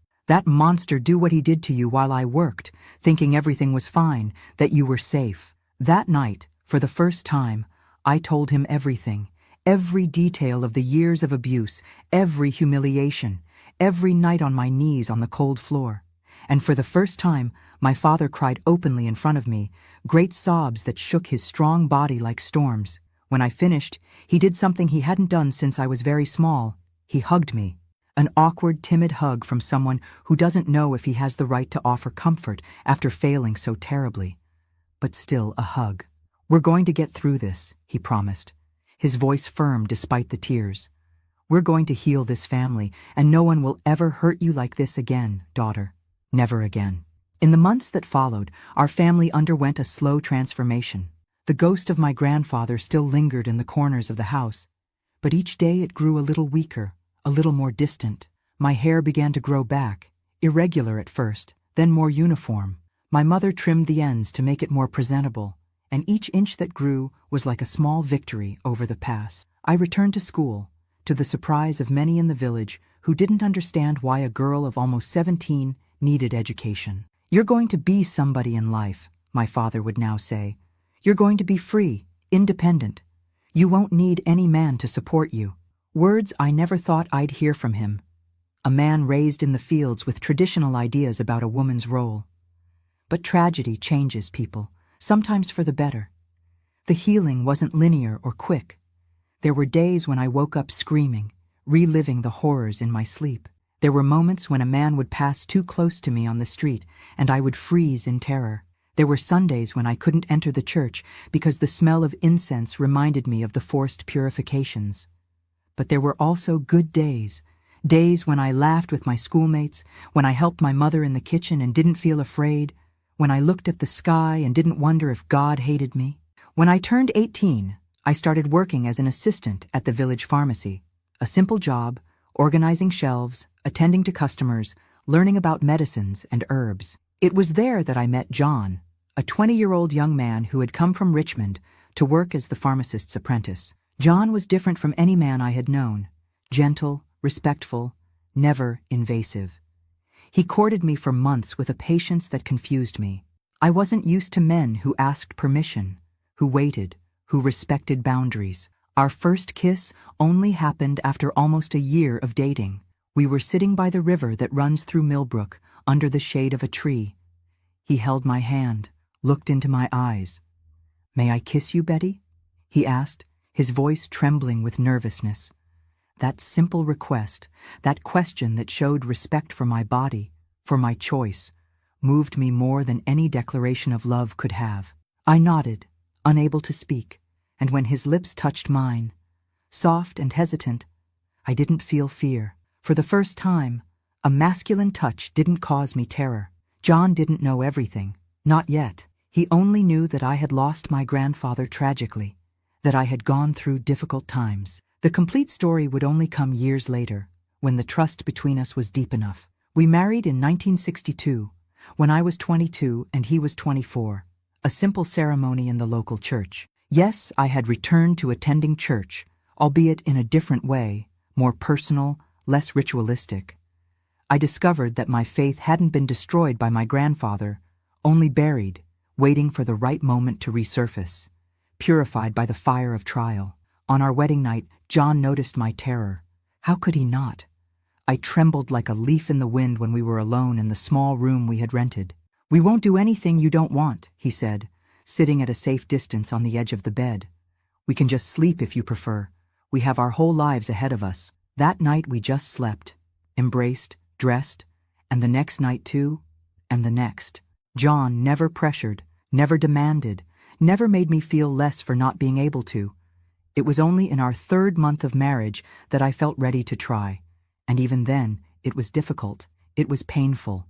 monster do what he did to you while I worked, thinking everything was fine, that you were safe. That night, for the first time, I told him everything, every detail of the years of abuse, every humiliation, every night on my knees on the cold floor. And for the first time, my father cried openly in front of me, great sobs that shook his strong body like storms. When I finished, he did something he hadn't done since I was very small. He hugged me. An awkward, timid hug from someone who doesn't know if he has the right to offer comfort after failing so terribly. But still a hug. We're going to get through this, he promised, his voice firm despite the tears. We're going to heal this family, and no one will ever hurt you like this again, daughter. Never again. In the months that followed, our family underwent a slow transformation. The ghost of my grandfather still lingered in the corners of the house, but each day it grew a little weaker, a little more distant. My hair began to grow back, irregular at first, then more uniform. My mother trimmed the ends to make it more presentable, and each inch that grew was like a small victory over the past. I returned to school, to the surprise of many in the village who didn't understand why a girl of almost 17 needed education. You're going to be somebody in life, my father would now say. You're going to be free, independent. You won't need any man to support you. Words I never thought I'd hear from him. A man raised in the fields with traditional ideas about a woman's role. But tragedy changes people, sometimes for the better. The healing wasn't linear or quick. There were days when I woke up screaming, reliving the horrors in my sleep. There were moments when a man would pass too close to me on the street, and I would freeze in terror. There were Sundays when I couldn't enter the church because the smell of incense reminded me of the forced purifications. But there were also good days, days when I laughed with my schoolmates, when I helped my mother in the kitchen and didn't feel afraid, when I looked at the sky and didn't wonder if God hated me. When I turned 18, I started working as an assistant at the village pharmacy, a simple job, organizing shelves, attending to customers, learning about medicines and herbs. It was there that I met John, a 20-year-old young man who had come from Richmond to work as the pharmacist's apprentice. John was different from any man I had known, gentle, respectful, never invasive. He courted me for months with a patience that confused me. I wasn't used to men who asked permission, who waited, who respected boundaries. Our first kiss only happened after almost a year of dating. We were sitting by the river that runs through Millbrook, under the shade of a tree. He held my hand, looked into my eyes. "May I kiss you, Betty?" he asked, his voice trembling with nervousness. That simple request, that question that showed respect for my body, for my choice, moved me more than any declaration of love could have. I nodded, unable to speak, and when his lips touched mine, soft and hesitant, I didn't feel fear. For the first time, a masculine touch didn't cause me terror. John didn't know everything, not yet. He only knew that I had lost my grandfather tragically, that I had gone through difficult times. The complete story would only come years later, when the trust between us was deep enough. We married in 1962, when I was 22 and he was 24, a simple ceremony in the local church. Yes, I had returned to attending church, albeit in a different way, more personal, less ritualistic. I discovered that my faith hadn't been destroyed by my grandfather, only buried, waiting for the right moment to resurface, purified by the fire of trial. On our wedding night, John noticed my terror. How could he not? I trembled like a leaf in the wind when we were alone in the small room we had rented. "We won't do anything you don't want," he said, sitting at a safe distance on the edge of the bed. "We can just sleep if you prefer. We have our whole lives ahead of us." That night we just slept, embraced, dressed, and the next night too, and the next. John never pressured, never demanded, never made me feel less for not being able to. It was only in our 3rd month of marriage that I felt ready to try, and even then it was difficult, it was painful.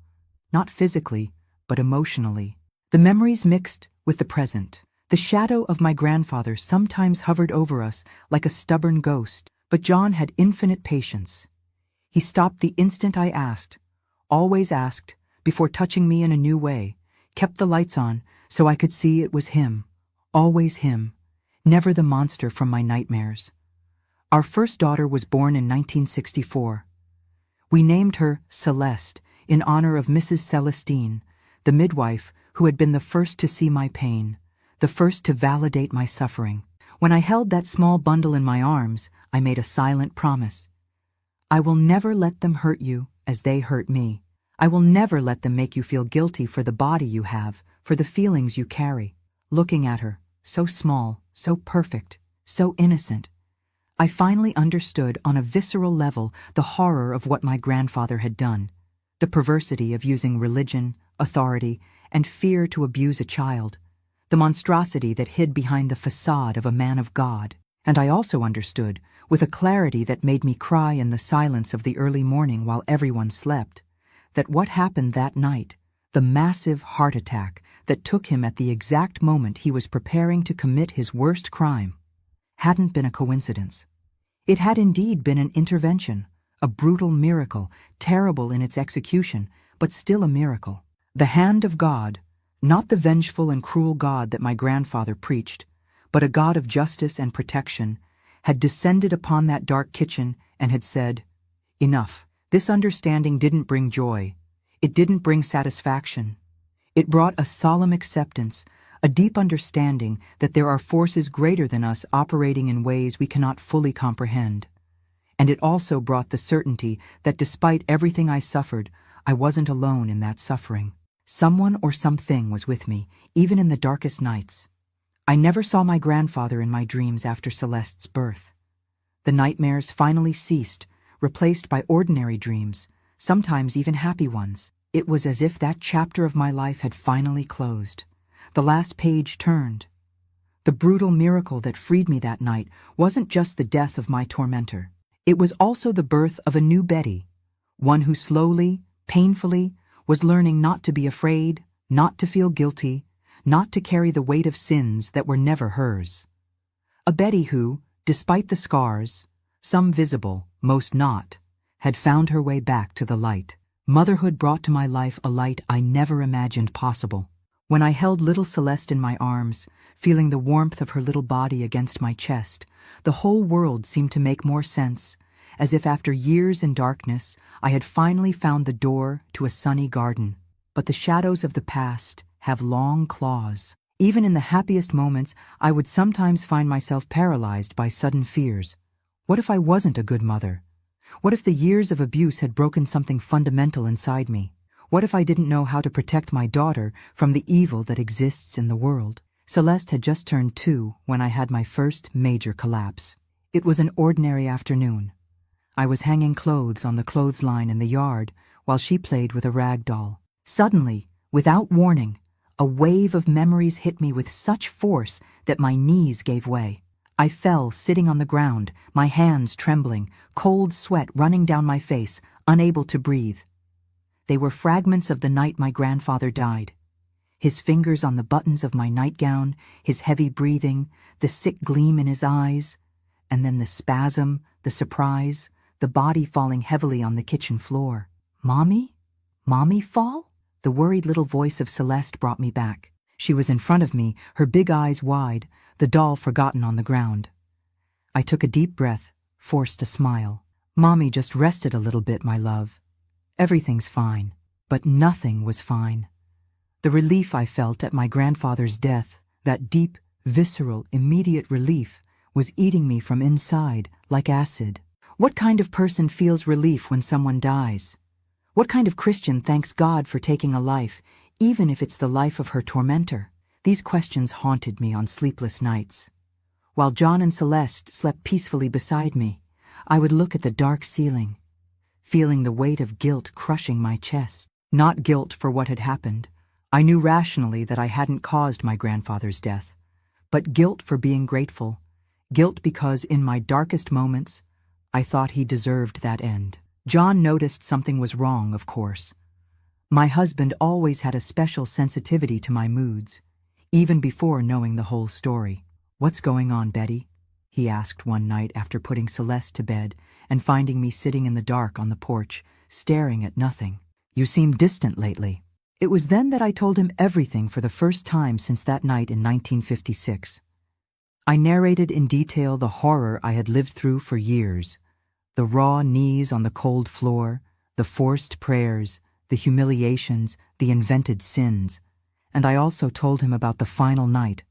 Not physically, but emotionally. The memories mixed with the present. The shadow of my grandfather sometimes hovered over us like a stubborn ghost, but John had infinite patience. He stopped the instant I asked, always asked, before touching me in a new way, kept the lights on so I could see it was him, always him, never the monster from my nightmares. Our first daughter was born in 1964. We named her Celeste in honor of Mrs. Celestine, the midwife who had been the first to see my pain, the first to validate my suffering. When I held that small bundle in my arms, I made a silent promise. I will never let them hurt you as they hurt me. I will never let them make you feel guilty for the body you have, for the feelings you carry. Looking at her, so small, so perfect, so innocent, I finally understood on a visceral level the horror of what my grandfather had done, the perversity of using religion, authority, and fear to abuse a child, the monstrosity that hid behind the facade of a man of God. And I also understood, with a clarity that made me cry in the silence of the early morning while everyone slept, that what happened that night, the massive heart attack that took him at the exact moment he was preparing to commit his worst crime, hadn't been a coincidence. It had indeed been an intervention, a brutal miracle, terrible in its execution, but still a miracle. The hand of God, not the vengeful and cruel God that my grandfather preached, but a God of justice and protection, had descended upon that dark kitchen and had said, "Enough." This understanding didn't bring joy. It didn't bring satisfaction. It brought a solemn acceptance, a deep understanding that there are forces greater than us operating in ways we cannot fully comprehend. And it also brought the certainty that despite everything I suffered, I wasn't alone in that suffering. Someone or something was with me, even in the darkest nights. I never saw my grandfather in my dreams after Celeste's birth. The nightmares finally ceased, replaced by ordinary dreams, sometimes even happy ones. It was as if that chapter of my life had finally closed. The last page turned. The brutal miracle that freed me that night wasn't just the death of my tormentor. It was also the birth of a new Betty, one who slowly, painfully, was learning not to be afraid, not to feel guilty, not to carry the weight of sins that were never hers. A Betty who, despite the scars, some visible, most not, had found her way back to the light. Motherhood brought to my life a light I never imagined possible. When I held little Celeste in my arms, feeling the warmth of her little body against my chest, the whole world seemed to make more sense, as if after years in darkness, I had finally found the door to a sunny garden. But the shadows of the past have long claws. Even in the happiest moments, I would sometimes find myself paralyzed by sudden fears. What if I wasn't a good mother? What if the years of abuse had broken something fundamental inside me? What if I didn't know how to protect my daughter from the evil that exists in the world? Celeste had just turned 2 when I had my first major collapse. It was an ordinary afternoon. I was hanging clothes on the clothesline in the yard while she played with a rag doll. Suddenly, without warning, a wave of memories hit me with such force that my knees gave way. I fell sitting on the ground, my hands trembling, cold sweat running down my face, unable to breathe. They were fragments of the night my grandfather died. His fingers on the buttons of my nightgown, his heavy breathing, the sick gleam in his eyes, and then the spasm, the surprise, the body falling heavily on the kitchen floor. "Mommy? Mommy fall?" The worried little voice of Celeste brought me back. She was in front of me, her big eyes wide, the doll forgotten on the ground. I took a deep breath, forced a smile. "Mommy just rested a little bit, my love. Everything's fine." But nothing was fine. The relief I felt at my grandfather's death, that deep, visceral, immediate relief, was eating me from inside like acid. What kind of person feels relief when someone dies? What kind of Christian thanks God for taking a life, even if it's the life of her tormentor? These questions haunted me on sleepless nights. While John and Celeste slept peacefully beside me, I would look at the dark ceiling, feeling the weight of guilt crushing my chest. Not guilt for what had happened. I knew rationally that I hadn't caused my grandfather's death, but guilt for being grateful, guilt because in my darkest moments, I thought he deserved that end. John noticed something was wrong, of course. My husband always had a special sensitivity to my moods, even before knowing the whole story. "What's going on, Betty?" he asked one night after putting Celeste to bed and finding me sitting in the dark on the porch, staring at nothing. "You seem distant lately." It was then that I told him everything for the first time since that night in 1956. I narrated in detail the horror I had lived through for years, the raw knees on the cold floor, the forced prayers, the humiliations, the invented sins, and I also told him about the final night,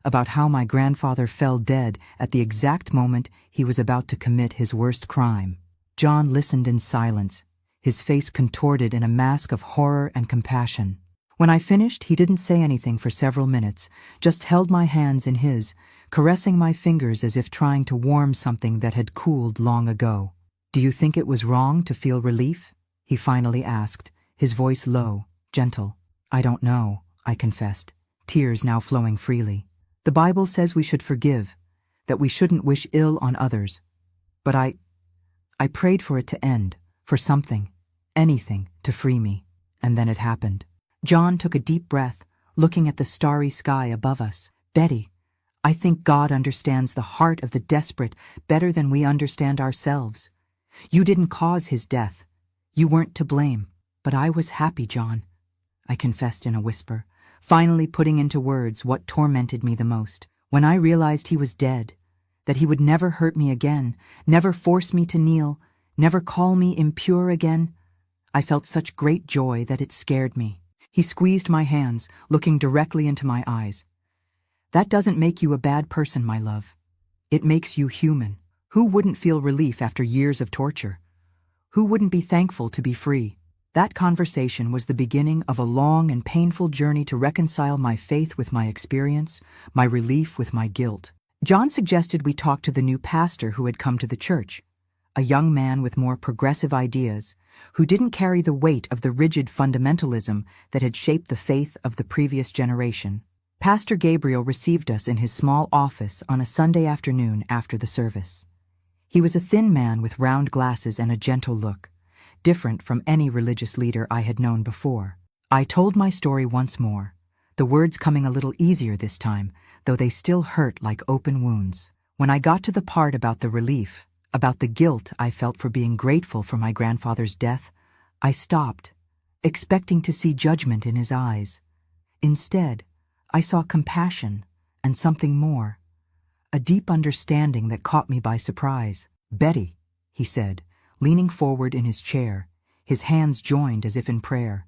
about how my grandfather fell dead at the exact moment he was about to commit his worst crime. John listened in silence, his face contorted in a mask of horror and compassion. When I finished, he didn't say anything for several minutes, just held my hands in his, caressing my fingers as if trying to warm something that had cooled long ago. "Do you think it was wrong to feel relief?" he finally asked, his voice low, gentle. "I don't know," I confessed, tears now flowing freely. "The Bible says we should forgive, that we shouldn't wish ill on others. But I prayed for it to end, for something, anything, to free me. And then it happened." John took a deep breath, looking at the starry sky above us. "Betty, I think God understands the heart of the desperate better than we understand ourselves. You didn't cause his death. You weren't to blame. But I was happy, John," I confessed in a whisper, finally putting into words what tormented me the most. "When I realized he was dead, that he would never hurt me again, never force me to kneel, never call me impure again, I felt such great joy that it scared me." He squeezed my hands, looking directly into my eyes. "That doesn't make you a bad person, my love. It makes you human. Who wouldn't feel relief after years of torture? Who wouldn't be thankful to be free?" That conversation was the beginning of a long and painful journey to reconcile my faith with my experience, my relief with my guilt. John suggested we talk to the new pastor who had come to the church, a young man with more progressive ideas, who didn't carry the weight of the rigid fundamentalism that had shaped the faith of the previous generation. Pastor Gabriel received us in his small office on a Sunday afternoon after the service. He was a thin man with round glasses and a gentle look, different from any religious leader I had known before. I told my story once more, the words coming a little easier this time, though they still hurt like open wounds. When I got to the part about the relief, about the guilt I felt for being grateful for my grandfather's death, I stopped, expecting to see judgment in his eyes. Instead, I saw compassion and something more, a deep understanding that caught me by surprise. "Betty," he said, leaning forward in his chair, his hands joined as if in prayer.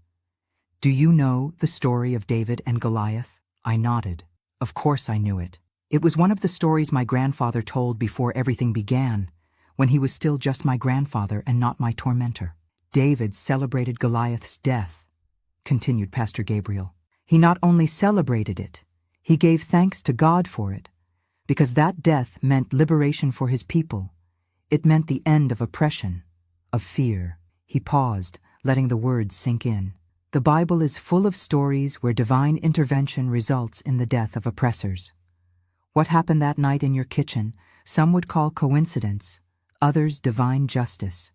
"Do you know the story of David and Goliath?" I nodded. Of course I knew it. It was one of the stories my grandfather told before everything began, when he was still just my grandfather and not my tormentor. "David celebrated Goliath's death," continued Pastor Gabriel. "He not only celebrated it, he gave thanks to God for it, because that death meant liberation for his people. It meant the end of oppression, of fear." He paused, letting the words sink in. "The Bible is full of stories where divine intervention results in the death of oppressors. What happened that night in your kitchen, some would call coincidence, others divine justice.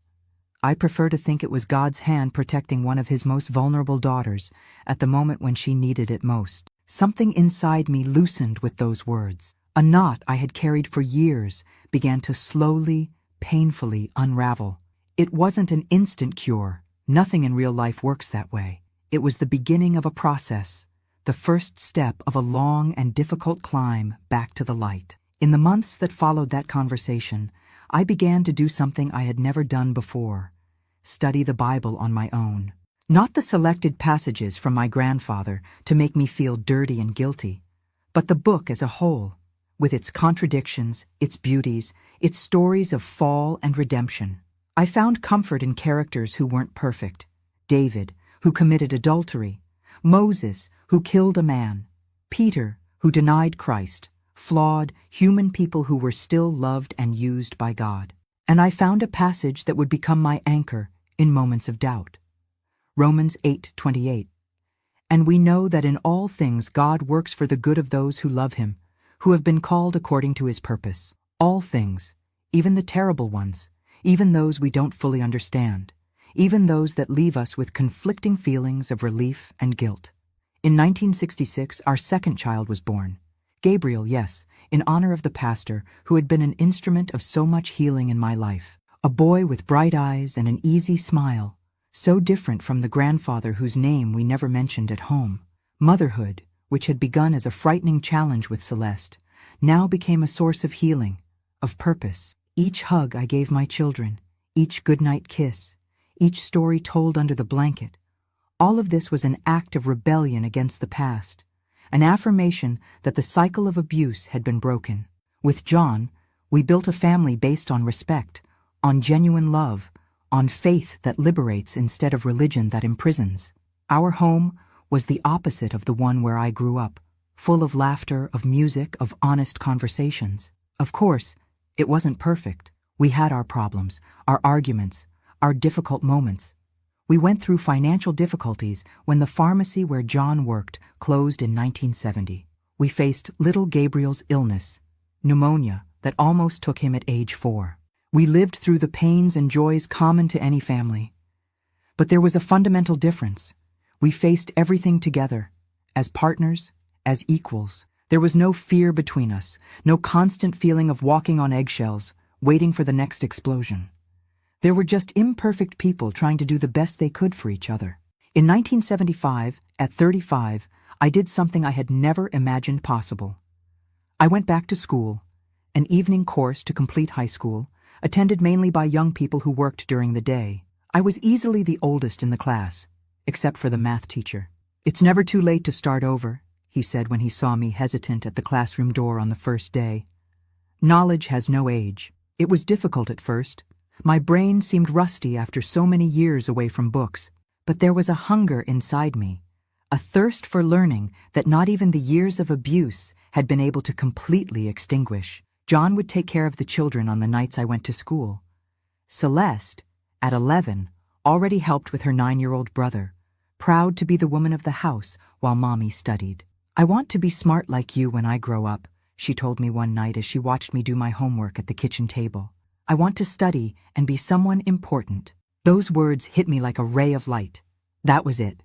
I prefer to think it was God's hand protecting one of his most vulnerable daughters at the moment when she needed it most." Something inside me loosened with those words. A knot I had carried for years began to slowly, painfully unravel. It wasn't an instant cure. Nothing in real life works that way. It was the beginning of a process, the first step of a long and difficult climb back to the light. In the months that followed that conversation, I began to do something I had never done before: study the Bible on my own. Not the selected passages from my grandfather to make me feel dirty and guilty, but the book as a whole, with its contradictions, its beauties, its stories of fall and redemption. I found comfort in characters who weren't perfect: David, who committed adultery; Moses, who killed a man; Peter, who denied Christ; flawed, human people who were still loved and used by God. And I found a passage that would become my anchor in moments of doubt. Romans 8:28. "And we know that in all things God works for the good of those who love him, who have been called according to his purpose." All things, even the terrible ones, even those we don't fully understand, even those that leave us with conflicting feelings of relief and guilt. In 1966, our second child was born. Gabriel, yes, in honor of the pastor who had been an instrument of so much healing in my life. A boy with bright eyes and an easy smile, so different from the grandfather whose name we never mentioned at home. Motherhood, which had begun as a frightening challenge with Celeste, now became a source of healing, of purpose. Each hug I gave my children, each goodnight kiss, each story told under the blanket, all of this was an act of rebellion against the past, an affirmation that the cycle of abuse had been broken. With John, we built a family based on respect, on genuine love, on faith that liberates instead of religion that imprisons. Our home was the opposite of the one where I grew up, full of laughter, of music, of honest conversations. Of course, it wasn't perfect. We had our problems, our arguments, our difficult moments. We went through financial difficulties when the pharmacy where John worked closed in 1970. We faced little Gabriel's illness, pneumonia that almost took him at age 4. We lived through the pains and joys common to any family. But there was a fundamental difference. We faced everything together, as partners, as equals. There was no fear between us, no constant feeling of walking on eggshells, waiting for the next explosion. There were just imperfect people trying to do the best they could for each other. In 1975, at 35, I did something I had never imagined possible. I went back to school, an evening course to complete high school, attended mainly by young people who worked during the day. I was easily the oldest in the class, except for the math teacher. "It's never too late to start over," he said when he saw me hesitant at the classroom door on the first day. "Knowledge has no age." It was difficult at first. My brain seemed rusty after so many years away from books, but there was a hunger inside me, a thirst for learning that not even the years of abuse had been able to completely extinguish. John would take care of the children on the nights I went to school. Celeste, at 11, already helped with her 9-year-old brother, proud to be the woman of the house while Mommy studied. "I want to be smart like you when I grow up," she told me one night as she watched me do my homework at the kitchen table. "I want to study and be someone important." Those words hit me like a ray of light. That was it.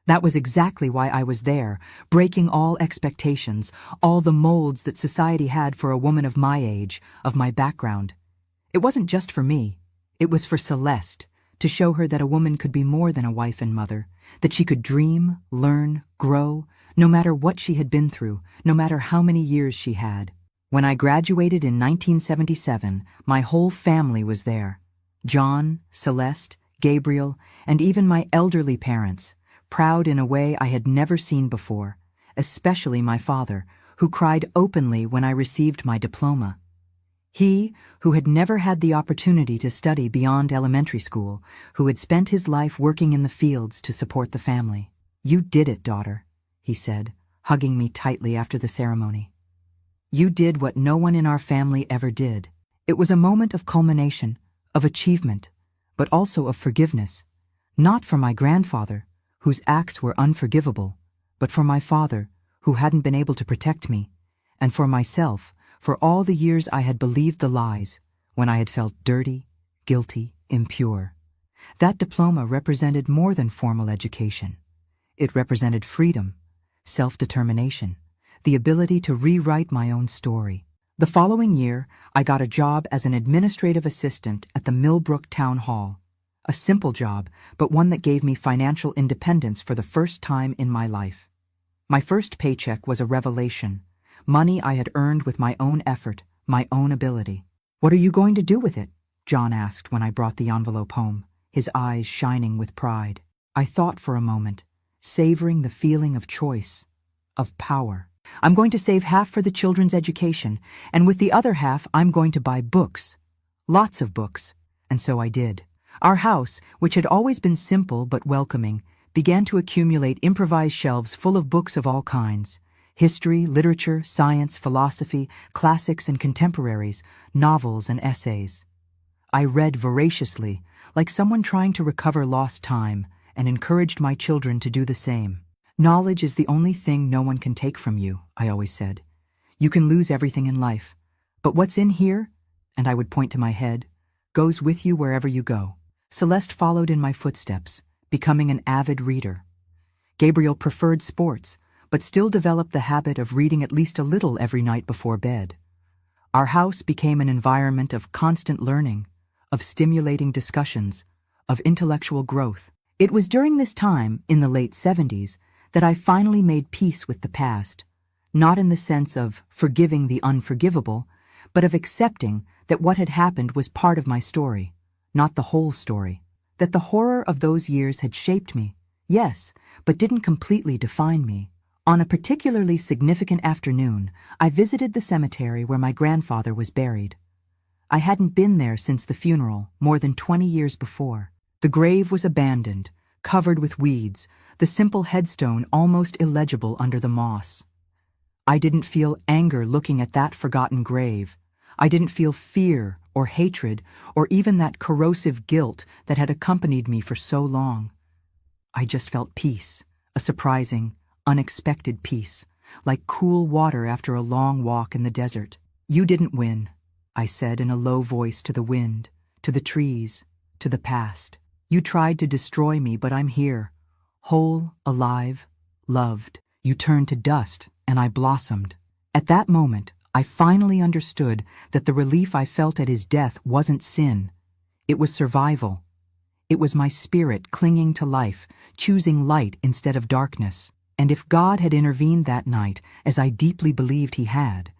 That was exactly why I was there, breaking all expectations, all the molds that society had for a woman of my age, of my background. It wasn't just for me. It was for Celeste, to show her that a woman could be more than a wife and mother, that she could dream, learn, grow, no matter what she had been through, no matter how many years she had. When I graduated in 1977, my whole family was there. John, Celeste, Gabriel, and even my elderly parents, proud in a way I had never seen before, especially my father, who cried openly when I received my diploma. He, who had never had the opportunity to study beyond elementary school, who had spent his life working in the fields to support the family. "You did it, daughter," he said, hugging me tightly after the ceremony. "You did what no one in our family ever did." It was a moment of culmination, of achievement, but also of forgiveness, not for my grandfather, whose acts were unforgivable, but for my father, who hadn't been able to protect me, and for myself, for all the years I had believed the lies, when I had felt dirty, guilty, impure. That diploma represented more than formal education. It represented freedom, self-determination, the ability to rewrite my own story. The following year, I got a job as an administrative assistant at the Millbrook Town Hall. A simple job, but one that gave me financial independence for the first time in my life. My first paycheck was a revelation, money I had earned with my own effort, my own ability. "What are you going to do with it?" John asked when I brought the envelope home, his eyes shining with pride. I thought for a moment, savoring the feeling of choice, of power. "I'm going to save half for the children's education, and with the other half I'm going to buy books. Lots of books." And so I did. Our house, which had always been simple but welcoming, began to accumulate improvised shelves full of books of all kinds: history, literature, science, philosophy, classics and contemporaries, novels and essays. I read voraciously, like someone trying to recover lost time, and encouraged my children to do the same. "Knowledge is the only thing no one can take from you," I always said. "You can lose everything in life, but what's in here," and I would point to my head, "goes with you wherever you go." Celeste followed in my footsteps, becoming an avid reader. Gabriel preferred sports, but still developed the habit of reading at least a little every night before bed. Our house became an environment of constant learning, of stimulating discussions, of intellectual growth. It was during this time, in the late 70s, that I finally made peace with the past, not in the sense of forgiving the unforgivable, but of accepting that what had happened was part of my story, not the whole story. That the horror of those years had shaped me, yes, but didn't completely define me. On a particularly significant afternoon, I visited the cemetery where my grandfather was buried. I hadn't been there since the funeral, more than 20 years before. The grave was abandoned, covered with weeds, the simple headstone almost illegible under the moss. I didn't feel anger looking at that forgotten grave. I didn't feel fear or hatred or even that corrosive guilt that had accompanied me for so long. I just felt peace, a surprising, unexpected peace, like cool water after a long walk in the desert. "You didn't win," I said in a low voice to the wind, to the trees, to the past. "You tried to destroy me, but I'm here, whole, alive, loved. You turned to dust, and I blossomed." At that moment, I finally understood that the relief I felt at his death wasn't sin. It was survival. It was my spirit clinging to life, choosing light instead of darkness. And if God had intervened that night, as I deeply believed he had,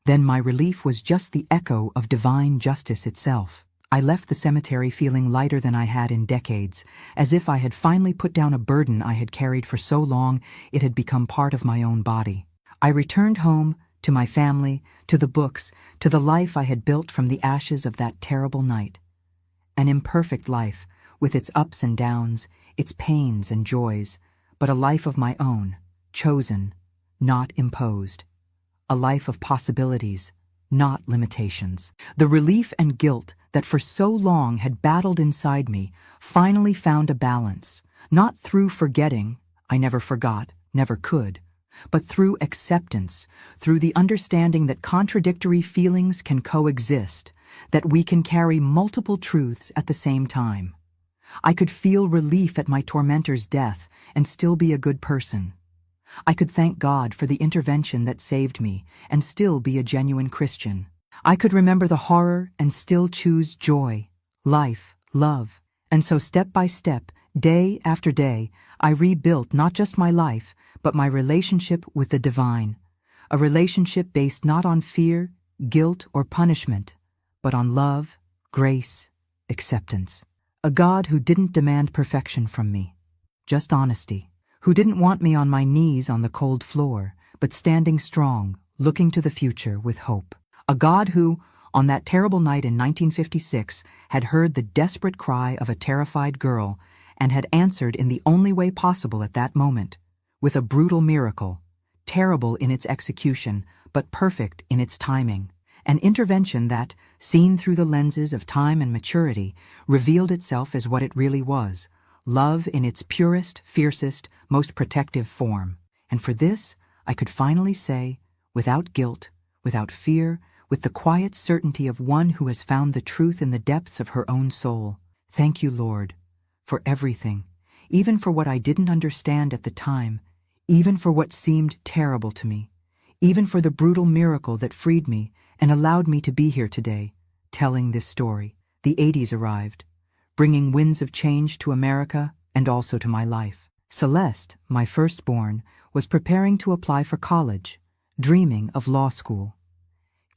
then my relief was just the echo of divine justice itself. I left the cemetery feeling lighter than I had in decades, as if I had finally put down a burden I had carried for so long it had become part of my own body. I returned home, to my family, to the books, to the life I had built from the ashes of that terrible night. An imperfect life, with its ups and downs, its pains and joys, but a life of my own, chosen, not imposed. A life of possibilities, not limitations. The relief and guilt that for so long had battled inside me finally found a balance, not through forgetting, I never forgot, never could, but through acceptance, through the understanding that contradictory feelings can coexist, that we can carry multiple truths at the same time. I could feel relief at my tormentor's death and still be a good person. I could thank God for the intervention that saved me and still be a genuine Christian. I could remember the horror and still choose joy, life, love. And so step by step, day after day, I rebuilt not just my life, but my relationship with the divine. A relationship based not on fear, guilt, or punishment, but on love, grace, acceptance. A God who didn't demand perfection from me, just honesty, who didn't want me on my knees on the cold floor, but standing strong, looking to the future with hope. A God who, on that terrible night in 1956, had heard the desperate cry of a terrified girl and had answered in the only way possible at that moment, with a brutal miracle, terrible in its execution, but perfect in its timing. An intervention that, seen through the lenses of time and maturity, revealed itself as what it really was, love in its purest, fiercest, most protective form. And for this, I could finally say, without guilt, without fear, with the quiet certainty of one who has found the truth in the depths of her own soul, "Thank you, Lord, for everything, even for what I didn't understand at the time, even for what seemed terrible to me, even for the brutal miracle that freed me and allowed me to be here today, telling this story." The 80s arrived, bringing winds of change to America and also to my life. Celeste, my firstborn, was preparing to apply for college, dreaming of law school.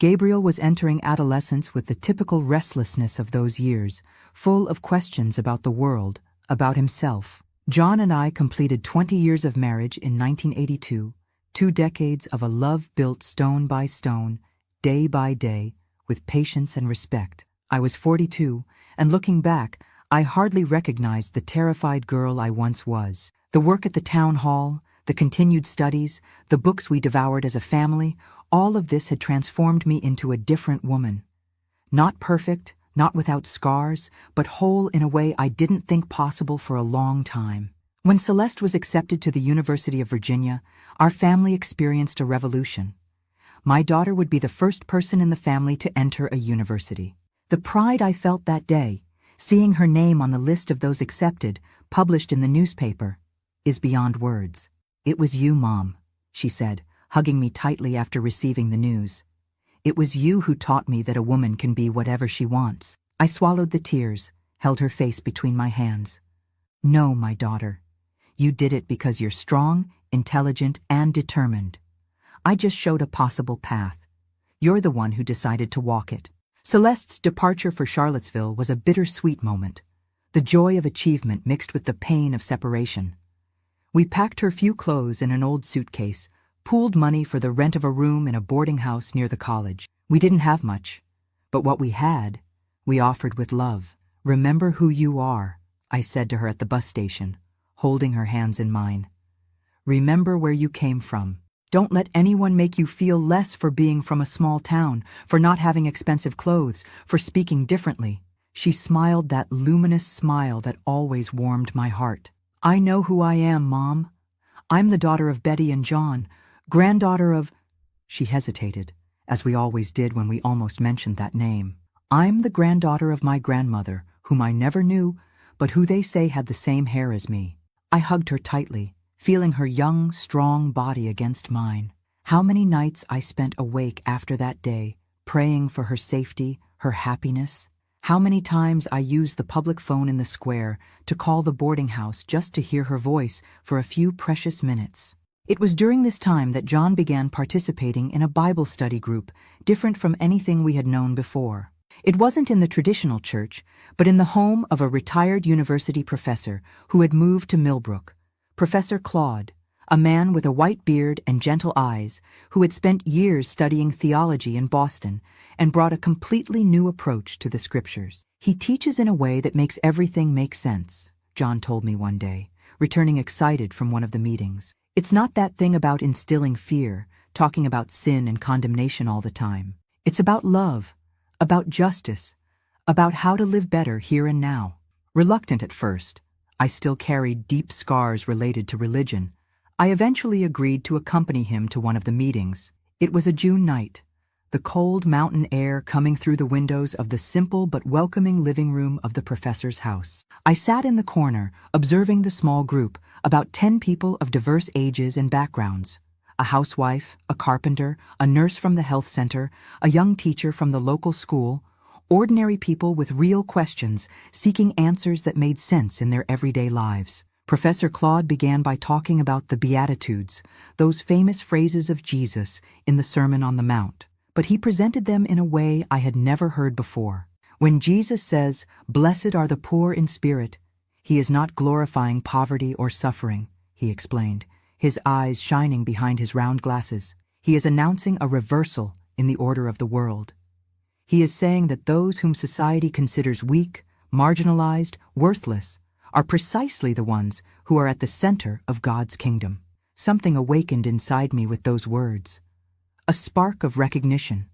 Gabriel was entering adolescence with the typical restlessness of those years, full of questions about the world, about himself. John and I completed 20 years of marriage in 1982, 2 decades of a love built stone by stone, day by day, with patience and respect. I was 42, and looking back, I hardly recognized the terrified girl I once was. The work at the town hall, the continued studies, the books we devoured as a family, all of this had transformed me into a different woman. Not perfect, not without scars, but whole in a way I didn't think possible for a long time. When Celeste was accepted to the University of Virginia, our family experienced a revolution. My daughter would be the first person in the family to enter a university. The pride I felt that day, Seeing her name on the list of those accepted, published in the newspaper, is beyond words. It was you, Mom, she said, hugging me tightly after receiving the news. It was you who taught me that a woman can be whatever she wants. I swallowed the tears, held her face between my hands. No, my daughter. You did it because you're strong, intelligent, and determined. I just showed a possible path. You're the one who decided to walk it. Celeste's departure for Charlottesville was a bittersweet moment, the joy of achievement mixed with the pain of separation. We packed her few clothes in an old suitcase, pooled money for the rent of a room in a boarding house near the college. We didn't have much, but what we had, we offered with love. Remember who you are, I said to her at the bus station, holding her hands in mine. Remember where you came from. Don't let anyone make you feel less for being from a small town, for not having expensive clothes, for speaking differently. She smiled that luminous smile that always warmed my heart. I know who I am, Mom. I'm the daughter of Betty and John, granddaughter of... She hesitated, as we always did when we almost mentioned that name. I'm the granddaughter of my grandmother, whom I never knew, but who they say had the same hair as me. I hugged her tightly, feeling her young, strong body against mine. How many nights I spent awake after that day, praying for her safety, her happiness. How many times I used the public phone in the square to call the boarding house just to hear her voice for a few precious minutes. It was during this time that John began participating in a Bible study group, different from anything we had known before. It wasn't in the traditional church, but in the home of a retired university professor who had moved to Millbrook, Professor Claude, a man with a white beard and gentle eyes who had spent years studying theology in Boston and brought a completely new approach to the scriptures. He teaches in a way that makes everything make sense, John told me one day, returning excited from one of the meetings. It's not that thing about instilling fear, talking about sin and condemnation all the time. It's about love, about justice, about how to live better here and now. Reluctant at first, I still carried deep scars related to religion. I eventually agreed to accompany him to one of the meetings. It was a June night, the cold mountain air coming through the windows of the simple but welcoming living room of the professor's house. I sat in the corner, observing the small group, about 10 people of diverse ages and backgrounds. A housewife, a carpenter, a nurse from the health center, a young teacher from the local school, ordinary people with real questions, seeking answers that made sense in their everyday lives. Professor Claude began by talking about the Beatitudes, those famous phrases of Jesus in the Sermon on the Mount, but he presented them in a way I had never heard before. When Jesus says, "Blessed are the poor in spirit," he is not glorifying poverty or suffering, he explained, his eyes shining behind his round glasses. He is announcing a reversal in the order of the world. He is saying that those whom society considers weak, marginalized, worthless, are precisely the ones who are at the center of God's kingdom. Something awakened inside me with those words. A spark of recognition,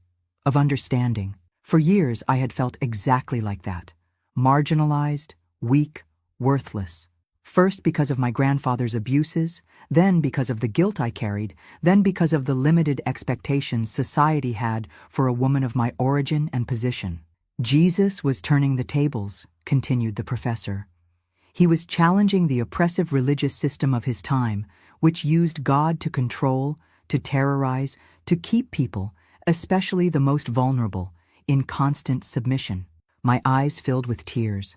of understanding. For years I had felt exactly like that. Marginalized, weak, worthless. First because of my grandfather's abuses, then because of the guilt I carried, then because of the limited expectations society had for a woman of my origin and position. Jesus was turning the tables, continued the professor. He was challenging the oppressive religious system of his time, which used God to control, to terrorize, to keep people, especially the most vulnerable, in constant submission. My eyes filled with tears.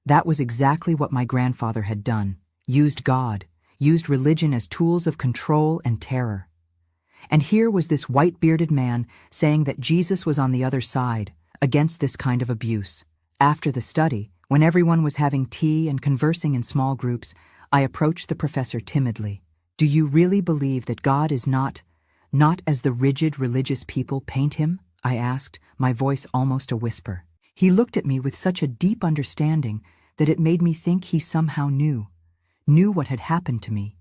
That was exactly what my grandfather had done, used God, used religion as tools of control and terror. And here was this white-bearded man saying that Jesus was on the other side, against this kind of abuse. After the study, when everyone was having tea and conversing in small groups, I approached the professor timidly. Do you really believe that God is not as the rigid religious people paint him? I asked, my voice almost a whisper. He looked at me with such a deep understanding that it made me think he somehow knew what had happened to me,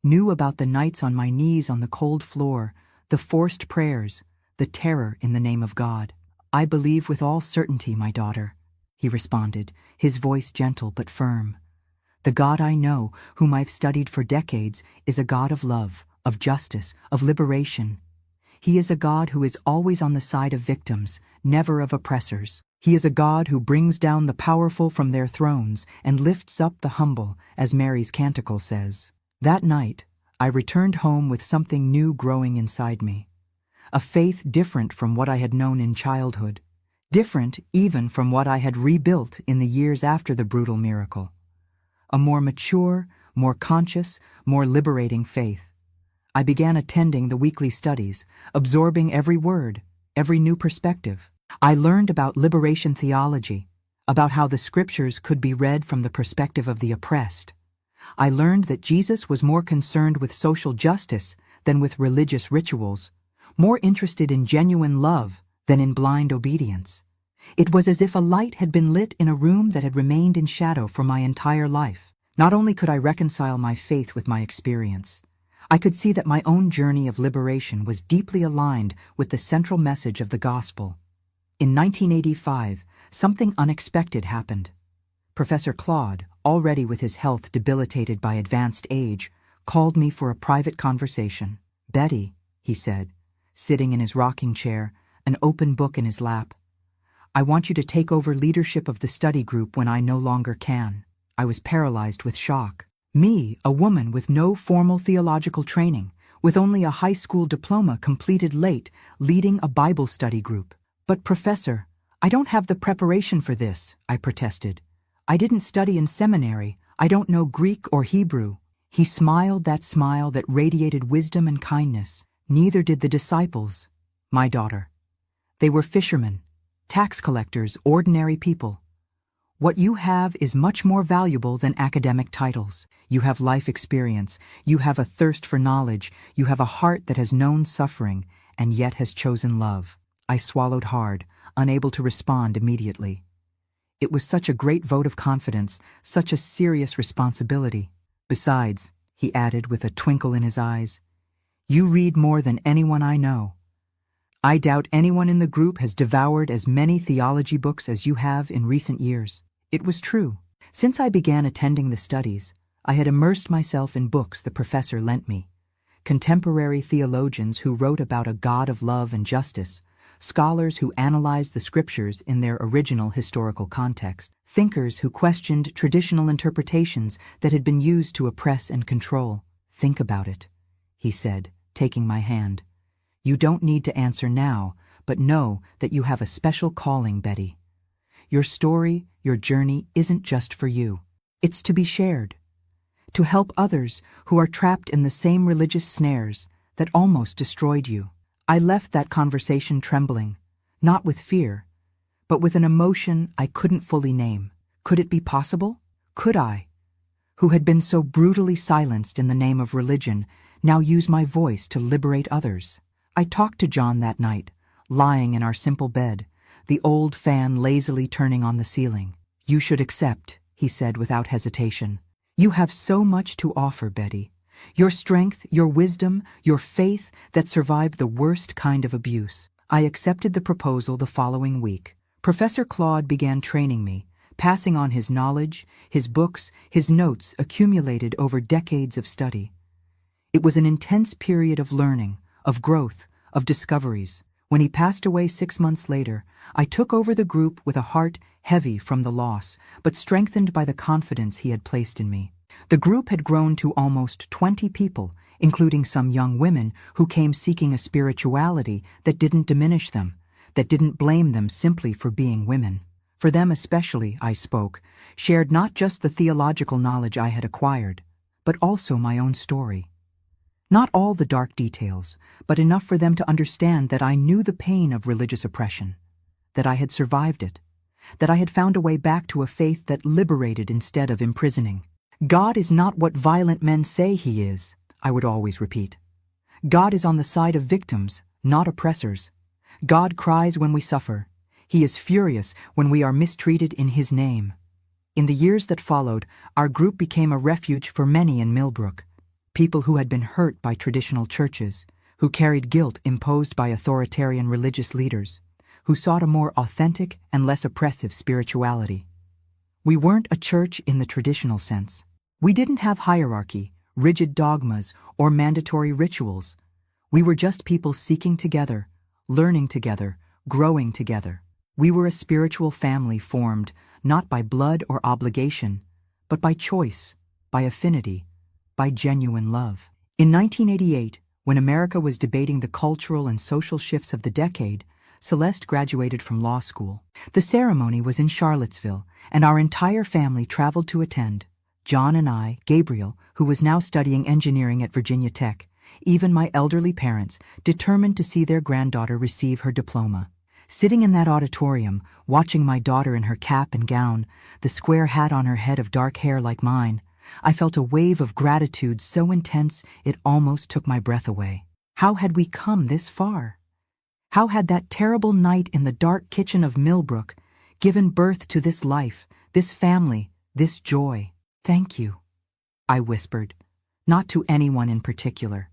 knew about the nights on my knees on the cold floor, the forced prayers, the terror in the name of God. I believe with all certainty, my daughter, he responded, his voice gentle but firm. The God I know, whom I've studied for decades, is a God of love, of justice, of liberation. He is a God who is always on the side of victims, never of oppressors. He is a God who brings down the powerful from their thrones and lifts up the humble, as Mary's canticle says. That night, I returned home with something new growing inside me. A faith different from what I had known in childhood, different even from what I had rebuilt in the years after the brutal miracle. A more mature, more conscious, more liberating faith. I began attending the weekly studies, absorbing every word, every new perspective. I learned about liberation theology, about how the scriptures could be read from the perspective of the oppressed. I learned that Jesus was more concerned with social justice than with religious rituals, more interested in genuine love than in blind obedience. It was as if a light had been lit in a room that had remained in shadow for my entire life. Not only could I reconcile my faith with my experience, I could see that my own journey of liberation was deeply aligned with the central message of the gospel. In 1985, something unexpected happened. Professor Claude, already with his health debilitated by advanced age, called me for a private conversation. "Betty," he said, sitting in his rocking chair, an open book in his lap, "I want you to take over leadership of the study group when I no longer can." I was paralyzed with shock. Me, a woman with no formal theological training, with only a high school diploma completed late, leading a Bible study group. "But Professor, I don't have the preparation for this," I protested. "I didn't study in seminary. I don't know Greek or Hebrew." He smiled that smile that radiated wisdom and kindness. "Neither did the disciples, my daughter. They were fishermen, tax collectors, ordinary people. What you have is much more valuable than academic titles. You have life experience, you have a thirst for knowledge, you have a heart that has known suffering and yet has chosen love." I swallowed hard, unable to respond immediately. It was such a great vote of confidence, such a serious responsibility. "Besides," he added with a twinkle in his eyes, "you read more than anyone I know. I doubt anyone in the group has devoured as many theology books as you have in recent years." It was true. Since I began attending the studies, I had immersed myself in books the professor lent me. Contemporary theologians who wrote about a God of love and justice, scholars who analyzed the scriptures in their original historical context, thinkers who questioned traditional interpretations that had been used to oppress and control. "Think about it," he said, taking my hand. "You don't need to answer now, but know that you have a special calling, Betty. Your story, your journey isn't just for you. It's to be shared, to help others who are trapped in the same religious snares that almost destroyed you." I left that conversation trembling, not with fear, but with an emotion I couldn't fully name. Could it be possible? Could I, who had been so brutally silenced in the name of religion, now use my voice to liberate others? I talked to John that night, lying in our simple bed, the old fan lazily turning on the ceiling. "You should accept," he said without hesitation. "You have so much to offer, Betty. Your strength, your wisdom, your faith that survived the worst kind of abuse." I accepted the proposal the following week. Professor Claude began training me, passing on his knowledge, his books, his notes accumulated over decades of study. It was an intense period of learning, of growth, of discoveries. When he passed away 6 months later, I took over the group with a heart heavy from the loss, but strengthened by the confidence he had placed in me. The group had grown to almost 20 people, including some young women who came seeking a spirituality that didn't diminish them, that didn't blame them simply for being women. For them especially, I spoke, shared not just the theological knowledge I had acquired, but also my own story. Not all the dark details, but enough for them to understand that I knew the pain of religious oppression, that I had survived it, that I had found a way back to a faith that liberated instead of imprisoning. "God is not what violent men say he is," I would always repeat. "God is on the side of victims, not oppressors. God cries when we suffer. He is furious when we are mistreated in his name." In the years that followed, our group became a refuge for many in Millbrook, people who had been hurt by traditional churches, who carried guilt imposed by authoritarian religious leaders, who sought a more authentic and less oppressive spirituality. We weren't a church in the traditional sense. We didn't have hierarchy, rigid dogmas, or mandatory rituals. We were just people seeking together, learning together, growing together. We were a spiritual family formed not by blood or obligation, but by choice, by affinity, by genuine love. In 1988, when America was debating the cultural and social shifts of the decade, Celeste graduated from law school. The ceremony was in Charlottesville, and our entire family traveled to attend. John and I, Gabriel, who was now studying engineering at Virginia Tech, even my elderly parents, determined to see their granddaughter receive her diploma. Sitting in that auditorium, watching my daughter in her cap and gown, the square hat on her head of dark hair like mine, I felt a wave of gratitude so intense it almost took my breath away. How had we come this far? How had that terrible night in the dark kitchen of Millbrook given birth to this life, this family, this joy? "Thank you," I whispered, not to anyone in particular.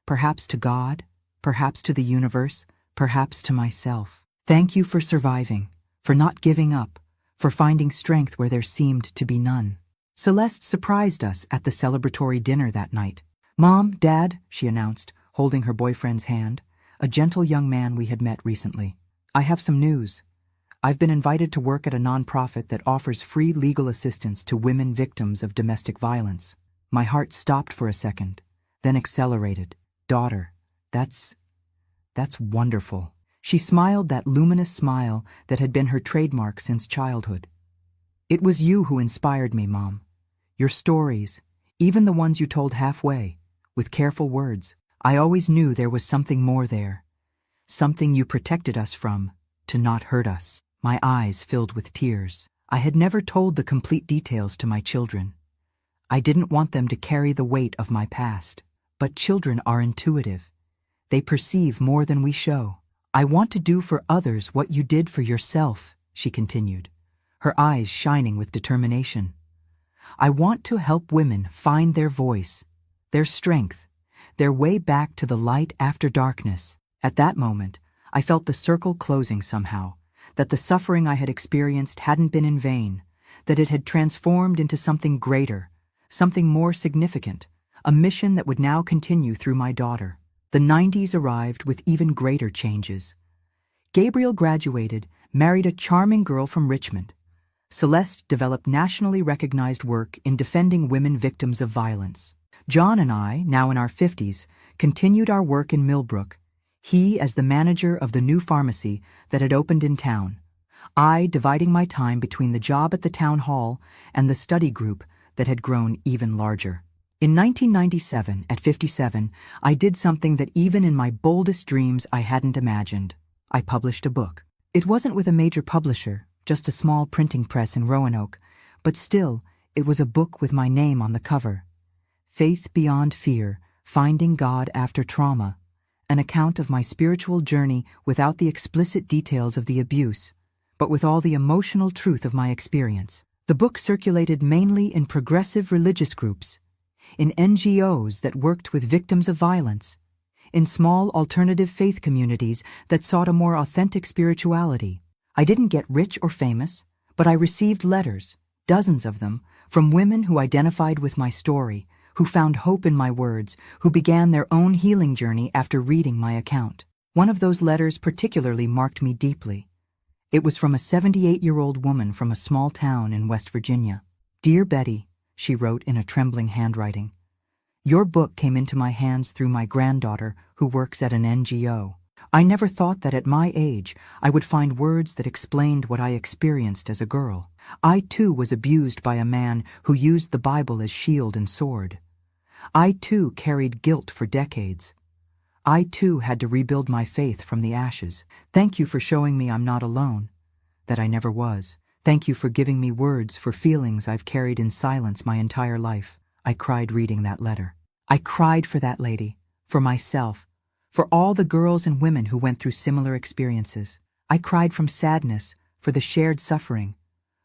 Perhaps to God, perhaps to the universe, perhaps to myself. Thank you for surviving, for not giving up, for finding strength where there seemed to be none. Celeste surprised us at the celebratory dinner that night. "Mom, Dad," she announced, holding her boyfriend's hand, a gentle young man we had met recently. "I have some news. I've been invited to work at a nonprofit that offers free legal assistance to women victims of domestic violence." My heart stopped for a second, then accelerated. "Daughter, that's wonderful." She smiled that luminous smile that had been her trademark since childhood. "It was you who inspired me, Mom. Your stories, even the ones you told halfway, with careful words. I always knew there was something more there. Something you protected us from, to not hurt us." My eyes filled with tears. I had never told the complete details to my children. I didn't want them to carry the weight of my past. But children are intuitive. They perceive more than we show. "I want to do for others what you did for yourself," she continued, her eyes shining with determination. "I want to help women find their voice, their strength, their way back to the light after darkness." At that moment, I felt the circle closing somehow, that the suffering I had experienced hadn't been in vain, that it had transformed into something greater, something more significant, a mission that would now continue through my daughter. The 90s arrived with even greater changes. Gabriel graduated, married a charming girl from Richmond. Celeste developed nationally recognized work in defending women victims of violence. John and I, now in our 50s, continued our work in Millbrook, he as the manager of the new pharmacy that had opened in town, I dividing my time between the job at the town hall and the study group that had grown even larger. In 1997, at 57, I did something that even in my boldest dreams I hadn't imagined. I published a book. It wasn't with a major publisher, just a small printing press in Roanoke, but still, it was a book with my name on the cover. Faith Beyond Fear, Finding God After Trauma, an account of my spiritual journey without the explicit details of the abuse, but with all the emotional truth of my experience. The book circulated mainly in progressive religious groups, in NGOs that worked with victims of violence, in small alternative faith communities that sought a more authentic spirituality. I didn't get rich or famous, but I received letters, dozens of them, from women who identified with my story, who found hope in my words, who began their own healing journey after reading my account. One of those letters particularly marked me deeply. It was from a 78-year-old woman from a small town in West Virginia. "Dear Betty," she wrote in a trembling handwriting, "your book came into my hands through my granddaughter who works at an NGO. I never thought that at my age I would find words that explained what I experienced as a girl. I too was abused by a man who used the Bible as shield and sword. I too carried guilt for decades. I too had to rebuild my faith from the ashes. Thank you for showing me I'm not alone, that I never was. Thank you for giving me words for feelings I've carried in silence my entire life." I cried reading that letter. I cried for that lady, for myself, for all the girls and women who went through similar experiences. I cried from sadness for the shared suffering,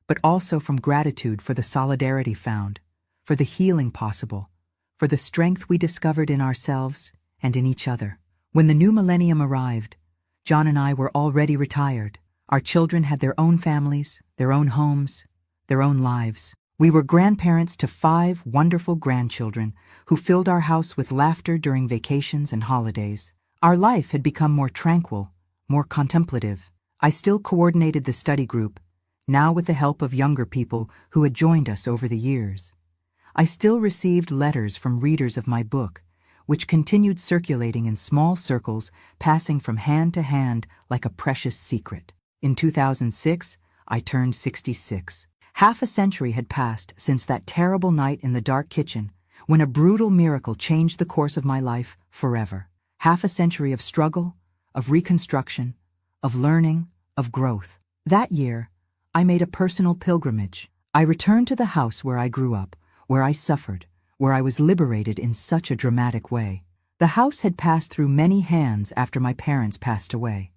but also from gratitude for the solidarity found, for the healing possible, for the strength we discovered in ourselves and in each other. When the new millennium arrived, John and I were already retired. Our children had their own families, their own homes, their own lives. We were grandparents to 5 wonderful grandchildren who filled our house with laughter during vacations and holidays. Our life had become more tranquil, more contemplative, I still coordinated the study group, now with the help of younger people who had joined us over the years. I still received letters from readers of my book, which continued circulating in small circles, passing from hand to hand like a precious secret. In 2006, I turned 66. Half a century had passed since that terrible night in the dark kitchen, when a brutal miracle changed the course of my life forever. Half a century of struggle, of reconstruction, of learning, of growth. That year, I made a personal pilgrimage. I returned to the house where I grew up, where I suffered, where I was liberated in such a dramatic way. The house had passed through many hands after my parents passed away.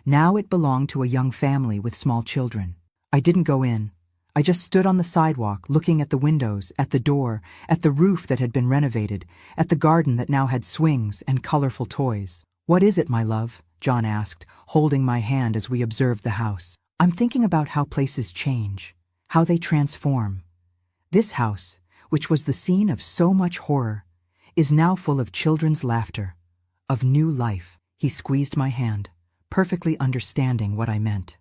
Now it belonged to a young family with small children. I didn't go in. I just stood on the sidewalk, looking at the windows, at the door, at the roof that had been renovated, at the garden that now had swings and colorful toys. "What is it, my love?" John asked, holding my hand as we observed the house. "I'm thinking about how places change, how they transform. This house, which was the scene of so much horror, is now full of children's laughter, of new life." He squeezed my hand, perfectly understanding what I meant.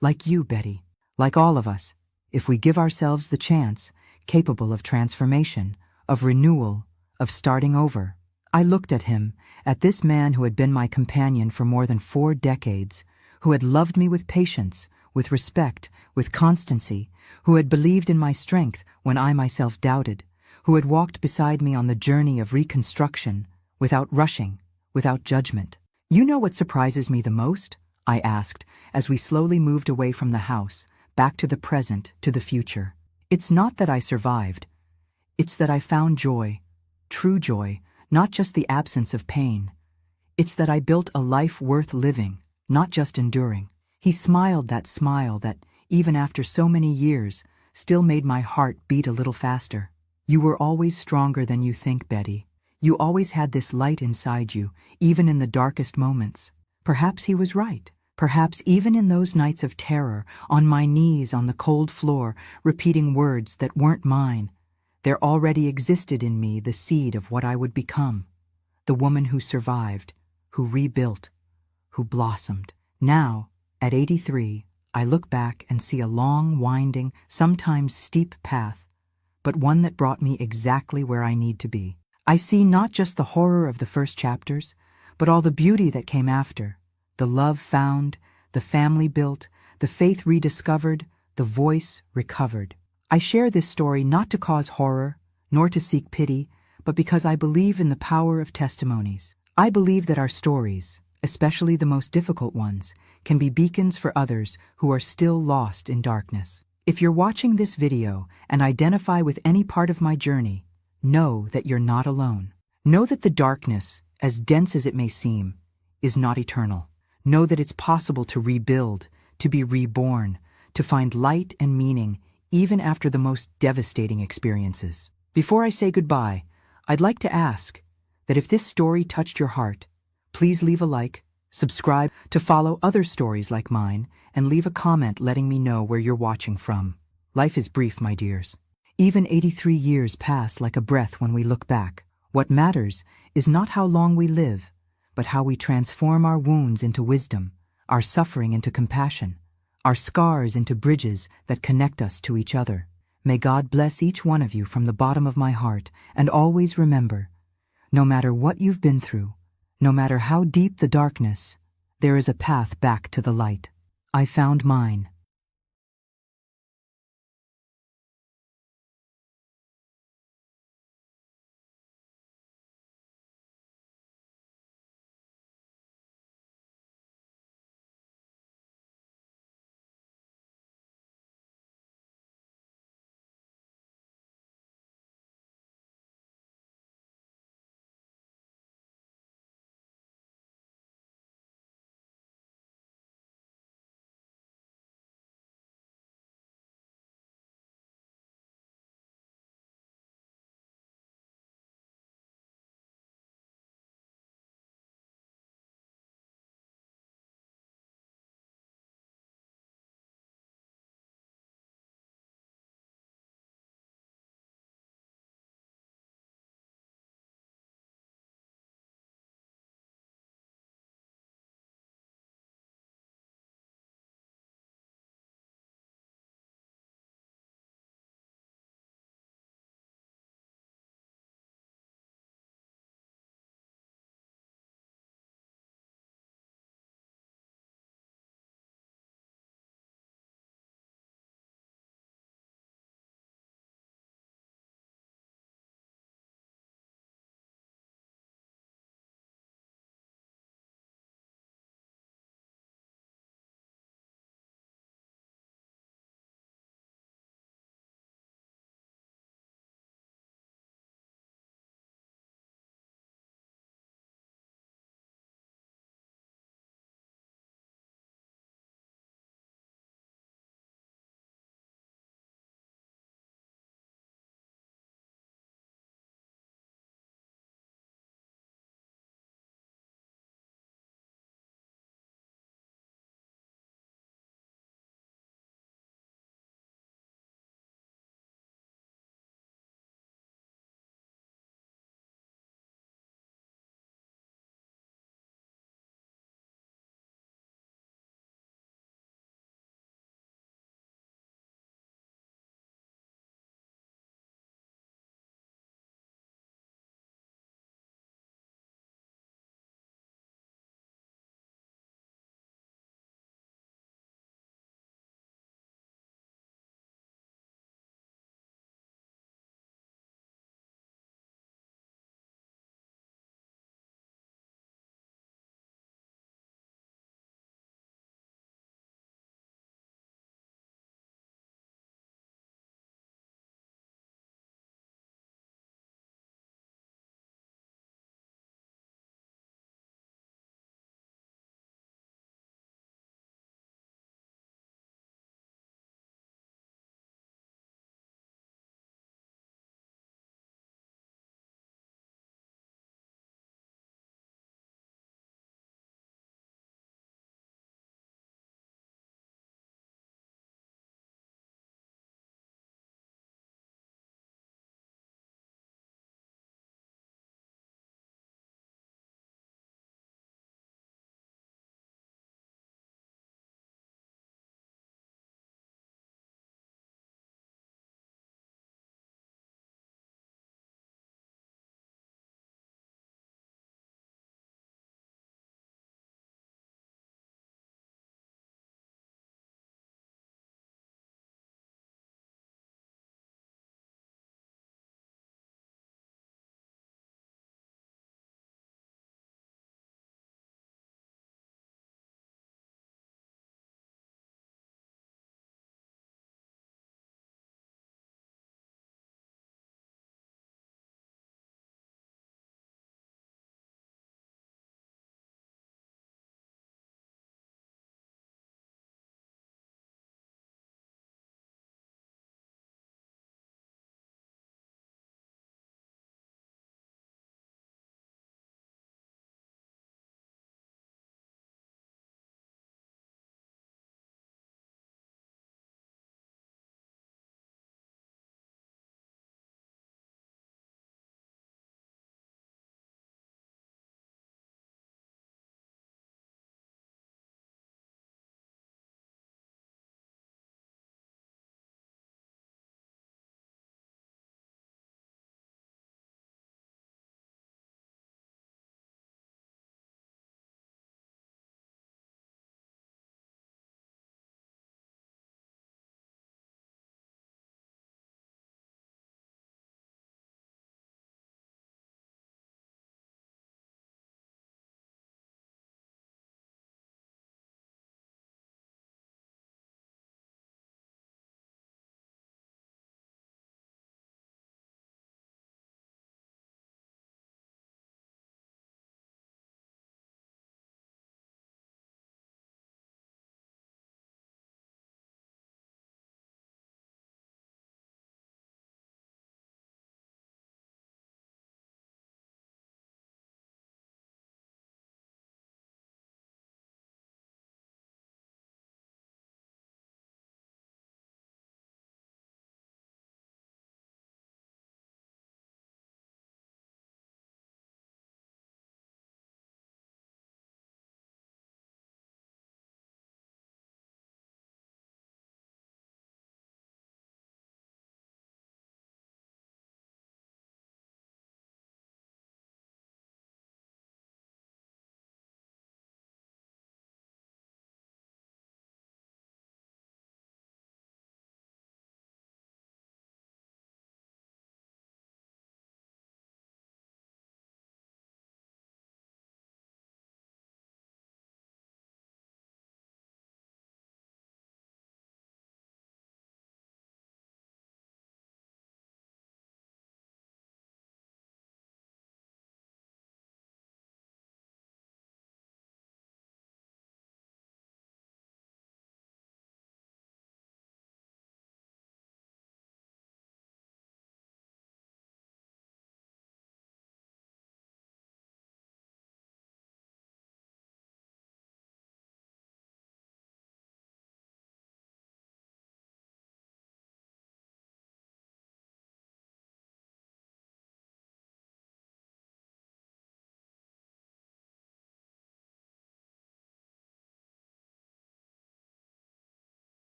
"Like you, Betty, like all of us, if we give ourselves the chance, capable of transformation, of renewal, of starting over." I looked at him, at this man who had been my companion for more than 4 decades, who had loved me with patience, with respect, with constancy, who had believed in my strength when I myself doubted, who had walked beside me on the journey of reconstruction, without rushing, without judgment. "You know what surprises me the most?" I asked, as we slowly moved away from the house, back to the present, to the future. "It's not that I survived. It's that I found joy, true joy, not just the absence of pain. It's that I built a life worth living, not just enduring." He smiled that smile that, even after so many years, still made my heart beat a little faster. "You were always stronger than you think, Betty. You always had this light inside you, even in the darkest moments." Perhaps he was right. Perhaps even in those nights of terror, on my knees on the cold floor, repeating words that weren't mine, there already existed in me the seed of what I would become. The woman who survived, who rebuilt, who blossomed. Now, at 83, I look back and see a long, winding, sometimes steep path, but one that brought me exactly where I need to be. I see not just the horror of the first chapters, but all the beauty that came after, the love found, the family built, the faith rediscovered, the voice recovered. I share this story not to cause horror, nor to seek pity, but because I believe in the power of testimonies. I believe that our stories, especially the most difficult ones, can be beacons for others who are still lost in darkness. If you're watching this video and identify with any part of my journey, know that you're not alone. Know that the darkness, as dense as it may seem, is not eternal. Know that it's possible to rebuild, to be reborn, to find light and meaning even after the most devastating experiences. Before I say goodbye, I'd like to ask that if this story touched your heart, please leave a like, subscribe to follow other stories like mine, and leave a comment letting me know where you're watching from. Life is brief, my dears. Even 83 years pass like a breath when we look back. What matters is not how long we live, but how we transform our wounds into wisdom, our suffering into compassion, our scars into bridges that connect us to each other. May God bless each one of you from the bottom of my heart, and always remember, no matter what you've been through, no matter how deep the darkness, there is a path back to the light. I found mine.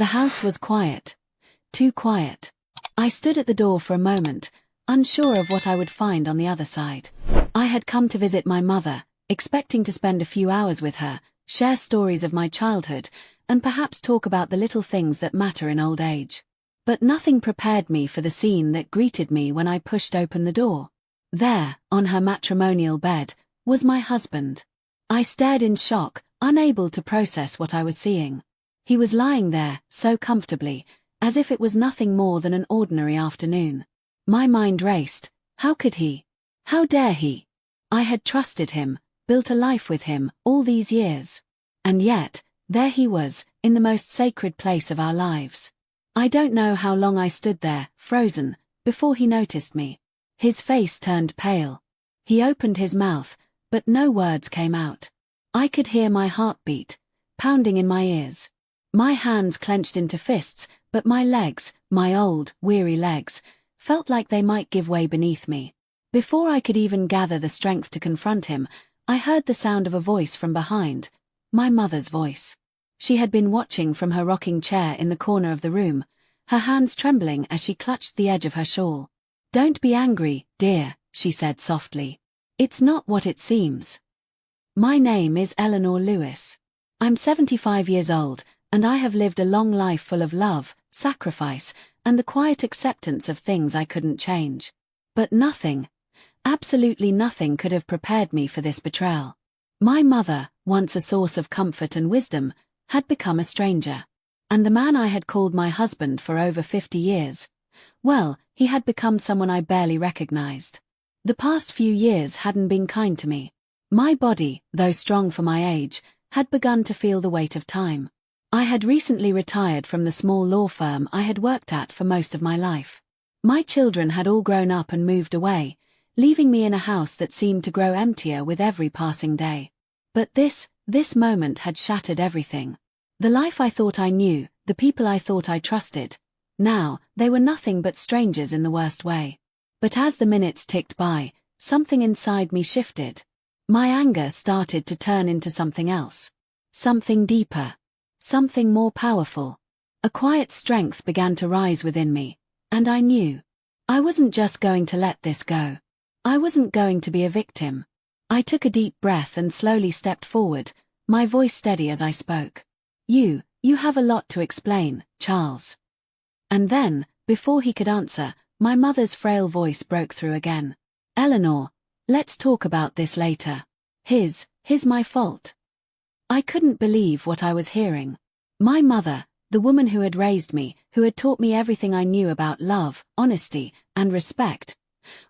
The house was quiet. Too quiet. I stood at the door for a moment, unsure of what I would find on the other side. I had come to visit my mother, expecting to spend a few hours with her, share stories of my childhood, and perhaps talk about the little things that matter in old age. But nothing prepared me for the scene that greeted me when I pushed open the door. There, on her matrimonial bed, was my husband. I stared in shock, unable to process what I was seeing. He was lying there, so comfortably, as if it was nothing more than an ordinary afternoon. My mind raced. How could he? How dare he? I had trusted him, built a life with him, all these years. And yet, there he was, in the most sacred place of our lives. I don't know how long I stood there, frozen, before he noticed me. His face turned pale. He opened his mouth, but no words came out. I could hear my heartbeat, pounding in my ears. My hands clenched into fists, but my legs, my old, weary legs, felt like they might give way beneath me. Before I could even gather the strength to confront him, I heard the sound of a voice from behind. My mother's voice. She had been watching from her rocking chair in the corner of the room, her hands trembling as she clutched the edge of her shawl. "Don't be angry, dear," she said softly. "It's not what it seems. My name is Eleanor Lewis. I'm 75 years old, and I have lived a long life full of love, sacrifice, and the quiet acceptance of things I couldn't change. But nothing, absolutely nothing could have prepared me for this betrayal. My mother, once a source of comfort and wisdom, had become a stranger. And the man I had called my husband for over 50 years, well, he had become someone I barely recognized. The past few years hadn't been kind to me. My body, though strong for my age, had begun to feel the weight of time. I had recently retired from the small law firm I had worked at for most of my life. My children had all grown up and moved away, leaving me in a house that seemed to grow emptier with every passing day. But this moment had shattered everything. The life I thought I knew, the people I thought I trusted, now, they were nothing but strangers in the worst way. But as the minutes ticked by, something inside me shifted. My anger started to turn into something else. Something deeper. Something more powerful. A quiet strength began to rise within me, and I knew. I wasn't just going to let this go. I wasn't going to be a victim. I took a deep breath and slowly stepped forward, my voice steady as I spoke. You have a lot to explain, Charles." And then, before he could answer, my mother's frail voice broke through again. "Eleanor, let's talk about this later. Here's my fault." I couldn't believe what I was hearing. My mother, the woman who had raised me, who had taught me everything I knew about love, honesty, and respect,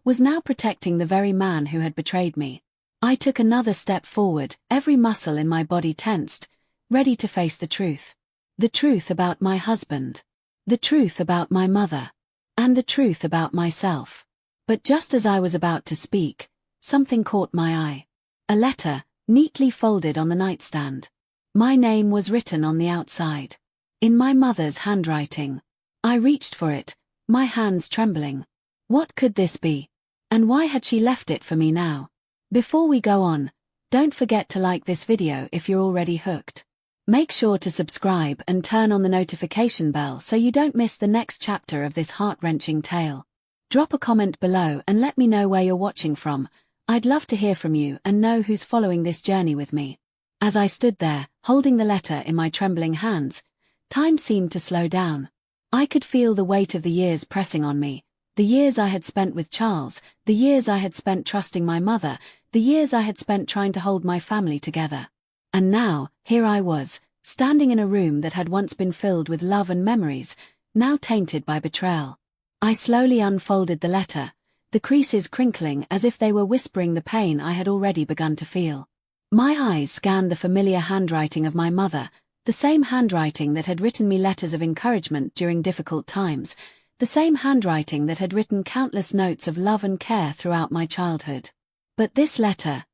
was now protecting the very man who had betrayed me. I took another step forward, every muscle in my body tensed, ready to face the truth. The truth about my husband. The truth about my mother. And the truth about myself. But just as I was about to speak, something caught my eye. A letter, neatly folded on the nightstand. My name was written on the outside. In my mother's handwriting. I reached for it, my hands trembling. What could this be? And why had she left it for me now? Before we go on, don't forget to like this video if you're already hooked. Make sure to subscribe and turn on the notification bell so you don't miss the next chapter of this heart-wrenching tale. Drop a comment below and let me know where you're watching from. I'd love to hear from you and know who's following this journey with me. As I stood there, holding the letter in my trembling hands, time seemed to slow down. I could feel the weight of the years pressing on me. The years I had spent with Charles, the years I had spent trusting my mother, the years I had spent trying to hold my family together. And now, here I was, standing in a room that had once been filled with love and memories, now tainted by betrayal. I slowly unfolded the letter, the creases crinkling as if they were whispering the pain I had already begun to feel. My eyes scanned the familiar handwriting of my mother, the same handwriting that had written me letters of encouragement during difficult times, the same handwriting that had written countless notes of love and care throughout my childhood. But this letter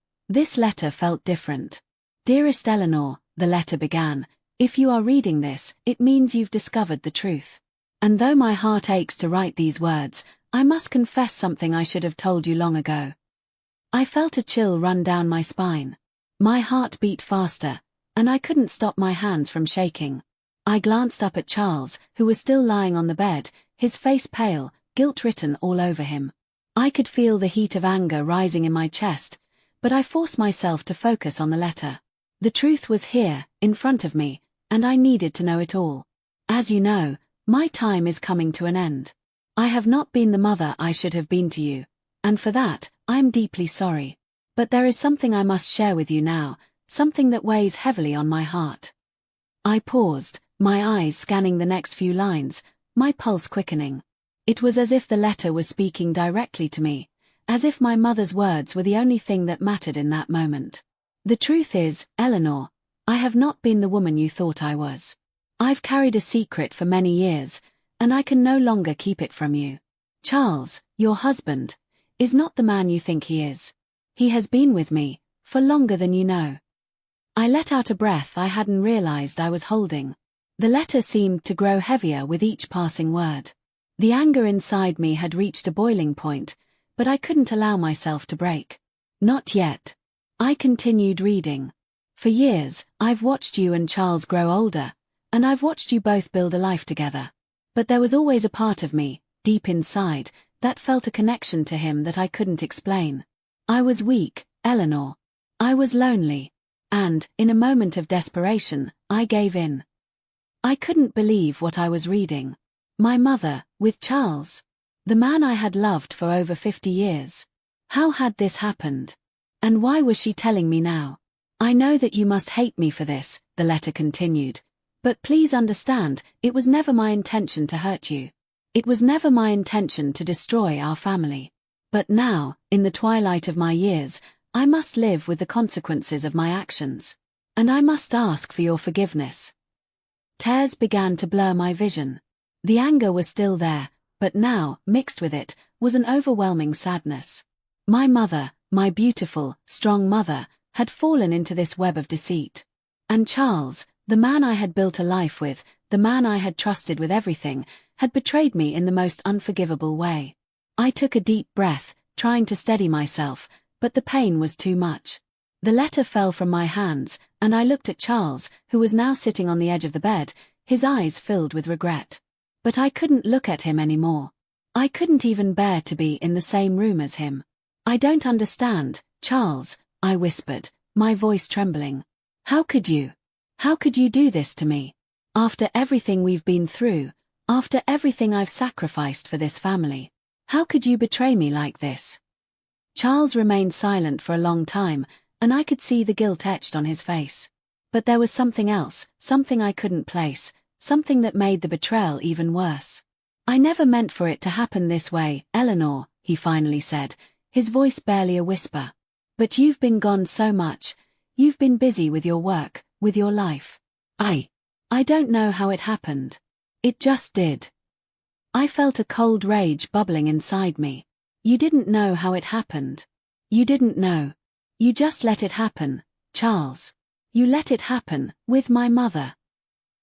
felt different. "Dearest Eleanor," the letter began, "if you are reading this, it means you've discovered the truth. And though my heart aches to write these words, I must confess something I should have told you long ago." I felt a chill run down my spine. My heart beat faster, and I couldn't stop my hands from shaking. I glanced up at Charles, who was still lying on the bed, his face pale, guilt written all over him. I could feel the heat of anger rising in my chest, but I forced myself to focus on the letter. The truth was here, in front of me, and I needed to know it all. As you know, my time is coming to an end. I have not been the mother I should have been to you, and for that, I am deeply sorry. But there is something I must share with you now, something that weighs heavily on my heart. I paused, my eyes scanning the next few lines, my pulse quickening. It was as if the letter was speaking directly to me, as if my mother's words were the only thing that mattered in that moment. The truth is, Eleanor, I have not been the woman you thought I was. I've carried a secret for many years, and I can no longer keep it from you. Charles, your husband, is not the man you think he is. He has been with me, for longer than you know. I let out a breath I hadn't realized I was holding. The letter seemed to grow heavier with each passing word. The anger inside me had reached a boiling point, but I couldn't allow myself to break. Not yet. I continued reading. For years, I've watched you and Charles grow older, and I've watched you both build a life together. But there was always a part of me, deep inside, that felt a connection to him that I couldn't explain. I was weak, Eleanor. I was lonely. And, in a moment of desperation, I gave in. I couldn't believe what I was reading. My mother, with Charles. The man I had loved for over 50 years. How had this happened? And why was she telling me now? I know that you must hate me for this, the letter continued. But please understand, it was never my intention to hurt you. It was never my intention to destroy our family. But now, in the twilight of my years, I must live with the consequences of my actions. And I must ask for your forgiveness. Tears began to blur my vision. The anger was still there, but now, mixed with it, was an overwhelming sadness. My mother, my beautiful, strong mother, had fallen into this web of deceit. And Charles, the man I had built a life with, the man I had trusted with everything, had betrayed me in the most unforgivable way. I took a deep breath, trying to steady myself, but the pain was too much. The letter fell from my hands, and I looked at Charles, who was now sitting on the edge of the bed, his eyes filled with regret. But I couldn't look at him anymore. I couldn't even bear to be in the same room as him. I don't understand, Charles, I whispered, my voice trembling. How could you? How could you do this to me? After everything we've been through, after everything I've sacrificed for this family, how could you betray me like this? Charles remained silent for a long time, and I could see the guilt etched on his face. But there was something else, something I couldn't place, something that made the betrayal even worse. I never meant for it to happen this way, Eleanor, he finally said, his voice barely a whisper. But you've been gone so much, you've been busy with your work, with your life. I don't know how it happened. It just did. I felt a cold rage bubbling inside me. You didn't know how it happened. You didn't know. You just let it happen, Charles. You let it happen, with my mother.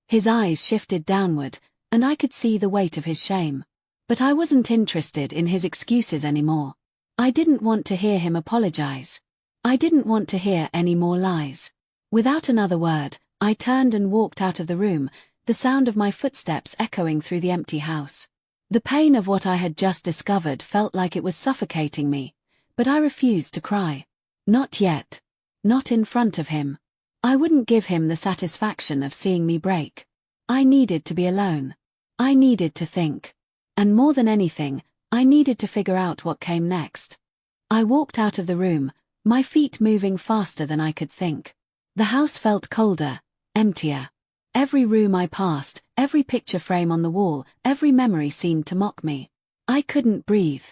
His eyes shifted downward, and I could see the weight of his shame. But I wasn't interested in his excuses anymore. I didn't want to hear him apologize. I didn't want to hear any more lies. Without another word, I turned and walked out of the room, the sound of my footsteps echoing through the empty house. The pain of what I had just discovered felt like it was suffocating me, but I refused to cry. Not yet. Not in front of him. I wouldn't give him the satisfaction of seeing me break. I needed to be alone. I needed to think. And more than anything, I needed to figure out what came next. I walked out of the room, my feet moving faster than I could think. The house felt colder, emptier. Every room I passed, every picture frame on the wall, every memory seemed to mock me. I couldn't breathe.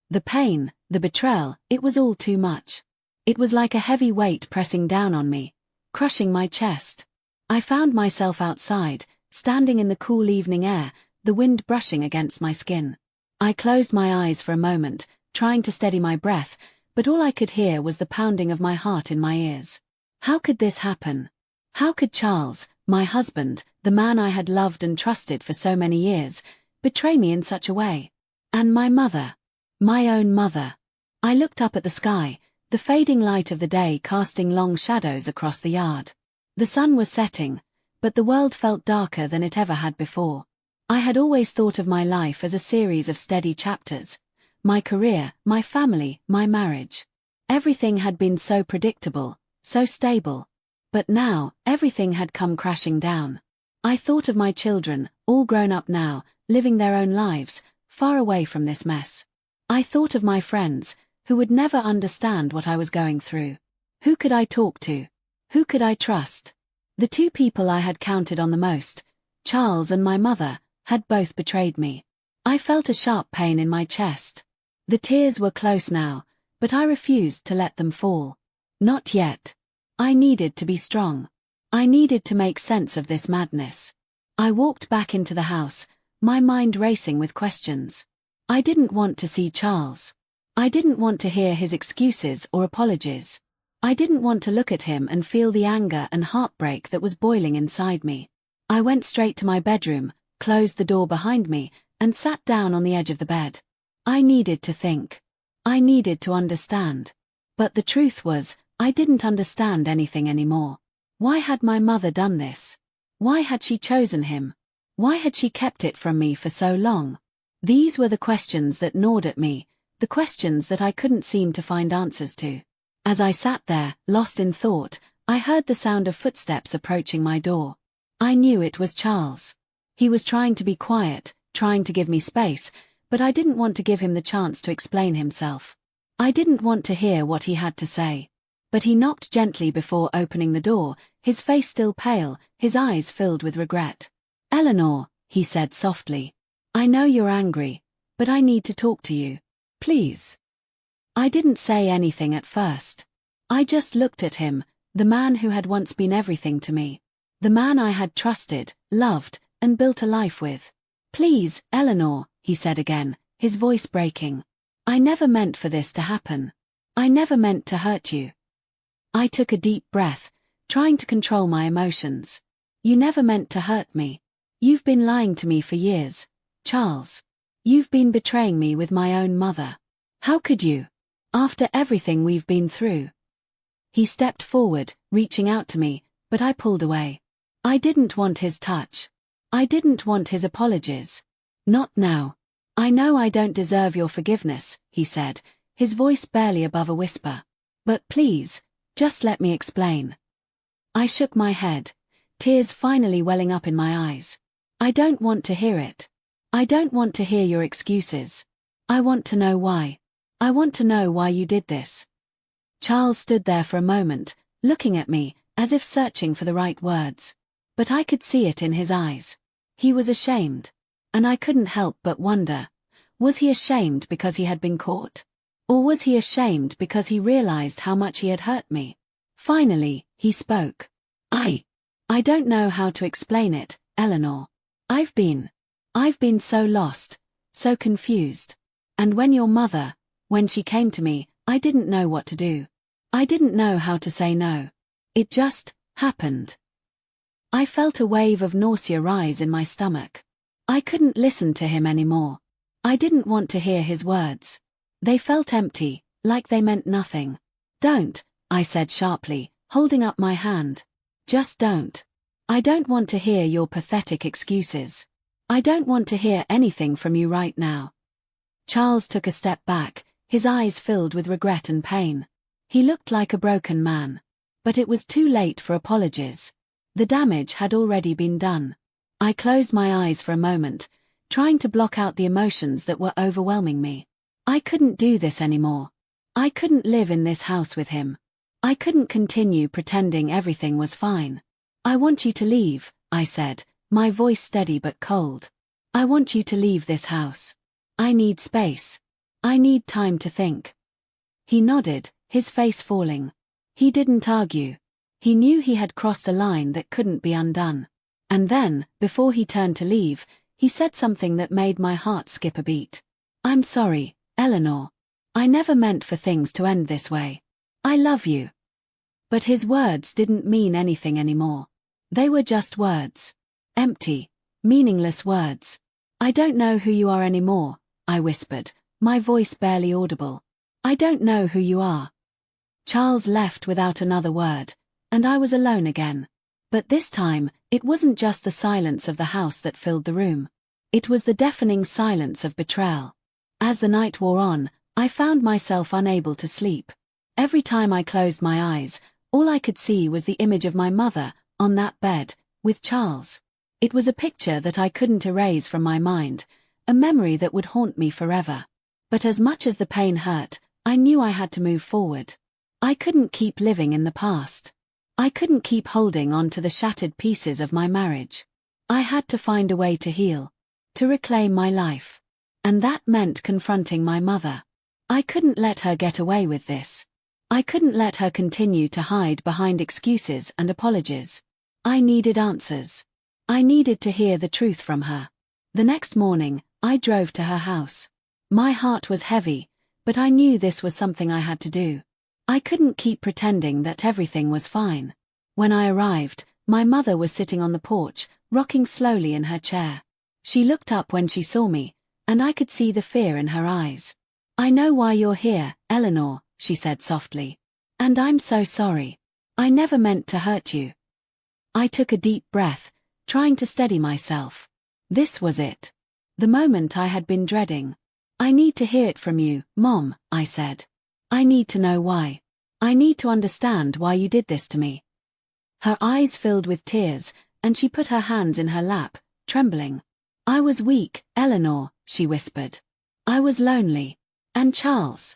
The pain, the betrayal, it was all too much. It was like a heavy weight pressing down on me, crushing my chest. I found myself outside, standing in the cool evening air, the wind brushing against my skin. I closed my eyes for a moment, trying to steady my breath, but all I could hear was the pounding of my heart in my ears. How could this happen? How could Charles, my husband, the man I had loved and trusted for so many years, betray me in such a way? And my mother. My own mother. I looked up at the sky, the fading light of the day casting long shadows across the yard. The sun was setting, but the world felt darker than it ever had before. I had always thought of my life as a series of steady chapters. My career, my family, my marriage. Everything had been so predictable, so stable. But now, everything had come crashing down. I thought of my children, all grown up now, living their own lives, far away from this mess. I thought of my friends, who would never understand what I was going through. Who could I talk to? Who could I trust? The two people I had counted on the most, Charles and my mother, had both betrayed me. I felt a sharp pain in my chest. The tears were close now, but I refused to let them fall. Not yet. I needed to be strong. I needed to make sense of this madness. I walked back into the house, my mind racing with questions. I didn't want to see Charles. I didn't want to hear his excuses or apologies. I didn't want to look at him and feel the anger and heartbreak that was boiling inside me. I went straight to my bedroom, closed the door behind me, and sat down on the edge of the bed. I needed to think. I needed to understand. But the truth was, I didn't understand anything anymore. Why had my mother done this? Why had she chosen him? Why had she kept it from me for so long? These were the questions that gnawed at me, the questions that I couldn't seem to find answers to. As I sat there, lost in thought, I heard the sound of footsteps approaching my door. I knew it was Charles. He was trying to be quiet, trying to give me space, but I didn't want to give him the chance to explain himself. I didn't want to hear what he had to say. But he knocked gently before opening the door, his face still pale, his eyes filled with regret. "Eleanor," he said softly. "I know you're angry, but I need to talk to you. Please." I didn't say anything at first. I just looked at him, the man who had once been everything to me. The man I had trusted, loved, and built a life with. "Please, Eleanor," he said again, his voice breaking. "I never meant for this to happen. I never meant to hurt you." I took a deep breath, trying to control my emotions. "You never meant to hurt me. You've been lying to me for years, Charles. You've been betraying me with my own mother. How could you? After everything we've been through." He stepped forward, reaching out to me, but I pulled away. I didn't want his touch. I didn't want his apologies. "Not now. I know I don't deserve your forgiveness," he said, his voice barely above a whisper. "But please, just let me explain." I shook my head, tears finally welling up in my eyes. "I don't want to hear it. I don't want to hear your excuses. I want to know why. I want to know why you did this." Charles stood there for a moment, looking at me, as if searching for the right words. But I could see it in his eyes. He was ashamed. And I couldn't help but wonder, was he ashamed because he had been caught? Or was he ashamed because he realized how much he had hurt me? Finally, he spoke. I don't know how to explain it, Eleanor. I've been so lost, so confused. And when she came to me, I didn't know what to do. I didn't know how to say no. It just happened." I felt a wave of nausea rise in my stomach. I couldn't listen to him anymore. I didn't want to hear his words. They felt empty, like they meant nothing. "Don't," I said sharply, holding up my hand. "Just don't. I don't want to hear your pathetic excuses. I don't want to hear anything from you right now." Charles took a step back, his eyes filled with regret and pain. He looked like a broken man. But it was too late for apologies. The damage had already been done. I closed my eyes for a moment, trying to block out the emotions that were overwhelming me. I couldn't do this anymore. I couldn't live in this house with him. I couldn't continue pretending everything was fine. "I want you to leave," I said, my voice steady but cold. "I want you to leave this house. I need space. I need time to think." He nodded, his face falling. He didn't argue. He knew he had crossed a line that couldn't be undone. And then, before he turned to leave, he said something that made my heart skip a beat. "I'm sorry, Eleanor. I never meant for things to end this way. I love you." But his words didn't mean anything anymore. They were just words. Empty, meaningless words. "I don't know who you are anymore," I whispered, my voice barely audible. "I don't know who you are." Charles left without another word, and I was alone again. But this time, It wasn't just the silence of the house that filled the room. It was the deafening silence of betrayal. As the night wore on, I found myself unable to sleep. Every time I closed my eyes, all I could see was the image of my mother, on that bed, with Charles. It was a picture that I couldn't erase from my mind, a memory that would haunt me forever. But as much as the pain hurt, I knew I had to move forward. I couldn't keep living in the past. I couldn't keep holding on to the shattered pieces of my marriage. I had to find a way to heal, to reclaim my life. And that meant confronting my mother. I couldn't let her get away with this. I couldn't let her continue to hide behind excuses and apologies. I needed answers. I needed to hear the truth from her. The next morning, I drove to her house. My heart was heavy, but I knew this was something I had to do. I couldn't keep pretending that everything was fine. When I arrived, my mother was sitting on the porch, rocking slowly in her chair. She looked up when she saw me, and I could see the fear in her eyes. "I know why you're here, Eleanor," she said softly. "And I'm so sorry. I never meant to hurt you." I took a deep breath, trying to steady myself. This was it. The moment I had been dreading. "I need to hear it from you, Mom," I said. "I need to know why. I need to understand why you did this to me." Her eyes filled with tears, and she put her hands in her lap, trembling. "I was weak, Eleanor," she whispered. "I was lonely. And Charles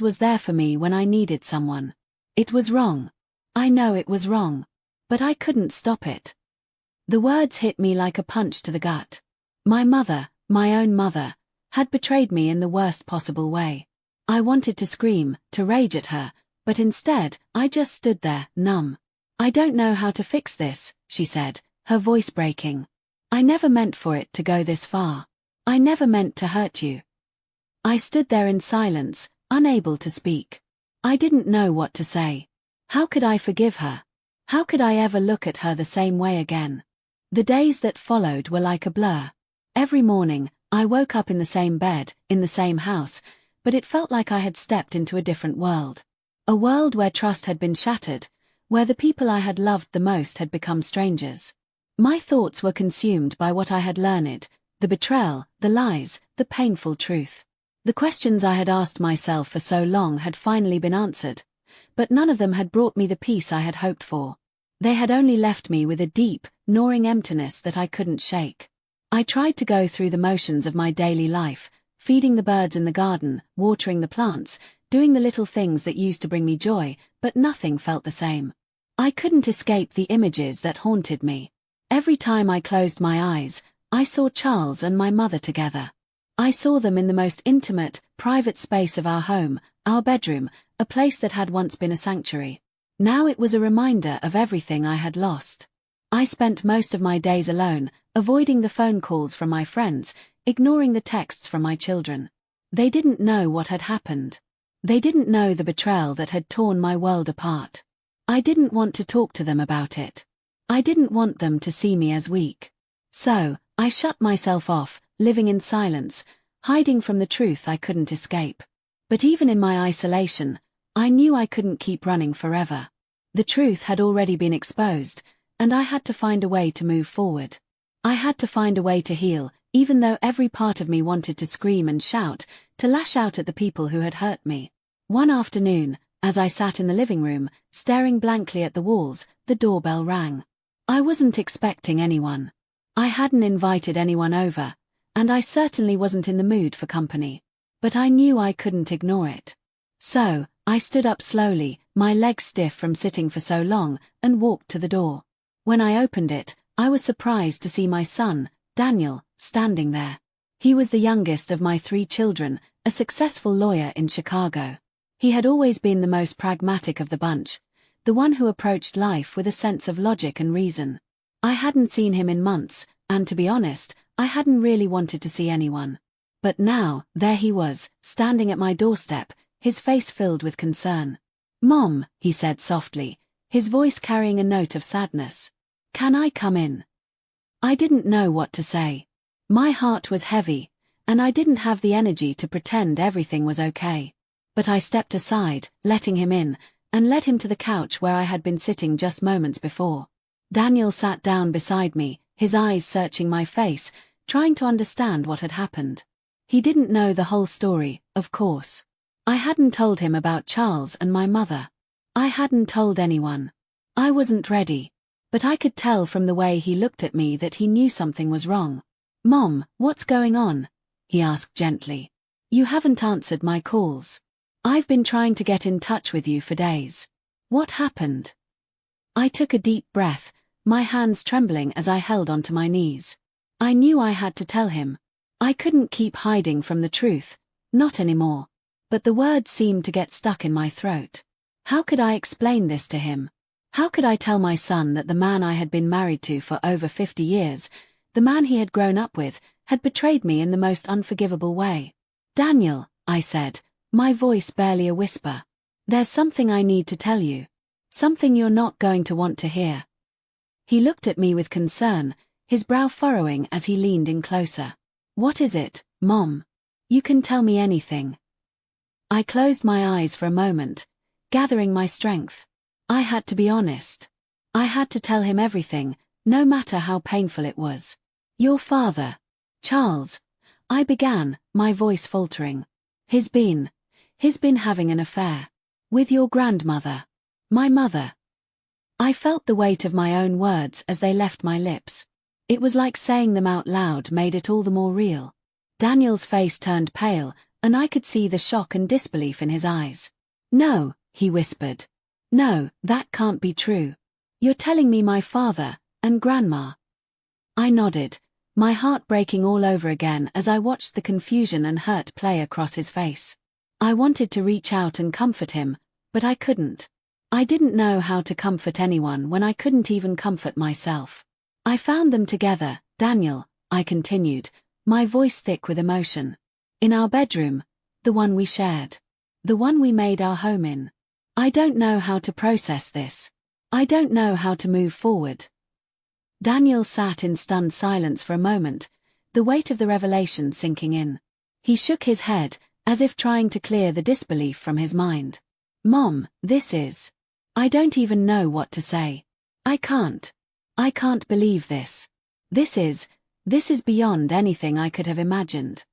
was there for me when I needed someone. It was wrong. I know it was wrong. But I couldn't stop it." The words hit me like a punch to the gut. My mother, my own mother, had betrayed me in the worst possible way. I wanted to scream, to rage at her, but instead, I just stood there, numb. "I don't know how to fix this," she said, her voice breaking. "I never meant for it to go this far. I never meant to hurt you." I stood there in silence, unable to speak. I didn't know what to say. How could I forgive her? How could I ever look at her the same way again? The days that followed were like a blur. Every morning, I woke up in the same bed, in the same house, but it felt like I had stepped into a different world. A world where trust had been shattered, where the people I had loved the most had become strangers. My thoughts were consumed by what I had learned, the betrayal, the lies, the painful truth. The questions I had asked myself for so long had finally been answered, but none of them had brought me the peace I had hoped for. They had only left me with a deep, gnawing emptiness that I couldn't shake. I tried to go through the motions of my daily life, feeding the birds in the garden, watering the plants, doing the little things that used to bring me joy, but nothing felt the same. I couldn't escape the images that haunted me. Every time I closed my eyes, I saw Charles and my mother together. I saw them in the most intimate, private space of our home, our bedroom, a place that had once been a sanctuary. Now it was a reminder of everything I had lost. I spent most of my days alone, avoiding the phone calls from my friends, ignoring the texts from my children. They didn't know what had happened. They didn't know the betrayal that had torn my world apart. I didn't want to talk to them about it. I didn't want them to see me as weak. So, I shut myself off, living in silence, hiding from the truth I couldn't escape. But even in my isolation, I knew I couldn't keep running forever. The truth had already been exposed, and I had to find a way to move forward. I had to find a way to heal, even though every part of me wanted to scream and shout, to lash out at the people who had hurt me. One afternoon, as I sat in the living room, staring blankly at the walls, the doorbell rang. I wasn't expecting anyone. I hadn't invited anyone over, and I certainly wasn't in the mood for company. But I knew I couldn't ignore it. So, I stood up slowly, my legs stiff from sitting for so long, and walked to the door. When I opened it, I was surprised to see my son, Daniel, standing there. He was the youngest of my 3 children, a successful lawyer in Chicago. He had always been the most pragmatic of the bunch, the one who approached life with a sense of logic and reason. I hadn't seen him in months, and to be honest, I hadn't really wanted to see anyone. But now, there he was, standing at my doorstep, his face filled with concern. "Mom," he said softly, his voice carrying a note of sadness. "Can I come in?" I didn't know what to say. My heart was heavy, and I didn't have the energy to pretend everything was okay. But I stepped aside, letting him in, and led him to the couch where I had been sitting just moments before. Daniel sat down beside me, his eyes searching my face, trying to understand what had happened. He didn't know the whole story, of course. I hadn't told him about Charles and my mother. I hadn't told anyone. I wasn't ready. But I could tell from the way he looked at me that he knew something was wrong. "Mom, what's going on?" he asked gently. "You haven't answered my calls. I've been trying to get in touch with you for days. What happened?" I took a deep breath, my hands trembling as I held onto my knees. I knew I had to tell him. I couldn't keep hiding from the truth, not anymore. But the words seemed to get stuck in my throat. How could I explain this to him? How could I tell my son that the man I had been married to for over 50 years, the man he had grown up with, had betrayed me in the most unforgivable way? "Daniel," I said, my voice barely a whisper. "There's something I need to tell you. Something you're not going to want to hear." He looked at me with concern, his brow furrowing as he leaned in closer. "What is it, Mom? You can tell me anything." I closed my eyes for a moment, gathering my strength. I had to be honest. I had to tell him everything, no matter how painful it was. "Your father, Charles," I began, my voice faltering. He's been having an affair with your grandmother, my mother." I felt the weight of my own words as they left my lips. It was like saying them out loud made it all the more real. Daniel's face turned pale, and I could see the shock and disbelief in his eyes. "No," he whispered. "No, that can't be true. You're telling me my father and Grandma." I nodded, my heart breaking all over again as I watched the confusion and hurt play across his face. I wanted to reach out and comfort him, but I couldn't. I didn't know how to comfort anyone when I couldn't even comfort myself. "I found them together, Daniel," I continued, my voice thick with emotion. "In our bedroom, the one we shared. The one we made our home in. I don't know how to process this. I don't know how to move forward." Daniel sat in stunned silence for a moment, the weight of the revelation sinking in. He shook his head, as if trying to clear the disbelief from his mind. "Mom, I don't even know what to say. I can't believe this. This is beyond anything I could have imagined."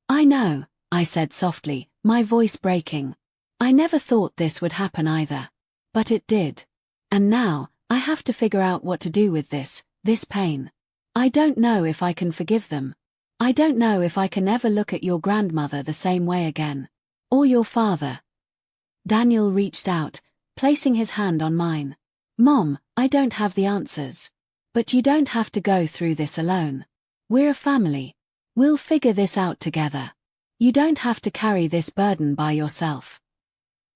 "I know," I said softly, my voice breaking. "I never thought this would happen either. But it did. And now, I have to figure out what to do with this pain. I don't know if I can forgive them. I don't know if I can ever look at your grandmother the same way again. Or your father." Daniel reached out, placing his hand on mine. "Mom, I don't have the answers. But you don't have to go through this alone. We're a family. We'll figure this out together. You don't have to carry this burden by yourself."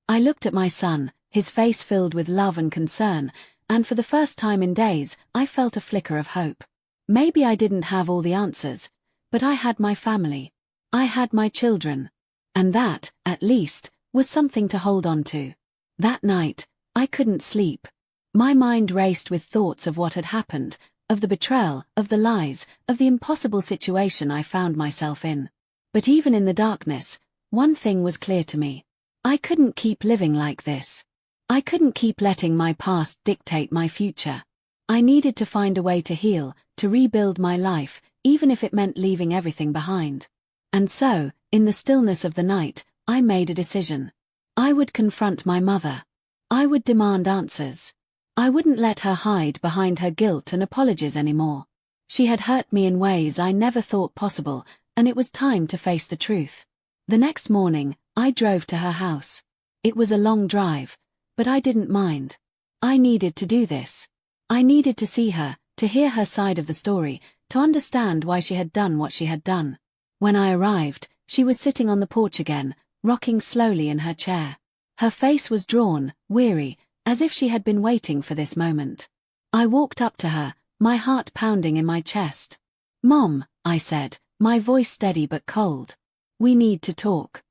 I looked at my son, his face filled with love and concern, and for the first time in days, I felt a flicker of hope. Maybe I didn't have all the answers, but I had my family. I had my children. And that, at least, was something to hold on to. That night, I couldn't sleep. My mind raced with thoughts of what had happened, of the betrayal, of the lies, of the impossible situation I found myself in. But even in the darkness, one thing was clear to me. I couldn't keep living like this. I couldn't keep letting my past dictate my future. I needed to find a way to heal, to rebuild my life, even if it meant leaving everything behind. And so, in the stillness of the night, I made a decision. I would confront my mother. I would demand answers. I wouldn't let her hide behind her guilt and apologies anymore. She had hurt me in ways I never thought possible, and it was time to face the truth. The next morning, I drove to her house. It was a long drive, but I didn't mind. I needed to do this. I needed to see her, to hear her side of the story, to understand why she had done what she had done. When I arrived, she was sitting on the porch again, rocking slowly in her chair. Her face was drawn, weary, as if she had been waiting for this moment. I walked up to her, my heart pounding in my chest. "Mom," I said, my voice steady but cold. "We need to talk."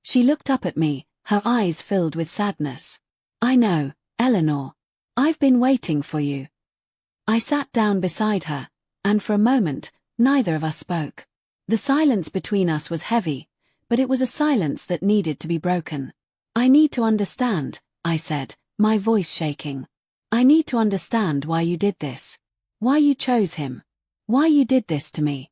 She looked up at me, her eyes filled with sadness. "I know, Eleanor. I've been waiting for you." I sat down beside her, and for a moment, neither of us spoke. The silence between us was heavy, but it was a silence that needed to be broken. "I need to understand," I said, my voice shaking. I need to understand why you did this. Why you chose him. Why you did this to me."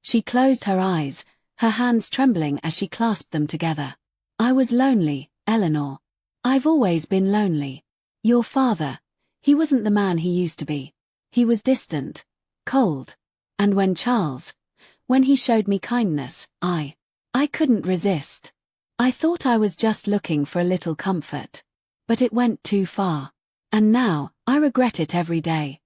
She closed her eyes, her hands trembling as she clasped them together. "I was lonely, Eleanor. I've always been lonely. Your father, he wasn't the man he used to be. He was distant, cold. And when he showed me kindness, I couldn't resist. I thought I was just looking for a little comfort. But it went too far. And now, I regret it every day."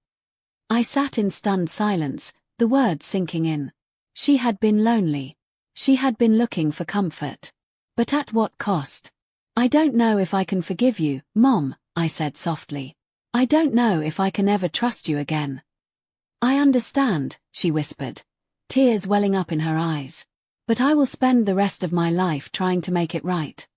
I sat in stunned silence, the words sinking in. She had been lonely. She had been looking for comfort. But at what cost? "I don't know if I can forgive you, Mom," I said softly. "I don't know if I can ever trust you again." "I understand," she whispered, tears welling up in her eyes. "But I will spend the rest of my life trying to make it right."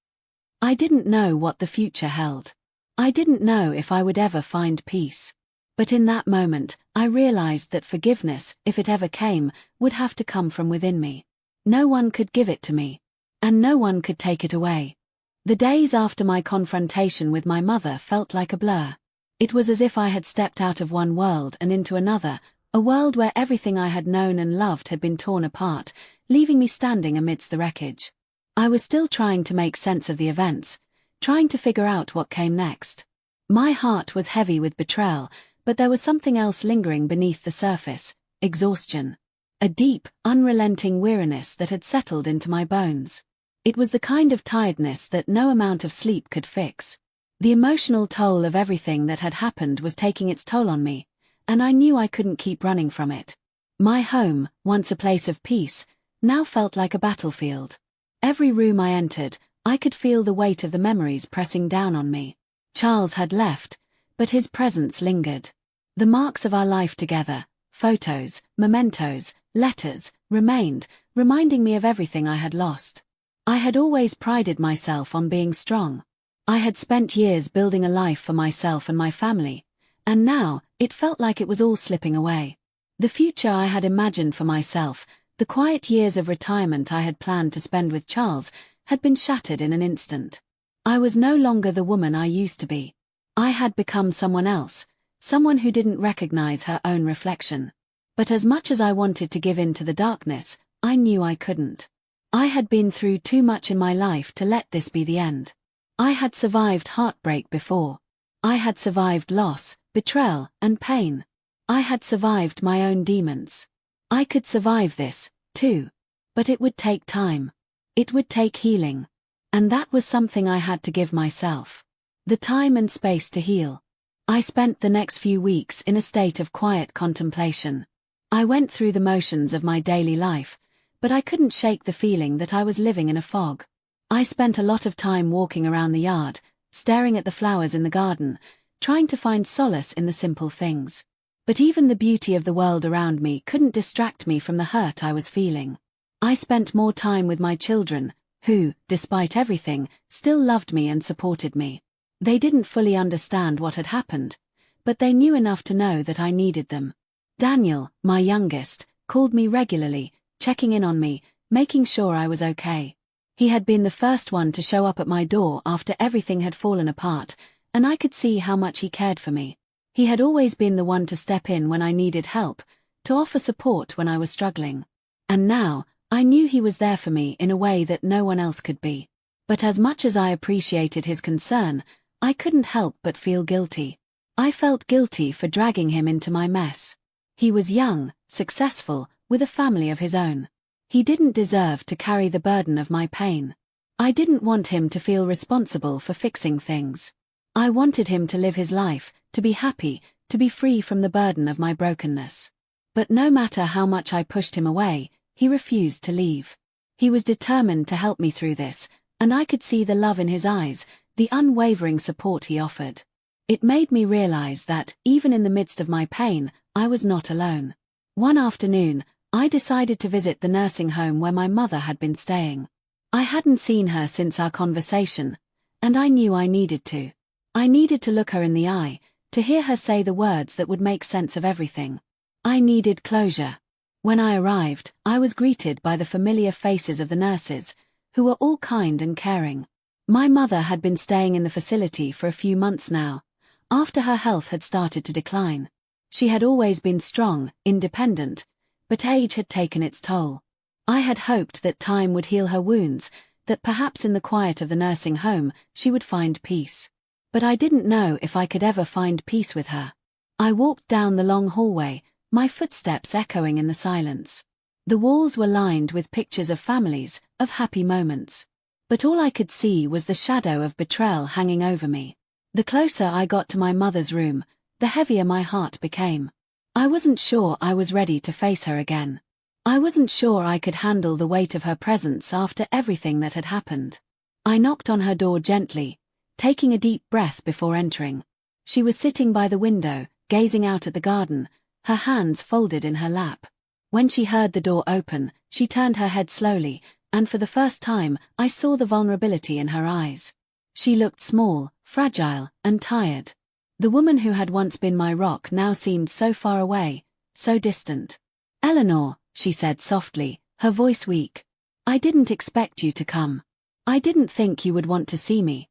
I didn't know what the future held. I didn't know if I would ever find peace. But in that moment, I realized that forgiveness, if it ever came, would have to come from within me. No one could give it to me. And no one could take it away. The days after my confrontation with my mother felt like a blur. It was as if I had stepped out of one world and into another, a world where everything I had known and loved had been torn apart, leaving me standing amidst the wreckage. I was still trying to make sense of the events, trying to figure out what came next. My heart was heavy with betrayal, but there was something else lingering beneath the surface: exhaustion. A deep, unrelenting weariness that had settled into my bones. It was the kind of tiredness that no amount of sleep could fix. The emotional toll of everything that had happened was taking its toll on me, and I knew I couldn't keep running from it. My home, once a place of peace, now felt like a battlefield. Every room I entered, I could feel the weight of the memories pressing down on me. Charles had left, but his presence lingered. The marks of our life together, photos, mementos, letters, remained, reminding me of everything I had lost. I had always prided myself on being strong. I had spent years building a life for myself and my family, and now, it felt like it was all slipping away. The future I had imagined for myself, the quiet years of retirement I had planned to spend with Charles, had been shattered in an instant. I was no longer the woman I used to be. I had become someone else, someone who didn't recognize her own reflection. But as much as I wanted to give in to the darkness, I knew I couldn't. I had been through too much in my life to let this be the end. I had survived heartbreak before. I had survived loss, betrayal, and pain. I had survived my own demons. I could survive this, too. But it would take time. It would take healing. And that was something I had to give myself. The time and space to heal. I spent the next few weeks in a state of quiet contemplation. I went through the motions of my daily life, but I couldn't shake the feeling that I was living in a fog. I spent a lot of time walking around the yard, staring at the flowers in the garden, trying to find solace in the simple things. But even the beauty of the world around me couldn't distract me from the hurt I was feeling. I spent more time with my children, who, despite everything, still loved me and supported me. They didn't fully understand what had happened, but they knew enough to know that I needed them. Daniel, my youngest, called me regularly, checking in on me, making sure I was okay. He had been the first one to show up at my door after everything had fallen apart, and I could see how much he cared for me. He had always been the one to step in when I needed help, to offer support when I was struggling. And now, I knew he was there for me in a way that no one else could be. But as much as I appreciated his concern, I couldn't help but feel guilty. I felt guilty for dragging him into my mess. He was young, successful, with a family of his own. He didn't deserve to carry the burden of my pain. I didn't want him to feel responsible for fixing things. I wanted him to live his life, to be happy, to be free from the burden of my brokenness. But no matter how much I pushed him away, he refused to leave. He was determined to help me through this, and I could see the love in his eyes, the unwavering support he offered. It made me realize that, even in the midst of my pain, I was not alone. One afternoon, I decided to visit the nursing home where my mother had been staying. I hadn't seen her since our conversation, and I knew I needed to. I needed to look her in the eye, to hear her say the words that would make sense of everything. I needed closure. When I arrived, I was greeted by the familiar faces of the nurses, who were all kind and caring. My mother had been staying in the facility for a few months now, after her health had started to decline. She had always been strong, independent, but age had taken its toll. I had hoped that time would heal her wounds, that perhaps in the quiet of the nursing home she would find peace. But I didn't know if I could ever find peace with her. I walked down the long hallway, my footsteps echoing in the silence. The walls were lined with pictures of families, of happy moments. But all I could see was the shadow of betrayal hanging over me. The closer I got to my mother's room, the heavier my heart became. I wasn't sure I was ready to face her again. I wasn't sure I could handle the weight of her presence after everything that had happened. I knocked on her door gently, taking a deep breath before entering. She was sitting by the window, gazing out at the garden, her hands folded in her lap. When she heard the door open, she turned her head slowly, and for the first time, I saw the vulnerability in her eyes. She looked small, fragile, and tired. The woman who had once been my rock now seemed so far away, so distant. "Eleanor," she said softly, her voice weak. "I didn't expect you to come. I didn't think you would want to see me."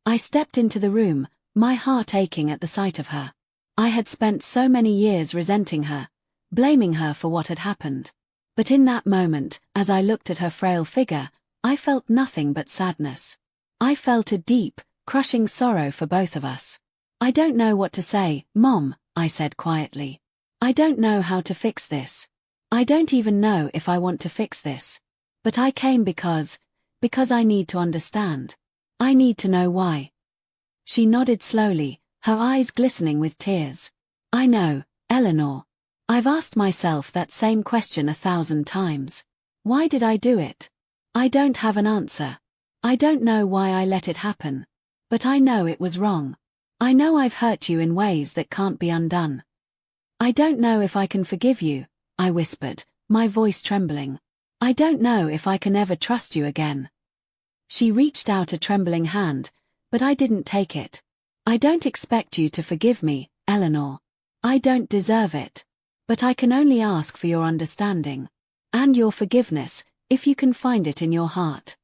I stepped into the room, my heart aching at the sight of her. I had spent so many years resenting her, blaming her for what had happened. But in that moment, as I looked at her frail figure, I felt nothing but sadness. I felt a deep, crushing sorrow for both of us. "I don't know what to say, Mom," I said quietly. "I don't know how to fix this. I don't even know if I want to fix this. But I came because I need to understand. I need to know why." She nodded slowly, her eyes glistening with tears. "I know, Eleanor. I've asked myself that same question 1,000 times. Why did I do it? I don't have an answer. I don't know why I let it happen. But I know it was wrong. I know I've hurt you in ways that can't be undone. I don't know if I can forgive you," I whispered, my voice trembling. "I don't know if I can ever trust you again." She reached out a trembling hand, but I didn't take it. "I don't expect you to forgive me, Eleanor. I don't deserve it. But I can only ask for your understanding. And your forgiveness, if you can find it in your heart."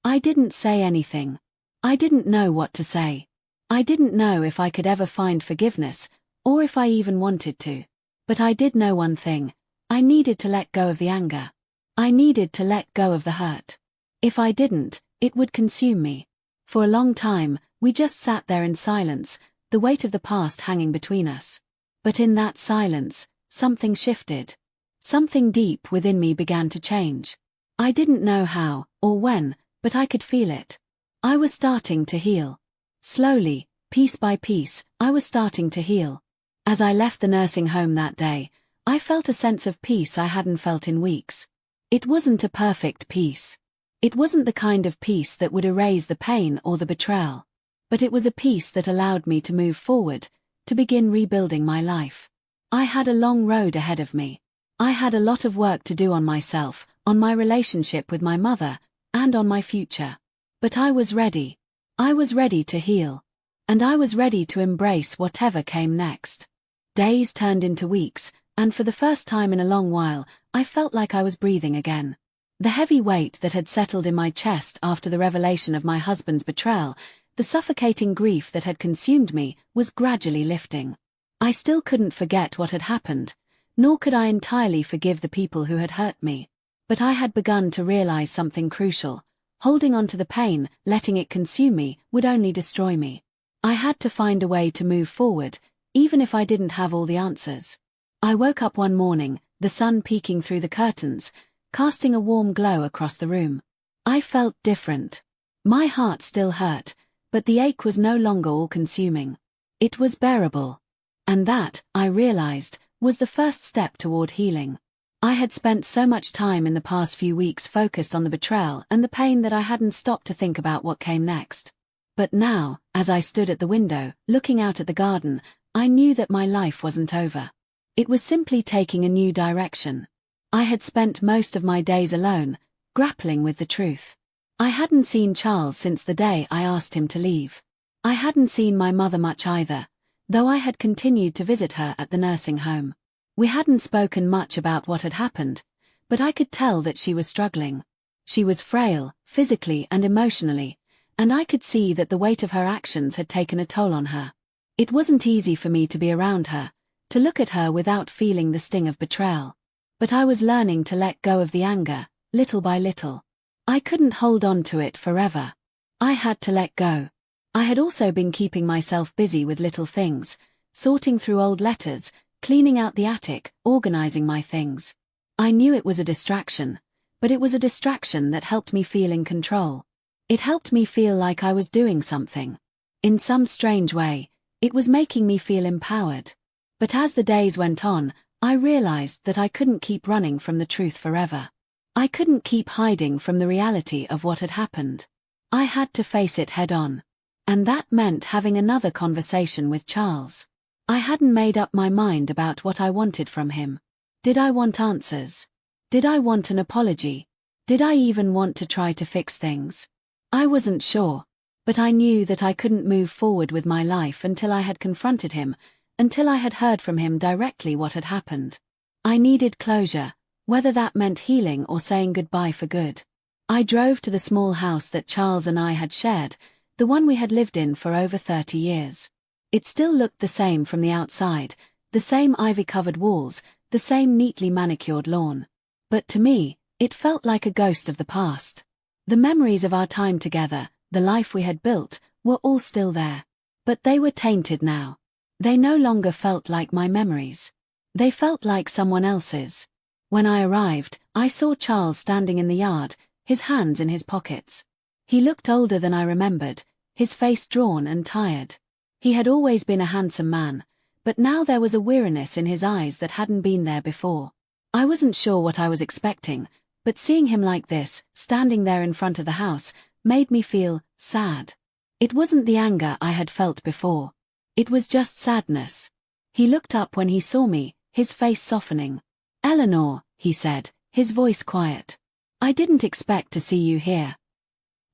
I didn't say anything. I didn't know what to say. I didn't know if I could ever find forgiveness, or if I even wanted to. But I did know one thing. I needed to let go of the anger. I needed to let go of the hurt. If I didn't, it would consume me. For a long time, we just sat there in silence, the weight of the past hanging between us. But in that silence, something shifted. Something deep within me began to change. I didn't know how, or when, but I could feel it. I was starting to heal. Slowly, piece by piece, I was starting to heal. As I left the nursing home that day, I felt a sense of peace I hadn't felt in weeks. It wasn't a perfect peace. It wasn't the kind of peace that would erase the pain or the betrayal. But it was a peace that allowed me to move forward, to begin rebuilding my life. I had a long road ahead of me. I had a lot of work to do on myself, on my relationship with my mother, and on my future. But I was ready. I was ready to heal. And I was ready to embrace whatever came next. Days turned into weeks, and for the first time in a long while, I felt like I was breathing again. The heavy weight that had settled in my chest after the revelation of my husband's betrayal, the suffocating grief that had consumed me, was gradually lifting. I still couldn't forget what had happened, nor could I entirely forgive the people who had hurt me. But I had begun to realize something crucial. Holding on to the pain, letting it consume me, would only destroy me. I had to find a way to move forward, even if I didn't have all the answers. I woke up one morning, the sun peeking through the curtains, casting a warm glow across the room. I felt different. My heart still hurt, but the ache was no longer all-consuming. It was bearable. And that, I realized, was the first step toward healing. I had spent so much time in the past few weeks focused on the betrayal and the pain that I hadn't stopped to think about what came next. But now, as I stood at the window, looking out at the garden, I knew that my life wasn't over. It was simply taking a new direction. I had spent most of my days alone, grappling with the truth. I hadn't seen Charles since the day I asked him to leave. I hadn't seen my mother much either, though I had continued to visit her at the nursing home. We hadn't spoken much about what had happened, but I could tell that she was struggling. She was frail, physically and emotionally, and I could see that the weight of her actions had taken a toll on her. It wasn't easy for me to be around her, to look at her without feeling the sting of betrayal. But I was learning to let go of the anger, little by little. I couldn't hold on to it forever. I had to let go. I had also been keeping myself busy with little things, sorting through old letters, cleaning out the attic, organizing my things. I knew it was a distraction, but it was a distraction that helped me feel in control. It helped me feel like I was doing something. In some strange way, it was making me feel empowered. But as the days went on, I realized that I couldn't keep running from the truth forever. I couldn't keep hiding from the reality of what had happened. I had to face it head on. And that meant having another conversation with Charles. I hadn't made up my mind about what I wanted from him. Did I want answers? Did I want an apology? Did I even want to try to fix things? I wasn't sure. But I knew that I couldn't move forward with my life until I had confronted him, until I had heard from him directly what had happened. I needed closure, whether that meant healing or saying goodbye for good. I drove to the small house that Charles and I had shared, the one we had lived in for over 30 years. It still looked the same from the outside, the same ivy-covered walls, the same neatly manicured lawn. But to me, it felt like a ghost of the past. The memories of our time together, the life we had built, were all still there. But they were tainted now. They no longer felt like my memories. They felt like someone else's. When I arrived, I saw Charles standing in the yard, his hands in his pockets. He looked older than I remembered, his face drawn and tired. He had always been a handsome man, but now there was a weariness in his eyes that hadn't been there before. I wasn't sure what I was expecting, but seeing him like this, standing there in front of the house, made me feel sad. It wasn't the anger I had felt before. It was just sadness. He looked up when he saw me, his face softening. "Eleanor," he said, his voice quiet. "I didn't expect to see you here."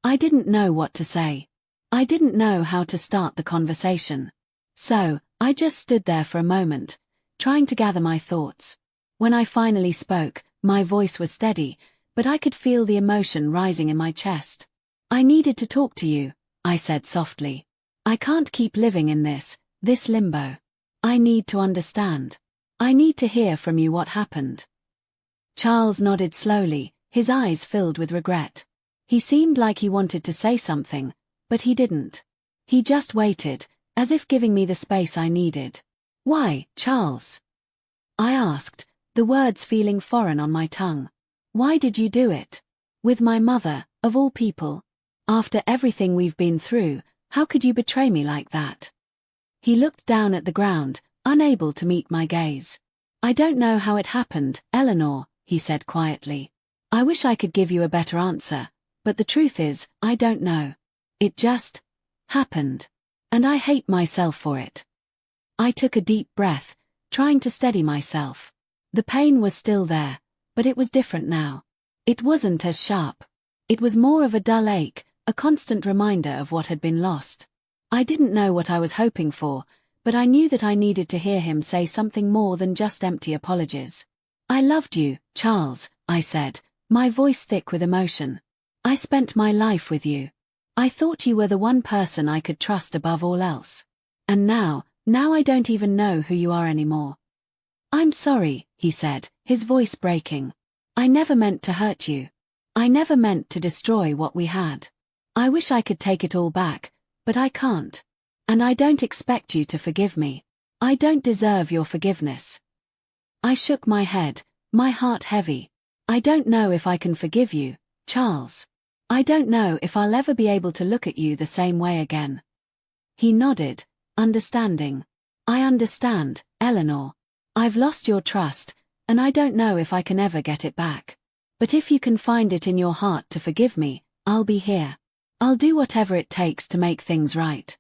I didn't know what to say. I didn't know how to start the conversation. So, I just stood there for a moment, trying to gather my thoughts. When I finally spoke, my voice was steady, but I could feel the emotion rising in my chest. "I needed to talk to you," I said softly. "I can't keep living in this limbo. I need to understand. I need to hear from you what happened." Charles nodded slowly, his eyes filled with regret. He seemed like he wanted to say something, but he didn't. He just waited, as if giving me the space I needed. "Why, Charles?" I asked, the words feeling foreign on my tongue. "Why did you do it? With my mother, of all people? After everything we've been through, how could you betray me like that?" He looked down at the ground, unable to meet my gaze. "I don't know how it happened, Eleanor," he said quietly. "I wish I could give you a better answer, but the truth is, I don't know. It just happened. And I hate myself for it." I took a deep breath, trying to steady myself. The pain was still there, but it was different now. It wasn't as sharp. It was more of a dull ache, a constant reminder of what had been lost. I didn't know what I was hoping for, but I knew that I needed to hear him say something more than just empty apologies. "I loved you, Charles," I said, my voice thick with emotion. "I spent my life with you. I thought you were the one person I could trust above all else. And now I don't even know who you are anymore." "I'm sorry," he said, his voice breaking. "I never meant to hurt you. I never meant to destroy what we had. I wish I could take it all back, but I can't. And I don't expect you to forgive me. I don't deserve your forgiveness." I shook my head, my heart heavy. "I don't know if I can forgive you, Charles. I don't know if I'll ever be able to look at you the same way again." He nodded, understanding. "I understand, Eleanor. I've lost your trust, and I don't know if I can ever get it back. But if you can find it in your heart to forgive me, I'll be here. I'll do whatever it takes to make things right."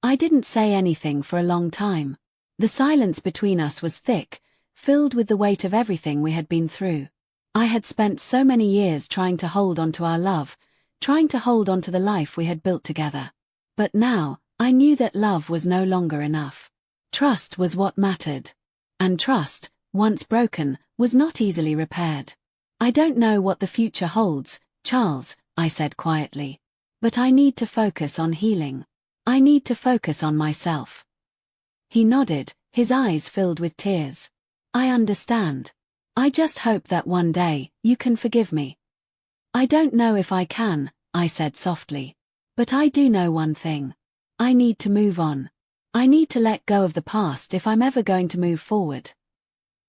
I didn't say anything for a long time. The silence between us was thick, filled with the weight of everything we had been through. I had spent so many years trying to hold on to our love, trying to hold on to the life we had built together. But now, I knew that love was no longer enough. Trust was what mattered. And trust, once broken, was not easily repaired. "I don't know what the future holds, Charles," I said quietly. "But I need to focus on healing. I need to focus on myself." He nodded, his eyes filled with tears. I understand. I just hope that one day, you can forgive me. I don't know if I can, I said softly. But I do know one thing. I need to move on. I need to let go of the past if I'm ever going to move forward.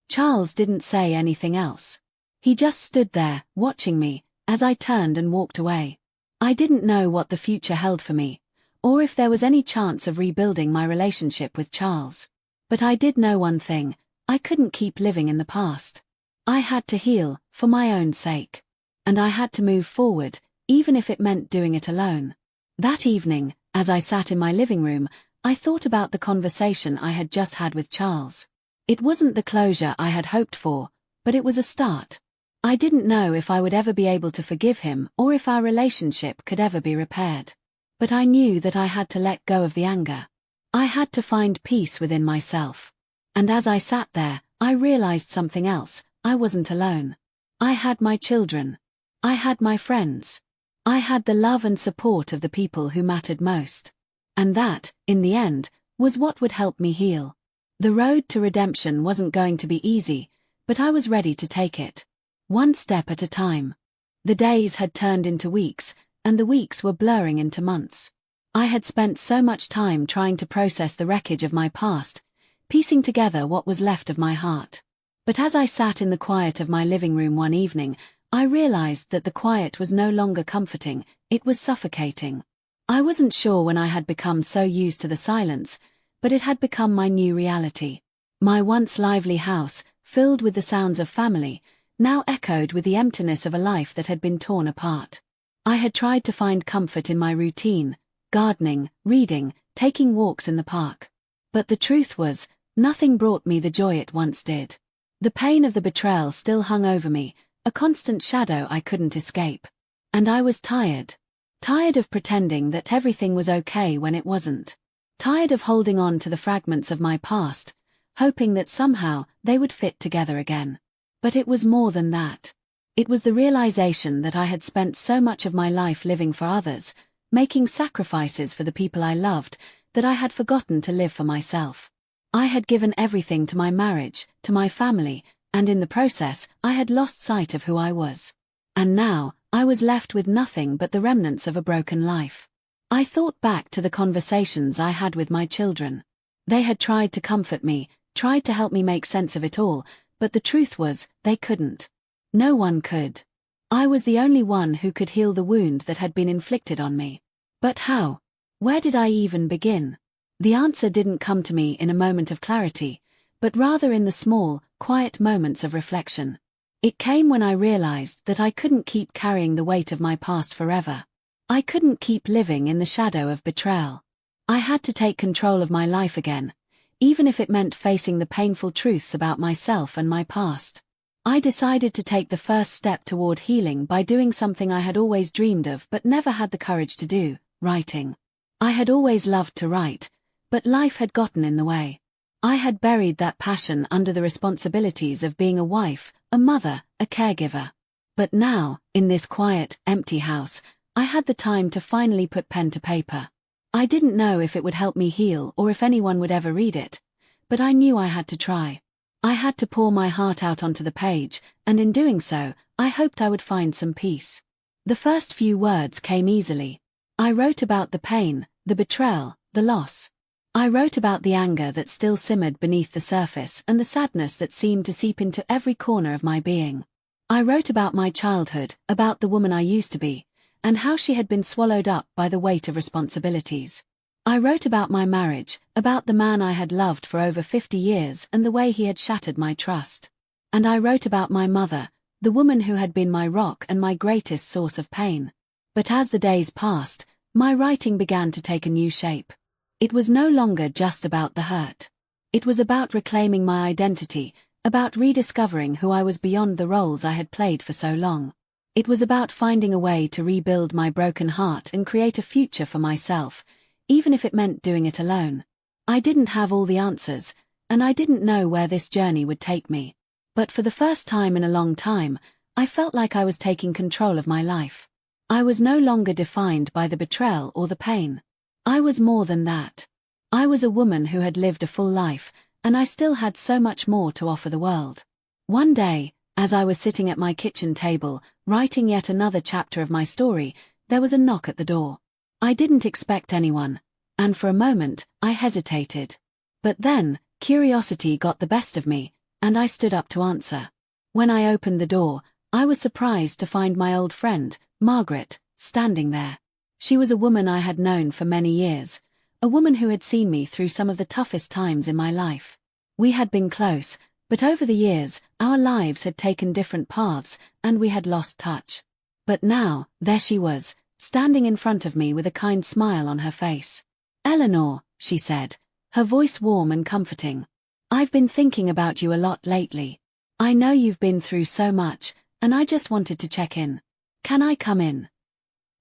Charles didn't say anything else. He just stood there, watching me, as I turned and walked away. I didn't know what the future held for me, or if there was any chance of rebuilding my relationship with Charles. But I did know one thing: I couldn't keep living in the past. I had to heal, for my own sake. And I had to move forward, even if it meant doing it alone. That evening, as I sat in my living room, I thought about the conversation I had just had with Charles. It wasn't the closure I had hoped for, but it was a start. I didn't know if I would ever be able to forgive him or if our relationship could ever be repaired. But I knew that I had to let go of the anger. I had to find peace within myself. And as I sat there, I realized something else: I wasn't alone. I had my children. I had my friends. I had the love and support of the people who mattered most. And that, in the end, was what would help me heal. The road to redemption wasn't going to be easy, but I was ready to take it. One step at a time. The days had turned into weeks, and the weeks were blurring into months. I had spent so much time trying to process the wreckage of my past, piecing together what was left of my heart. But as I sat in the quiet of my living room one evening, I realized that the quiet was no longer comforting, it was suffocating. I wasn't sure when I had become so used to the silence, but it had become my new reality. My once lively house, filled with the sounds of family, now echoed with the emptiness of a life that had been torn apart. I had tried to find comfort in my routine: gardening, reading, taking walks in the park. But the truth was, nothing brought me the joy it once did. The pain of the betrayal still hung over me, a constant shadow I couldn't escape. And I was tired. Tired of pretending that everything was okay when it wasn't. Tired of holding on to the fragments of my past, hoping that somehow they would fit together again. But it was more than that. It was the realization that I had spent so much of my life living for others, making sacrifices for the people I loved, that I had forgotten to live for myself. I had given everything to my marriage, to my family, and in the process, I had lost sight of who I was. And now, I was left with nothing but the remnants of a broken life. I thought back to the conversations I had with my children. They had tried to comfort me, tried to help me make sense of it all, but the truth was, they couldn't. No one could. I was the only one who could heal the wound that had been inflicted on me. But how? Where did I even begin? The answer didn't come to me in a moment of clarity, but rather in the small, quiet moments of reflection. It came when I realized that I couldn't keep carrying the weight of my past forever. I couldn't keep living in the shadow of betrayal. I had to take control of my life again, even if it meant facing the painful truths about myself and my past. I decided to take the first step toward healing by doing something I had always dreamed of but never had the courage to do: writing. I had always loved to write, but life had gotten in the way. I had buried that passion under the responsibilities of being a wife, a mother, a caregiver. But now, in this quiet, empty house, I had the time to finally put pen to paper. I didn't know if it would help me heal or if anyone would ever read it, but I knew I had to try. I had to pour my heart out onto the page, and in doing so, I hoped I would find some peace. The first few words came easily. I wrote about the pain, the betrayal, the loss. I wrote about the anger that still simmered beneath the surface and the sadness that seemed to seep into every corner of my being. I wrote about my childhood, about the woman I used to be, and how she had been swallowed up by the weight of responsibilities. I wrote about my marriage, about the man I had loved for over 50 years and the way he had shattered my trust. And I wrote about my mother, the woman who had been my rock and my greatest source of pain. But as the days passed, my writing began to take a new shape. It was no longer just about the hurt. It was about reclaiming my identity, about rediscovering who I was beyond the roles I had played for so long. It was about finding a way to rebuild my broken heart and create a future for myself, even if it meant doing it alone. I didn't have all the answers, and I didn't know where this journey would take me. But for the first time in a long time, I felt like I was taking control of my life. I was no longer defined by the betrayal or the pain. I was more than that. I was a woman who had lived a full life, and I still had so much more to offer the world. One day, as I was sitting at my kitchen table, writing yet another chapter of my story, there was a knock at the door. I didn't expect anyone, and for a moment, I hesitated. But then, curiosity got the best of me, and I stood up to answer. When I opened the door, I was surprised to find my old friend, Margaret, standing there. She was a woman I had known for many years, a woman who had seen me through some of the toughest times in my life. We had been close, but over the years, our lives had taken different paths, and we had lost touch. But now, there she was, standing in front of me with a kind smile on her face. "Eleanor," she said, her voice warm and comforting. "I've been thinking about you a lot lately. I know you've been through so much, and I just wanted to check in. Can I come in?"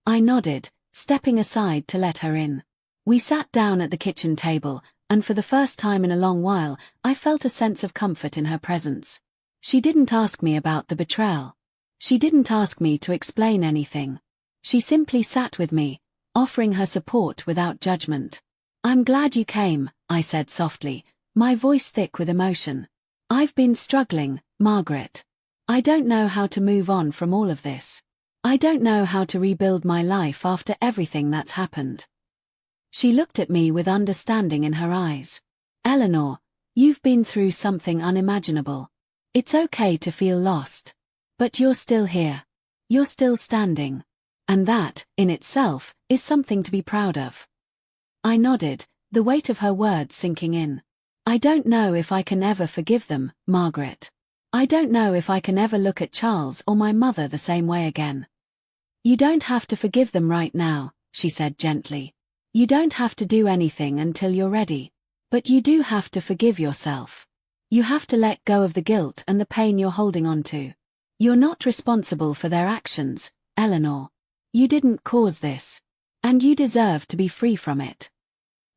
I nodded, stepping aside to let her in. We sat down at the kitchen table, and for the first time in a long while, I felt a sense of comfort in her presence. She didn't ask me about the betrayal. She didn't ask me to explain anything. She simply sat with me, offering her support without judgment. "I'm glad you came," I said softly, my voice thick with emotion. "I've been struggling, Margaret. I don't know how to move on from all of this. I don't know how to rebuild my life after everything that's happened." She looked at me with understanding in her eyes. "Eleanor, you've been through something unimaginable. It's okay to feel lost. But you're still here. You're still standing. And that, in itself, is something to be proud of." I nodded, the weight of her words sinking in. "I don't know if I can ever forgive them, Margaret. I don't know if I can ever look at Charles or my mother the same way again." "You don't have to forgive them right now," she said gently. "You don't have to do anything until you're ready. But you do have to forgive yourself. You have to let go of the guilt and the pain you're holding on to. You're not responsible for their actions, Eleanor. You didn't cause this. And you deserve to be free from it."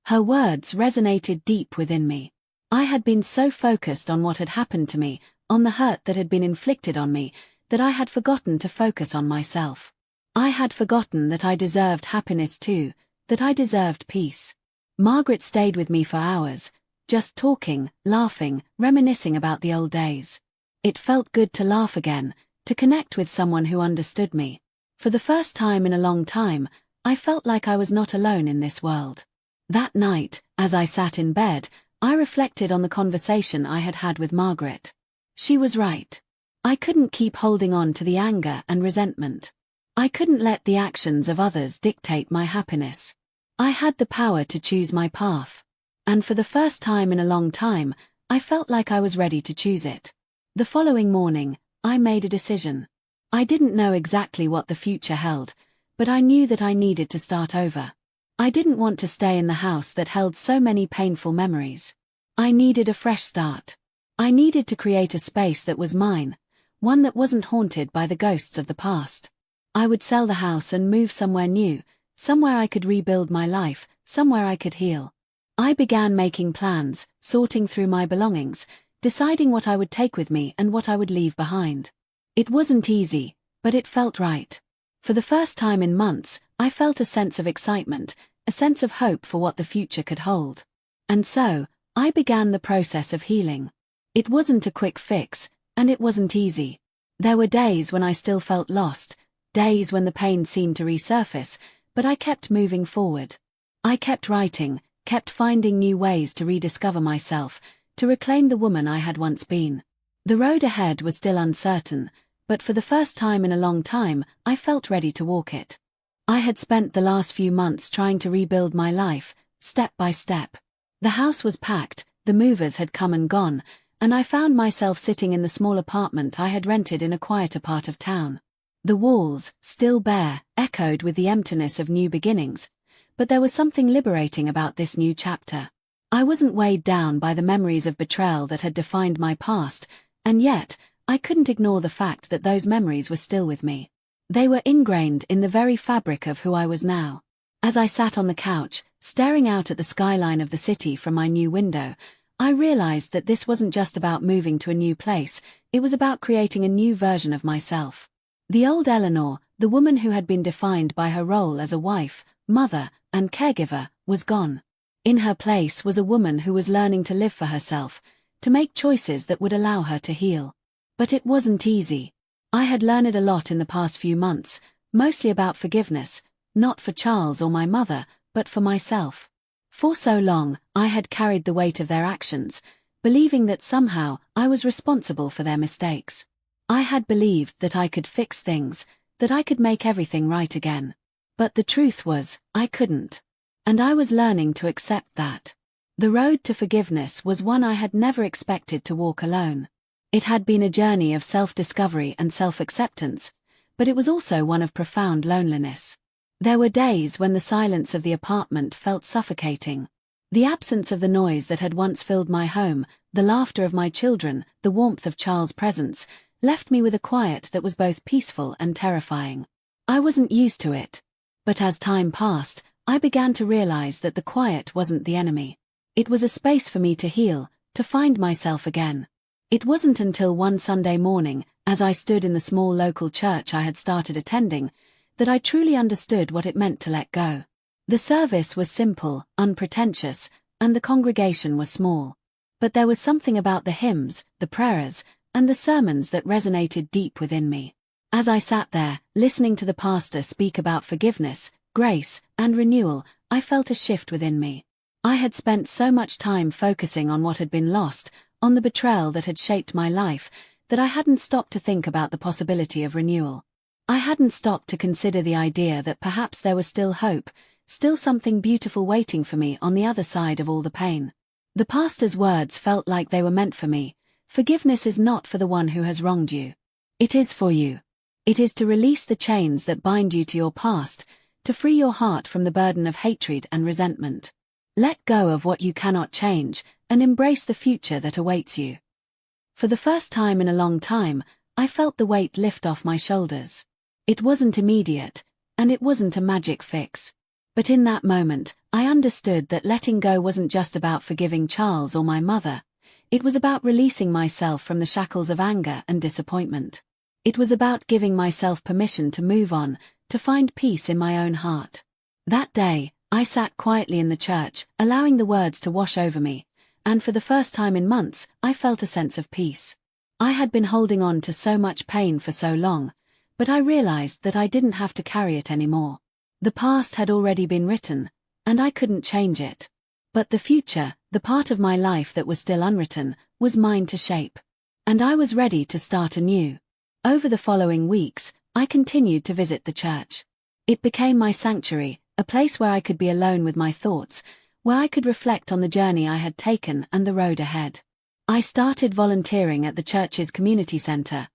Her words resonated deep within me. I had been so focused on what had happened to me, on the hurt that had been inflicted on me, that I had forgotten to focus on myself. I had forgotten that I deserved happiness too, that I deserved peace. Margaret stayed with me for hours, just talking, laughing, reminiscing about the old days. It felt good to laugh again, to connect with someone who understood me. For the first time in a long time, I felt like I was not alone in this world. That night, as I sat in bed, I reflected on the conversation I had had with Margaret. She was right. I couldn't keep holding on to the anger and resentment. I couldn't let the actions of others dictate my happiness. I had the power to choose my path. And for the first time in a long time, I felt like I was ready to choose it. The following morning, I made a decision. I didn't know exactly what the future held, but I knew that I needed to start over. I didn't want to stay in the house that held so many painful memories. I needed a fresh start. I needed to create a space that was mine, one that wasn't haunted by the ghosts of the past. I would sell the house and move somewhere new, somewhere I could rebuild my life, somewhere I could heal. I began making plans, sorting through my belongings, deciding what I would take with me and what I would leave behind. It wasn't easy, but it felt right. For the first time in months, I felt a sense of excitement, a sense of hope for what the future could hold. And so, I began the process of healing. It wasn't a quick fix, and it wasn't easy. There were days when I still felt lost, days when the pain seemed to resurface, but I kept moving forward. I kept writing, kept finding new ways to rediscover myself, to reclaim the woman I had once been. The road ahead was still uncertain, but for the first time in a long time, I felt ready to walk it. I had spent the last few months trying to rebuild my life, step by step. The house was packed, the movers had come and gone, and I found myself sitting in the small apartment I had rented in a quieter part of town. The walls, still bare, echoed with the emptiness of new beginnings, but there was something liberating about this new chapter. I wasn't weighed down by the memories of betrayal that had defined my past, and yet, I couldn't ignore the fact that those memories were still with me. They were ingrained in the very fabric of who I was now. As I sat on the couch, staring out at the skyline of the city from my new window, I realized that this wasn't just about moving to a new place, it was about creating a new version of myself. The old Eleanor, the woman who had been defined by her role as a wife, mother, and caregiver, was gone. In her place was a woman who was learning to live for herself, to make choices that would allow her to heal. But it wasn't easy. I had learned a lot in the past few months, mostly about forgiveness, not for Charles or my mother, but for myself. For so long, I had carried the weight of their actions, believing that somehow I was responsible for their mistakes. I had believed that I could fix things, that I could make everything right again. But the truth was, I couldn't. And I was learning to accept that. The road to forgiveness was one I had never expected to walk alone. It had been a journey of self-discovery and self-acceptance, but it was also one of profound loneliness. There were days when the silence of the apartment felt suffocating. The absence of the noise that had once filled my home, the laughter of my children, the warmth of Charles' presence, left me with a quiet that was both peaceful and terrifying. I wasn't used to it. But as time passed, I began to realize that the quiet wasn't the enemy. It was a space for me to heal, to find myself again. It wasn't until one Sunday morning, as I stood in the small local church I had started attending, that I truly understood what it meant to let go. The service was simple, unpretentious, and the congregation was small. But there was something about the hymns, the prayers, and the sermons that resonated deep within me. As I sat there, listening to the pastor speak about forgiveness, grace, and renewal, I felt a shift within me. I had spent so much time focusing on what had been lost, on the betrayal that had shaped my life, that I hadn't stopped to think about the possibility of renewal. I hadn't stopped to consider the idea that perhaps there was still hope, still something beautiful waiting for me on the other side of all the pain. The pastor's words felt like they were meant for me. Forgiveness is not for the one who has wronged you. It is for you. It is to release the chains that bind you to your past, to free your heart from the burden of hatred and resentment. Let go of what you cannot change, and embrace the future that awaits you. For the first time in a long time, I felt the weight lift off my shoulders. It wasn't immediate, and it wasn't a magic fix. But in that moment, I understood that letting go wasn't just about forgiving Charles or my mother. It was about releasing myself from the shackles of anger and disappointment. It was about giving myself permission to move on, to find peace in my own heart. That day, I sat quietly in the church, allowing the words to wash over me, and for the first time in months, I felt a sense of peace. I had been holding on to so much pain for so long, but I realized that I didn't have to carry it anymore. The past had already been written, and I couldn't change it. But the future, the part of my life that was still unwritten, was mine to shape. And I was ready to start anew. Over the following weeks, I continued to visit the church. It became my sanctuary, a place where I could be alone with my thoughts, where I could reflect on the journey I had taken and the road ahead. I started volunteering at the church's community center,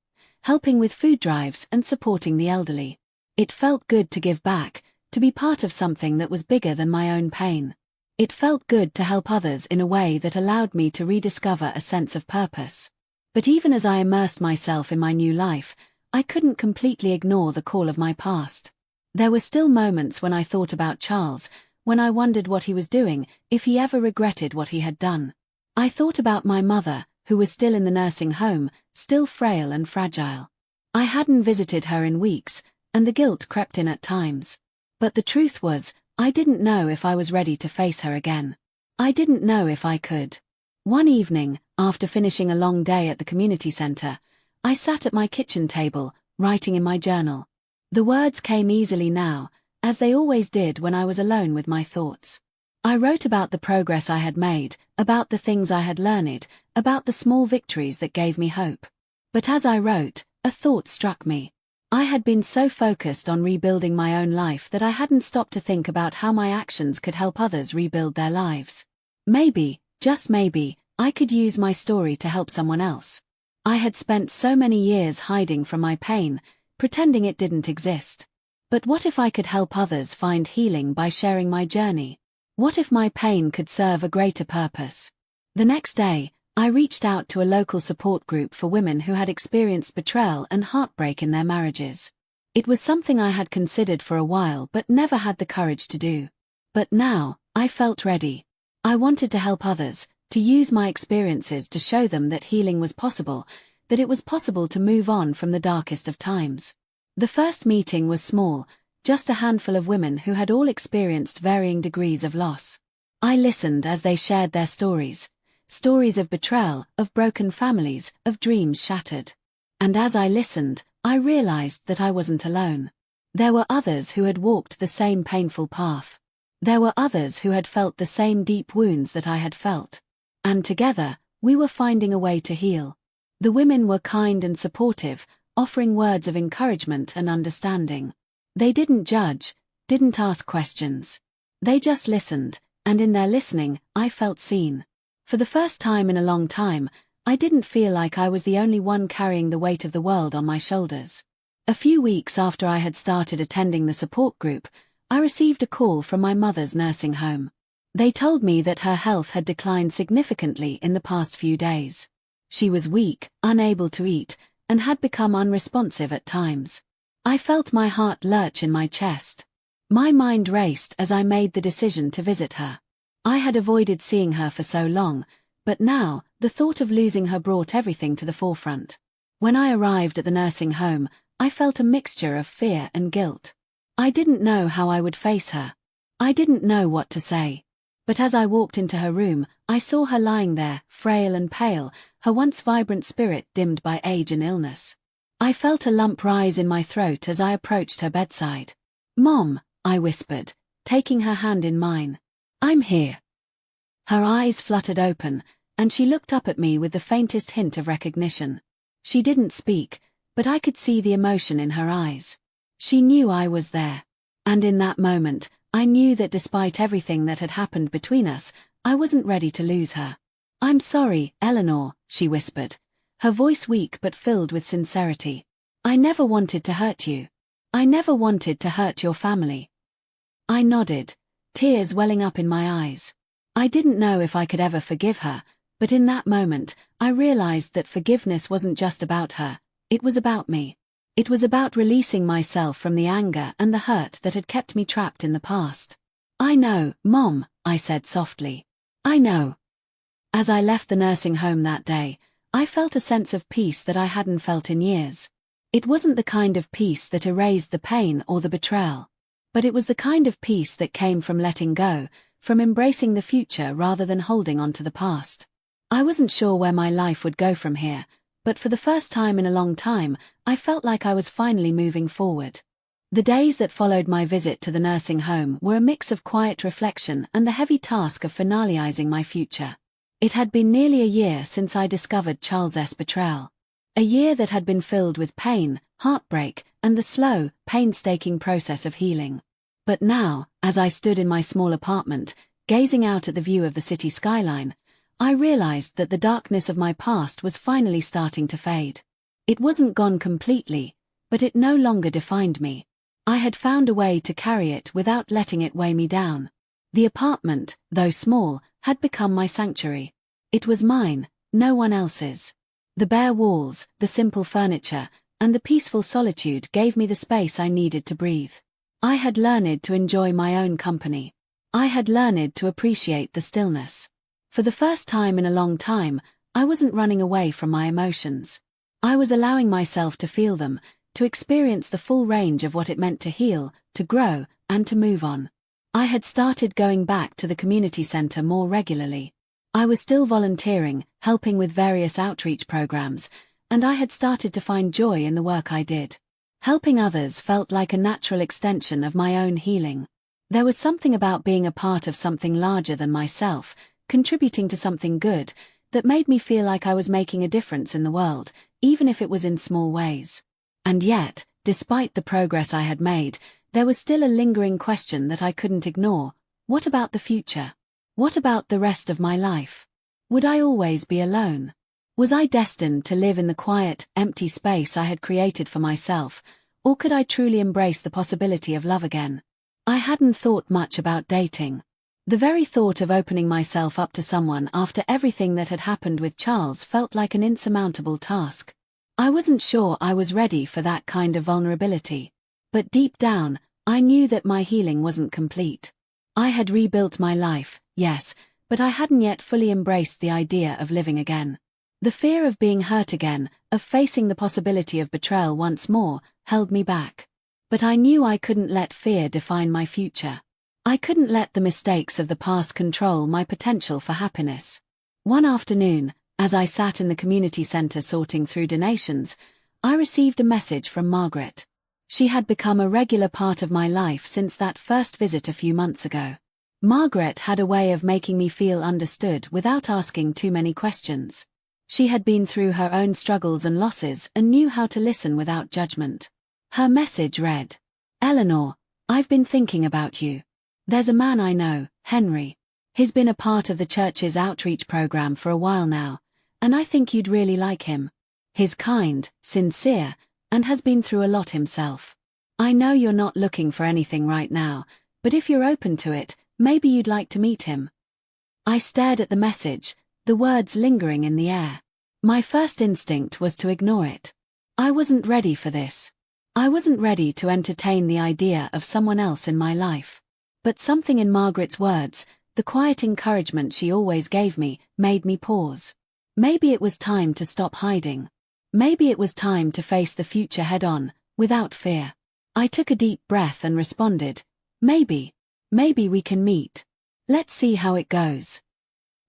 helping with food drives and supporting the elderly. It felt good to give back, to be part of something that was bigger than my own pain. It felt good to help others in a way that allowed me to rediscover a sense of purpose. But even as I immersed myself in my new life, I couldn't completely ignore the call of my past. There were still moments when I thought about Charles, when I wondered what he was doing, if he ever regretted what he had done. I thought about my mother, who was still in the nursing home, still frail and fragile. I hadn't visited her in weeks, and the guilt crept in at times. But the truth was, I didn't know if I was ready to face her again. I didn't know if I could. One evening, after finishing a long day at the community center, I sat at my kitchen table, writing in my journal. The words came easily now, as they always did when I was alone with my thoughts. I wrote about the progress I had made, about the things I had learned, about the small victories that gave me hope. But as I wrote, a thought struck me. I had been so focused on rebuilding my own life that I hadn't stopped to think about how my actions could help others rebuild their lives. Maybe, just maybe, I could use my story to help someone else. I had spent so many years hiding from my pain, pretending it didn't exist. But what if I could help others find healing by sharing my journey? What if my pain could serve a greater purpose? The next day, I reached out to a local support group for women who had experienced betrayal and heartbreak in their marriages. It was something I had considered for a while but never had the courage to do. But now, I felt ready. I wanted to help others, to use my experiences to show them that healing was possible, that it was possible to move on from the darkest of times. The first meeting was small, just a handful of women who had all experienced varying degrees of loss. I listened as they shared their stories. Stories of betrayal, of broken families, of dreams shattered. And as I listened, I realized that I wasn't alone. There were others who had walked the same painful path. There were others who had felt the same deep wounds that I had felt. And together, we were finding a way to heal. The women were kind and supportive, offering words of encouragement and understanding. They didn't judge, didn't ask questions. They just listened, and in their listening, I felt seen. For the first time in a long time, I didn't feel like I was the only one carrying the weight of the world on my shoulders. A few weeks after I had started attending the support group, I received a call from my mother's nursing home. They told me that her health had declined significantly in the past few days. She was weak, unable to eat, and had become unresponsive at times. I felt my heart lurch in my chest. My mind raced as I made the decision to visit her. I had avoided seeing her for so long, but now, the thought of losing her brought everything to the forefront. When I arrived at the nursing home, I felt a mixture of fear and guilt. I didn't know how I would face her. I didn't know what to say. But as I walked into her room, I saw her lying there, frail and pale, her once vibrant spirit dimmed by age and illness. I felt a lump rise in my throat as I approached her bedside. "Mom," I whispered, taking her hand in mine. "I'm here." Her eyes fluttered open, and she looked up at me with the faintest hint of recognition. She didn't speak, but I could see the emotion in her eyes. She knew I was there. And in that moment, I knew that despite everything that had happened between us, I wasn't ready to lose her. "I'm sorry, Eleanor," she whispered, her voice weak but filled with sincerity. "I never wanted to hurt you. I never wanted to hurt your family." I nodded, tears welling up in my eyes. I didn't know if I could ever forgive her, but in that moment, I realized that forgiveness wasn't just about her, it was about me. It was about releasing myself from the anger and the hurt that had kept me trapped in the past. "I know, Mom," I said softly. "I know." As I left the nursing home that day, I felt a sense of peace that I hadn't felt in years. It wasn't the kind of peace that erased the pain or the betrayal. But it was the kind of peace that came from letting go, from embracing the future rather than holding on to the past. I wasn't sure where my life would go from here, but for the first time in a long time, I felt like I was finally moving forward. The days that followed my visit to the nursing home were a mix of quiet reflection and the heavy task of finalizing my future. It had been nearly a year since I discovered Charles's betrayal. A year that had been filled with pain, heartbreak, and the slow, painstaking process of healing. But now, as I stood in my small apartment, gazing out at the view of the city skyline, I realized that the darkness of my past was finally starting to fade. It wasn't gone completely, but it no longer defined me. I had found a way to carry it without letting it weigh me down. The apartment, though small, had become my sanctuary. It was mine, no one else's. The bare walls, the simple furniture, and the peaceful solitude gave me the space I needed to breathe. I had learned to enjoy my own company. I had learned to appreciate the stillness. For the first time in a long time, I wasn't running away from my emotions. I was allowing myself to feel them, to experience the full range of what it meant to heal, to grow, and to move on. I had started going back to the community center more regularly. I was still volunteering, helping with various outreach programs, and I had started to find joy in the work I did. Helping others felt like a natural extension of my own healing. There was something about being a part of something larger than myself, contributing to something good, that made me feel like I was making a difference in the world, even if it was in small ways. And yet, despite the progress I had made, there was still a lingering question that I couldn't ignore. What about the future? What about the rest of my life? Would I always be alone? Was I destined to live in the quiet, empty space I had created for myself, or could I truly embrace the possibility of love again? I hadn't thought much about dating. The very thought of opening myself up to someone after everything that had happened with Charles felt like an insurmountable task. I wasn't sure I was ready for that kind of vulnerability. But deep down, I knew that my healing wasn't complete. I had rebuilt my life, yes, but I hadn't yet fully embraced the idea of living again. The fear of being hurt again, of facing the possibility of betrayal once more, held me back. But I knew I couldn't let fear define my future. I couldn't let the mistakes of the past control my potential for happiness. One afternoon, as I sat in the community center sorting through donations, I received a message from Margaret. She had become a regular part of my life since that first visit a few months ago. Margaret had a way of making me feel understood without asking too many questions. She had been through her own struggles and losses and knew how to listen without judgment. Her message read, "Eleanor, I've been thinking about you. There's a man I know, Henry. He's been a part of the church's outreach program for a while now, and I think you'd really like him. He's kind, sincere, and has been through a lot himself. I know you're not looking for anything right now, but if you're open to it, maybe you'd like to meet him." I stared at the message, the words lingering in the air. My first instinct was to ignore it. I wasn't ready for this. I wasn't ready to entertain the idea of someone else in my life. But something in Margaret's words, the quiet encouragement she always gave me, made me pause. Maybe it was time to stop hiding. Maybe it was time to face the future head-on, without fear. I took a deep breath and responded, Maybe we can meet. Let's see how it goes."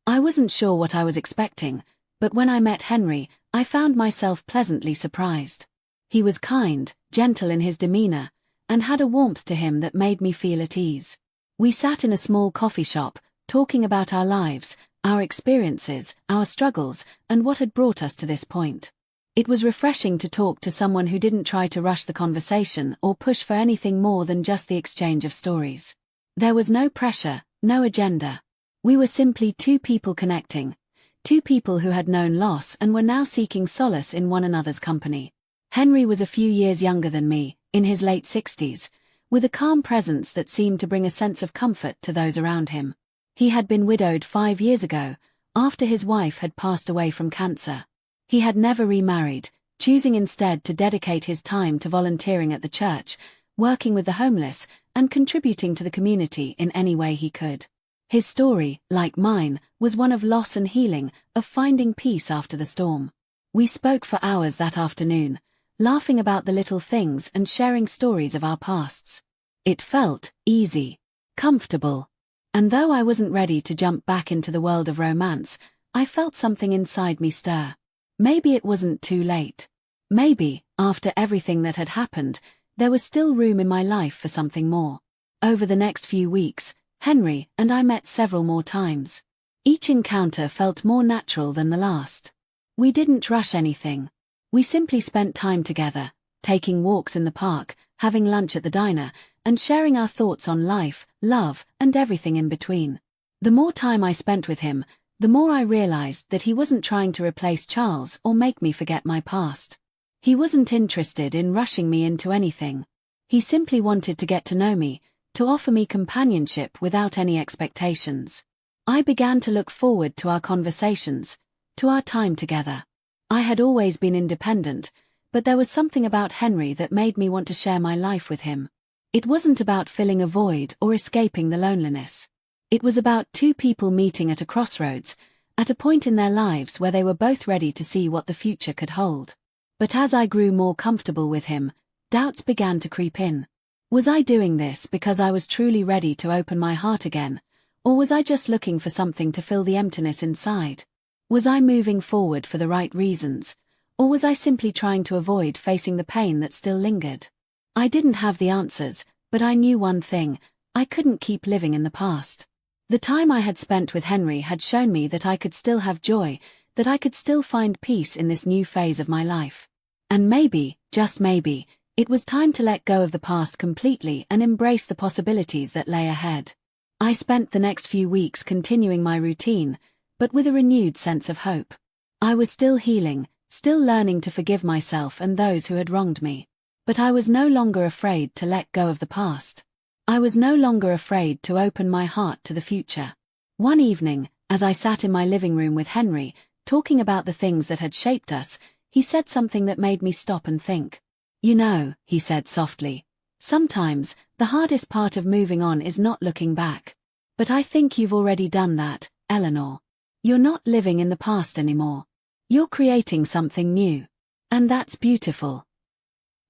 I wasn't sure what I was expecting, but when I met Henry, I found myself pleasantly surprised. He was kind, gentle in his demeanor, and had a warmth to him that made me feel at ease. We sat in a small coffee shop, talking about our lives, our experiences, our struggles, and what had brought us to this point. It was refreshing to talk to someone who didn't try to rush the conversation or push for anything more than just the exchange of stories. There was no pressure, no agenda. We were simply two people connecting, two people who had known loss and were now seeking solace in one another's company. Henry was a few years younger than me, in his late 60s, with a calm presence that seemed to bring a sense of comfort to those around him. He had been widowed 5 years ago, after his wife had passed away from cancer. He had never remarried, choosing instead to dedicate his time to volunteering at the church, working with the homeless, and contributing to the community in any way he could. His story, like mine, was one of loss and healing, of finding peace after the storm. We spoke for hours that afternoon, laughing about the little things and sharing stories of our pasts. It felt easy, comfortable. And though I wasn't ready to jump back into the world of romance, I felt something inside me stir. Maybe it wasn't too late. Maybe, after everything that had happened, there was still room in my life for something more. Over the next few weeks, Henry and I met several more times. Each encounter felt more natural than the last. We didn't rush anything. We simply spent time together, taking walks in the park, having lunch at the diner, and sharing our thoughts on life, love, and everything in between. The more time I spent with him, the more I realized that he wasn't trying to replace Charles or make me forget my past. He wasn't interested in rushing me into anything. He simply wanted to get to know me, to offer me companionship without any expectations. I began to look forward to our conversations, to our time together. I had always been independent, but there was something about Henry that made me want to share my life with him. It wasn't about filling a void or escaping the loneliness. It was about two people meeting at a crossroads, at a point in their lives where they were both ready to see what the future could hold. But as I grew more comfortable with him, doubts began to creep in. Was I doing this because I was truly ready to open my heart again, or was I just looking for something to fill the emptiness inside? Was I moving forward for the right reasons, or was I simply trying to avoid facing the pain that still lingered? I didn't have the answers, but I knew one thing: I couldn't keep living in the past. The time I had spent with Henry had shown me that I could still have joy, that I could still find peace in this new phase of my life. And maybe, just maybe, it was time to let go of the past completely and embrace the possibilities that lay ahead. I spent the next few weeks continuing my routine, but with a renewed sense of hope. I was still healing, still learning to forgive myself and those who had wronged me. But I was no longer afraid to let go of the past. I was no longer afraid to open my heart to the future. One evening, as I sat in my living room with Henry, talking about the things that had shaped us, he said something that made me stop and think. "You know," he said softly, "sometimes, the hardest part of moving on is not looking back. But I think you've already done that, Eleanor. You're not living in the past anymore. You're creating something new. And that's beautiful."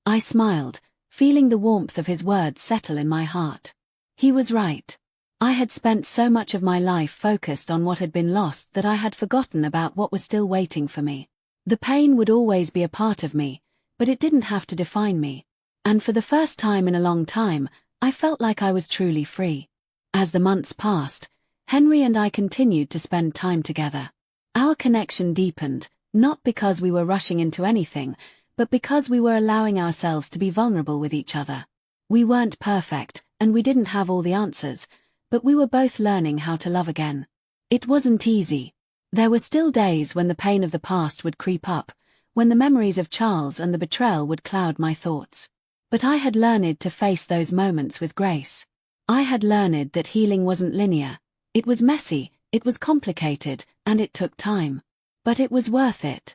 I smiled, feeling the warmth of his words settle in my heart. He was right. I had spent so much of my life focused on what had been lost that I had forgotten about what was still waiting for me. The pain would always be a part of me, but it didn't have to define me. And for the first time in a long time, I felt like I was truly free. As the months passed, Henry and I continued to spend time together. Our connection deepened, not because we were rushing into anything, but because we were allowing ourselves to be vulnerable with each other. We weren't perfect, and we didn't have all the answers, but we were both learning how to love again. It wasn't easy. There were still days when the pain of the past would creep up, when the memories of Charles and the betrayal would cloud my thoughts. But I had learned to face those moments with grace. I had learned that healing wasn't linear. It was messy, it was complicated, and it took time. But it was worth it.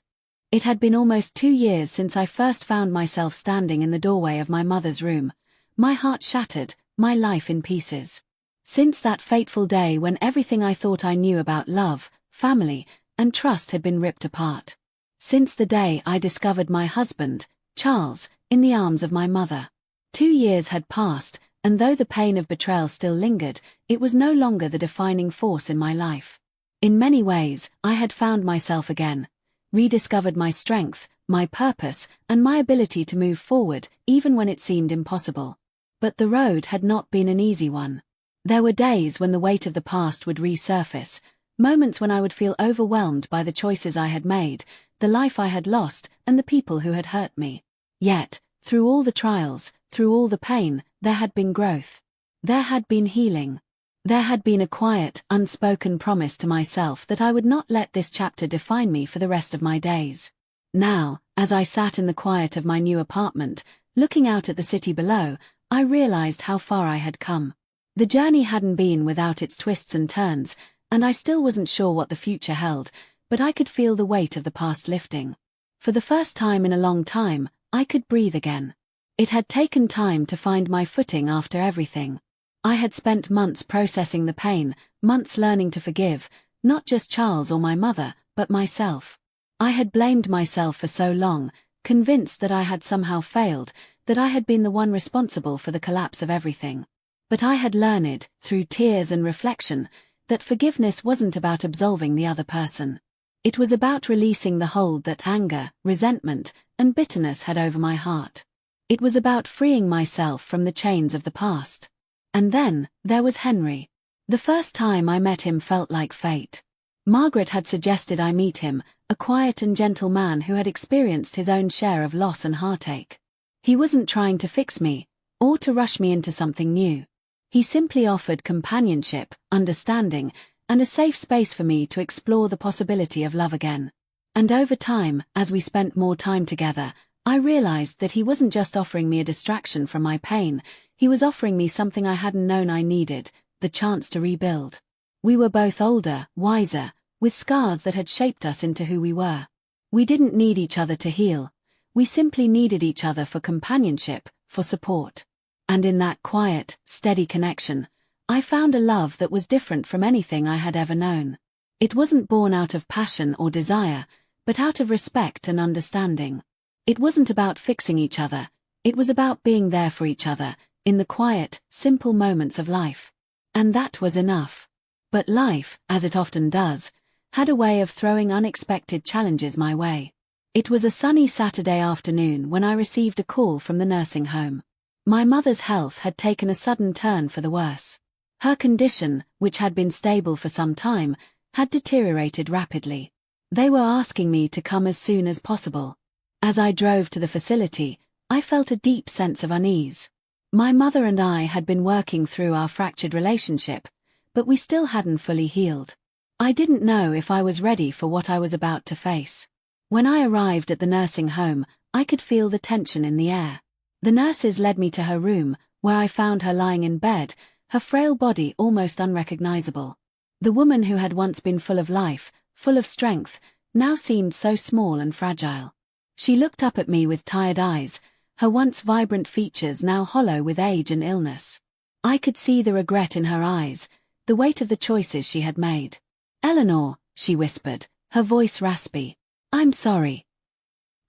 It had been almost 2 years since I first found myself standing in the doorway of my mother's room, my heart shattered, my life in pieces. Since that fateful day when everything I thought I knew about love, family, and trust had been ripped apart. Since the day I discovered my husband, Charles, in the arms of my mother. 2 years had passed, and though the pain of betrayal still lingered, it was no longer the defining force in my life. In many ways, I had found myself again, rediscovered my strength, my purpose, and my ability to move forward, even when it seemed impossible. But the road had not been an easy one. There were days when the weight of the past would resurface, moments when I would feel overwhelmed by the choices I had made, the life I had lost, and the people who had hurt me. Yet, through all the trials, through all the pain, there had been growth. There had been healing. There had been a quiet, unspoken promise to myself that I would not let this chapter define me for the rest of my days. Now, as I sat in the quiet of my new apartment, looking out at the city below, I realized how far I had come. The journey hadn't been without its twists and turns, and I still wasn't sure what the future held, but I could feel the weight of the past lifting. For the first time in a long time, I could breathe again. It had taken time to find my footing after everything. I had spent months processing the pain, months learning to forgive, not just Charles or my mother, but myself. I had blamed myself for so long, convinced that I had somehow failed, that I had been the one responsible for the collapse of everything. But I had learned, through tears and reflection, that forgiveness wasn't about absolving the other person. It was about releasing the hold that anger, resentment, and bitterness had over my heart. It was about freeing myself from the chains of the past. And then, there was Henry. The first time I met him felt like fate. Margaret had suggested I meet him, a quiet and gentle man who had experienced his own share of loss and heartache. He wasn't trying to fix me, or to rush me into something new. He simply offered companionship, understanding, and a safe space for me to explore the possibility of love again. And over time, as we spent more time together, I realized that he wasn't just offering me a distraction from my pain, he was offering me something I hadn't known I needed, the chance to rebuild. We were both older, wiser, with scars that had shaped us into who we were. We didn't need each other to heal. We simply needed each other for companionship, for support. And in that quiet, steady connection, I found a love that was different from anything I had ever known. It wasn't born out of passion or desire, but out of respect and understanding. It wasn't about fixing each other, it was about being there for each other, in the quiet, simple moments of life. And that was enough. But life, as it often does, had a way of throwing unexpected challenges my way. It was a sunny Saturday afternoon when I received a call from the nursing home. My mother's health had taken a sudden turn for the worse. Her condition, which had been stable for some time, had deteriorated rapidly. They were asking me to come as soon as possible. As I drove to the facility, I felt a deep sense of unease. My mother and I had been working through our fractured relationship, but we still hadn't fully healed. I didn't know if I was ready for what I was about to face. When I arrived at the nursing home, I could feel the tension in the air. The nurses led me to her room, where I found her lying in bed, her frail body almost unrecognizable. The woman who had once been full of life, full of strength, now seemed so small and fragile. She looked up at me with tired eyes, her once vibrant features now hollow with age and illness. I could see the regret in her eyes, the weight of the choices she had made. "Eleanor," she whispered, her voice raspy. "I'm sorry."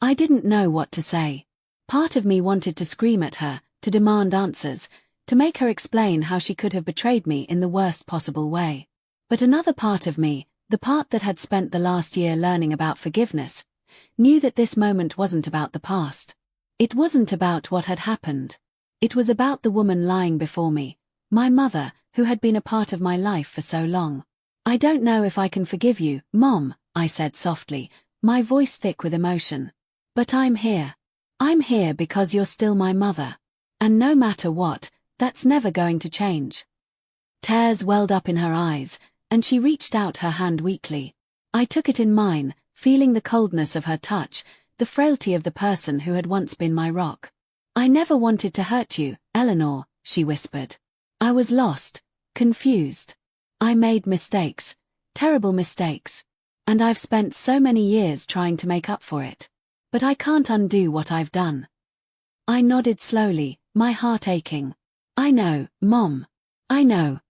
I didn't know what to say. Part of me wanted to scream at her, to demand answers, to make her explain how she could have betrayed me in the worst possible way. But another part of me, the part that had spent the last year learning about forgiveness, knew that this moment wasn't about the past. It wasn't about what had happened. It was about the woman lying before me, my mother, who had been a part of my life for so long. "I don't know if I can forgive you, Mom," I said softly, my voice thick with emotion. "But I'm here. I'm here because you're still my mother. And no matter what, that's never going to change." Tears welled up in her eyes, and she reached out her hand weakly. I took it in mine, feeling the coldness of her touch, the frailty of the person who had once been my rock. "I never wanted to hurt you, Eleanor," she whispered. "I was lost, confused. I made mistakes, terrible mistakes. And I've spent so many years trying to make up for it. But I can't undo what I've done." I nodded slowly, my heart aching. "I know, Mom. I know."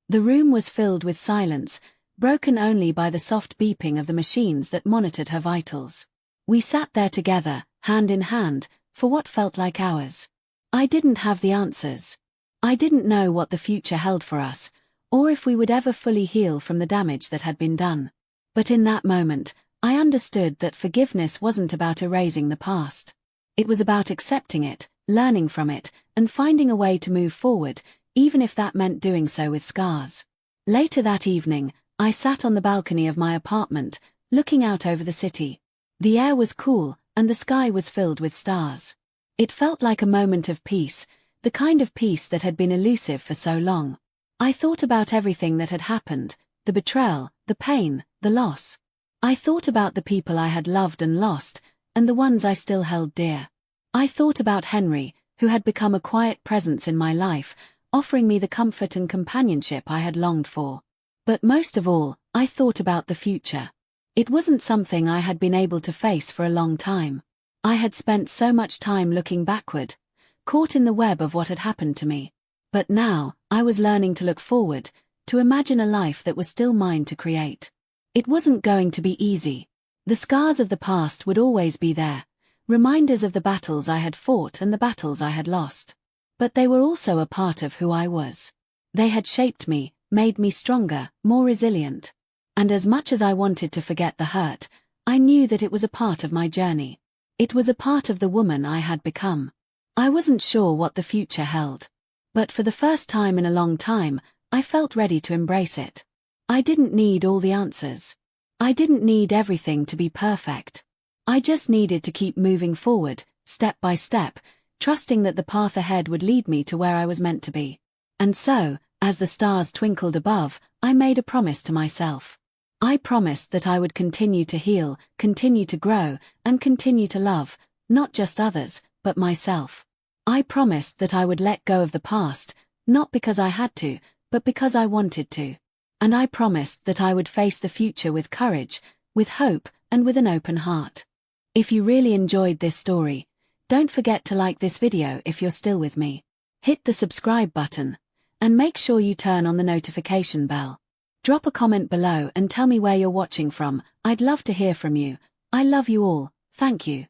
The room was filled with silence, broken only by the soft beeping of the machines that monitored her vitals. We sat there together, hand in hand, for what felt like hours. I didn't have the answers. I didn't know what the future held for us, or if we would ever fully heal from the damage that had been done. But in that moment, I understood that forgiveness wasn't about erasing the past. It was about accepting it, learning from it, and finding a way to move forward, even if that meant doing so with scars. Later that evening, I sat on the balcony of my apartment, looking out over the city. The air was cool, and the sky was filled with stars. It felt like a moment of peace, the kind of peace that had been elusive for so long. I thought about everything that had happened, the betrayal, the pain, the loss. I thought about the people I had loved and lost, and the ones I still held dear. I thought about Henry, who had become a quiet presence in my life, offering me the comfort and companionship I had longed for. But most of all, I thought about the future. It wasn't something I had been able to face for a long time. I had spent so much time looking backward, caught in the web of what had happened to me. But now, I was learning to look forward, to imagine a life that was still mine to create. It wasn't going to be easy. The scars of the past would always be there, reminders of the battles I had fought and the battles I had lost. But they were also a part of who I was. They had shaped me, made me stronger, more resilient. And as much as I wanted to forget the hurt, I knew that it was a part of my journey. It was a part of the woman I had become. I wasn't sure what the future held. But for the first time in a long time, I felt ready to embrace it. I didn't need all the answers. I didn't need everything to be perfect. I just needed to keep moving forward, step by step, trusting that the path ahead would lead me to where I was meant to be. And so, as the stars twinkled above, I made a promise to myself. I promised that I would continue to heal, continue to grow, and continue to love, not just others, but myself. I promised that I would let go of the past, not because I had to, but because I wanted to. And I promised that I would face the future with courage, with hope, and with an open heart. If you really enjoyed this story, don't forget to like this video if you're still with me. Hit the subscribe button, and make sure you turn on the notification bell. Drop a comment below and tell me where you're watching from. I'd love to hear from you. I love you all. Thank you.